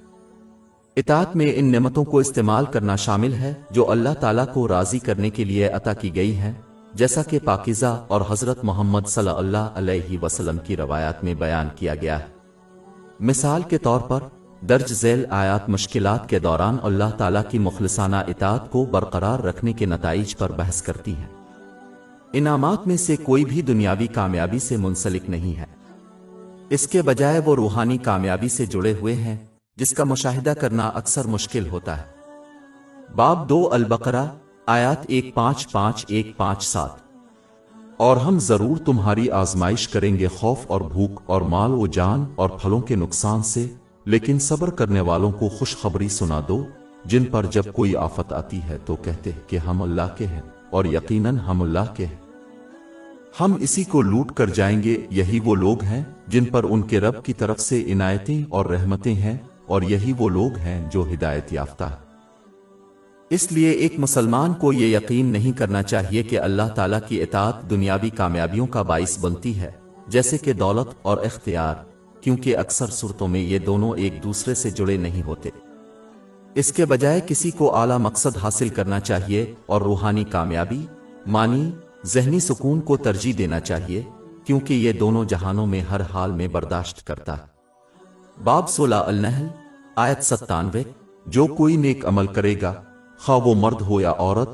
اطاعت میں ان نعمتوں کو استعمال کرنا شامل ہے جو اللہ تعالیٰ کو راضی کرنے کے لیے عطا کی گئی ہیں، جیسا کہ پاکیزہ اور حضرت محمد صلی اللہ علیہ وسلم کی روایات میں بیان کیا گیا ہے۔ مثال کے طور پر درج ذیل آیات مشکلات کے دوران اللہ تعالیٰ کی مخلصانہ اطاعت کو برقرار رکھنے کے نتائج پر بحث کرتی ہیں۔ انعامات میں سے کوئی بھی دنیاوی کامیابی سے منسلک نہیں ہے، اس کے بجائے وہ روحانی کامیابی سے جڑے ہوئے ہیں، جس کا مشاہدہ کرنا اکثر مشکل ہوتا ہے۔ باب 2 البقرہ آیات 155-157۔ اور ہم ضرور تمہاری آزمائش کریں گے خوف اور بھوک اور مال و جان اور پھلوں کے نقصان سے، لیکن صبر کرنے والوں کو خوشخبری سنا دو، جن پر جب کوئی آفت آتی ہے تو کہتے ہیں کہ ہم اللہ کے ہیں، اور یقیناً ہم اللہ کے ہیں، ہم اسی کو لوٹ کر جائیں گے۔ یہی وہ لوگ ہیں جن پر ان کے رب کی طرف سے عنایتیں اور رحمتیں ہیں، اور یہی وہ لوگ ہیں جو ہدایت یافتہ ہیں۔ اس لیے ایک مسلمان کو یہ یقین نہیں کرنا چاہیے کہ اللہ تعالیٰ کی اطاعت دنیاوی کامیابیوں کا باعث بنتی ہے، جیسے کہ دولت اور اختیار، کیونکہ اکثر صورتوں میں یہ دونوں ایک دوسرے سے جڑے نہیں ہوتے۔ اس کے بجائے کسی کو اعلیٰ مقصد حاصل کرنا چاہیے اور روحانی کامیابی، مانی، ذہنی سکون کو ترجیح دینا چاہیے، کیونکہ یہ دونوں جہانوں میں ہر حال میں برداشت کرتا ہے۔ باب 16 النحل آیت 97۔ جو کوئی نیک عمل کرے گا، خواہ وہ مرد ہو یا عورت،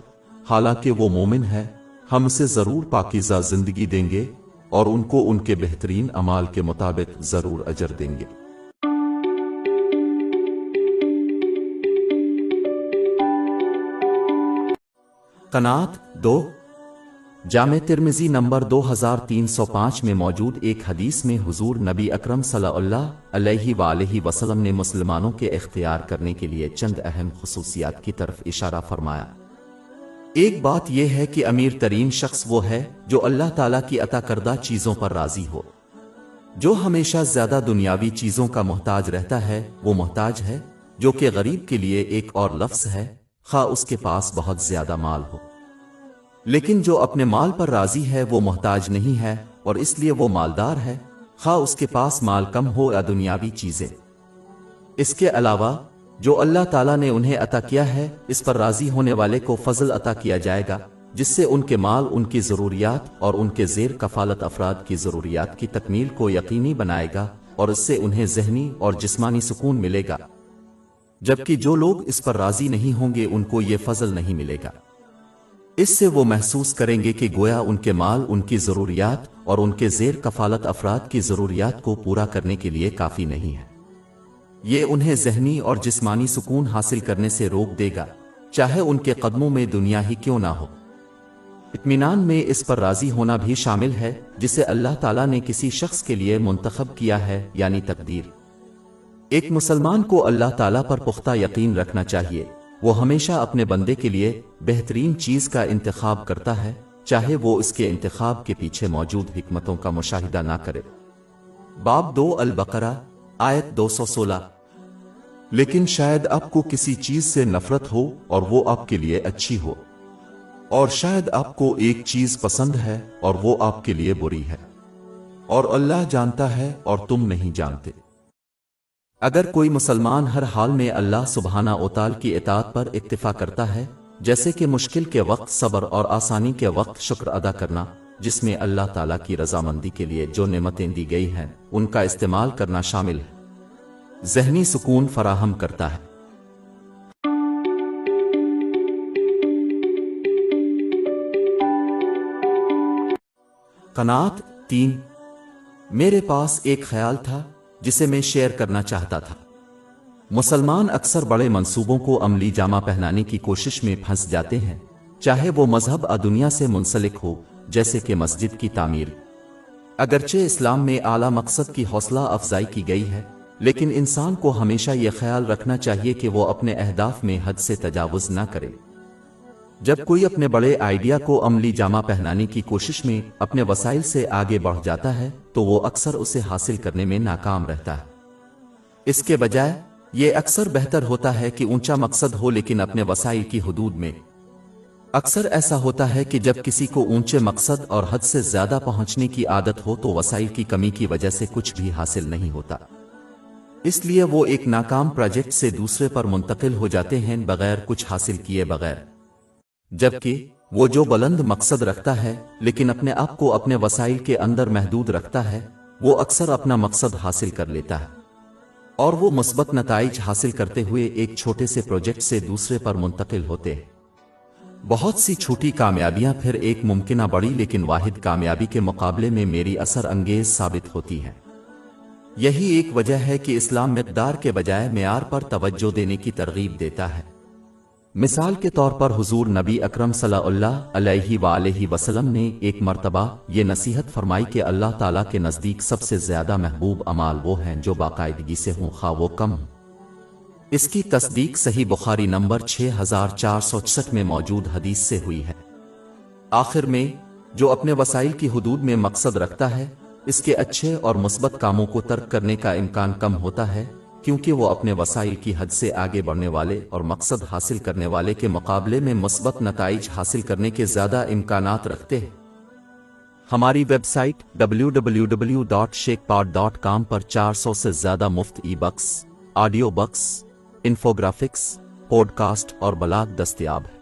حالانکہ وہ مومن ہے، ہم اسے ضرور پاکیزہ زندگی دیں گے اور ان کو ان کے بہترین اعمال کے مطابق ضرور اجر دیں گے۔ قناعت 2۔ جامع ترمذی نمبر 2305 میں موجود ایک حدیث میں حضور نبی اکرم صلی اللہ علیہ وآلہ وسلم نے مسلمانوں کے اختیار کرنے کے لیے چند اہم خصوصیات کی طرف اشارہ فرمایا۔ ایک بات یہ ہے کہ امیر ترین شخص وہ ہے جو اللہ تعالیٰ کی عطا کردہ چیزوں پر راضی ہو۔ جو ہمیشہ زیادہ دنیاوی چیزوں کا محتاج رہتا ہے وہ محتاج ہے، جو کہ غریب کے لیے ایک اور لفظ ہے، خواہ اس کے پاس بہت زیادہ مال ہو۔ لیکن جو اپنے مال پر راضی ہے وہ محتاج نہیں ہے، اور اس لیے وہ مالدار ہے، خواہ اس کے پاس مال کم ہو یا دنیاوی چیزیں۔ اس کے علاوہ جو اللہ تعالیٰ نے انہیں عطا کیا ہے، اس پر راضی ہونے والے کو فضل عطا کیا جائے گا، جس سے ان کے مال ان کی ضروریات اور ان کے زیر کفالت افراد کی ضروریات کی تکمیل کو یقینی بنائے گا، اور اس سے انہیں ذہنی اور جسمانی سکون ملے گا، جبکہ جو لوگ اس پر راضی نہیں ہوں گے ان کو یہ فضل نہیں ملے گا۔ اس سے وہ محسوس کریں گے کہ گویا ان کے مال ان کی ضروریات اور ان کے زیر کفالت افراد کی ضروریات کو پورا کرنے کے لیے کافی نہیں ہے۔ یہ انہیں ذہنی اور جسمانی سکون حاصل کرنے سے روک دے گا، چاہے ان کے قدموں میں دنیا ہی کیوں نہ ہو۔ اطمینان میں اس پر راضی ہونا بھی شامل ہے جسے اللہ تعالیٰ نے کسی شخص کے لیے منتخب کیا ہے، یعنی تقدیر۔ ایک مسلمان کو اللہ تعالیٰ پر پختہ یقین رکھنا چاہیے، وہ ہمیشہ اپنے بندے کے لیے بہترین چیز کا انتخاب کرتا ہے، چاہے وہ اس کے انتخاب کے پیچھے موجود حکمتوں کا مشاہدہ نہ کرے۔ باب 2 البقرہ آیت 216۔ لیکن شاید آپ کو کسی چیز سے نفرت ہو اور وہ آپ کے لیے اچھی ہو، اور شاید آپ کو ایک چیز پسند ہے اور وہ آپ کے لیے بری ہے، اور اللہ جانتا ہے اور تم نہیں جانتے۔ اگر کوئی مسلمان ہر حال میں اللہ سبحانہ وتعالی کی اطاعت پر اکتفا کرتا ہے، جیسے کہ مشکل کے وقت صبر اور آسانی کے وقت شکر ادا کرنا، جس میں اللہ تعالیٰ کی رضامندی کے لیے جو نعمتیں دی گئی ہیں ان کا استعمال کرنا شامل ہے، ذہنی سکون فراہم کرتا ہے۔ قناعت 3۔ میرے پاس ایک خیال تھا جسے میں شیئر کرنا چاہتا تھا۔ مسلمان اکثر بڑے منصوبوں کو عملی جامہ پہنانے کی کوشش میں پھنس جاتے ہیں، چاہے وہ مذہب اور دنیا سے منسلک ہو، جیسے کہ مسجد کی تعمیر۔ اگرچہ اسلام میں اعلیٰ مقصد کی حوصلہ افزائی کی گئی ہے، لیکن انسان کو ہمیشہ یہ خیال رکھنا چاہیے کہ وہ اپنے اہداف میں حد سے تجاوز نہ کرے۔ جب کوئی اپنے بڑے آئیڈیا کو عملی جامہ پہنانے کی کوشش میں اپنے وسائل سے آگے بڑھ جاتا ہے تو وہ اکثر اسے حاصل کرنے میں ناکام رہتا ہے۔ اس کے بجائے یہ اکثر بہتر ہوتا ہے کہ اونچا مقصد ہو لیکن اپنے وسائل کی حدود میں۔ اکثر ایسا ہوتا ہے کہ جب کسی کو اونچے مقصد اور حد سے زیادہ پہنچنے کی عادت ہو تو وسائل کی کمی کی وجہ سے کچھ بھی حاصل نہیں ہوتا، اس لیے وہ ایک ناکام پروجیکٹ سے دوسرے پر منتقل ہو جاتے ہیں بغیر کچھ حاصل کیے بغیر۔ جبکہ وہ جو بلند مقصد رکھتا ہے لیکن اپنے آپ کو اپنے وسائل کے اندر محدود رکھتا ہے، وہ اکثر اپنا مقصد حاصل کر لیتا ہے، اور وہ مثبت نتائج حاصل کرتے ہوئے ایک چھوٹے سے پروجیکٹ سے دوسرے پر منتقل ہوتے ہیں۔ بہت سی چھوٹی کامیابیاں پھر ایک ممکنہ بڑی لیکن واحد کامیابی کے مقابلے میں میری اثر انگیز ثابت ہوتی ہیں۔ یہی ایک وجہ ہے کہ اسلام مقدار کے بجائے معیار پر توجہ دینے کی ترغیب دیتا ہے۔ مثال کے طور پر حضور نبی اکرم صلی اللہ علیہ وآلہ وسلم نے ایک مرتبہ یہ نصیحت فرمائی کہ اللہ تعالیٰ کے نزدیک سب سے زیادہ محبوب اعمال وہ ہیں جو باقاعدگی سے ہوں خواہ وہ کم ہوں۔ اس کی تصدیق صحیح بخاری نمبر 6466 میں موجود حدیث سے ہوئی ہے۔ آخر میں جو اپنے وسائل کی حدود میں مقصد رکھتا ہے، اس کے اچھے اور مثبت کاموں کو ترک کرنے کا امکان کم ہوتا ہے، کیونکہ وہ اپنے وسائل کی حد سے آگے بڑھنے والے اور مقصد حاصل کرنے والے کے مقابلے میں مثبت نتائج حاصل کرنے کے زیادہ امکانات رکھتے ہیں۔ ہماری ویب سائٹ www.shekpod.com پر 400 سے زیادہ مفت e books, audio books, infographics, podcast اور بلاگ دستیاب ہے۔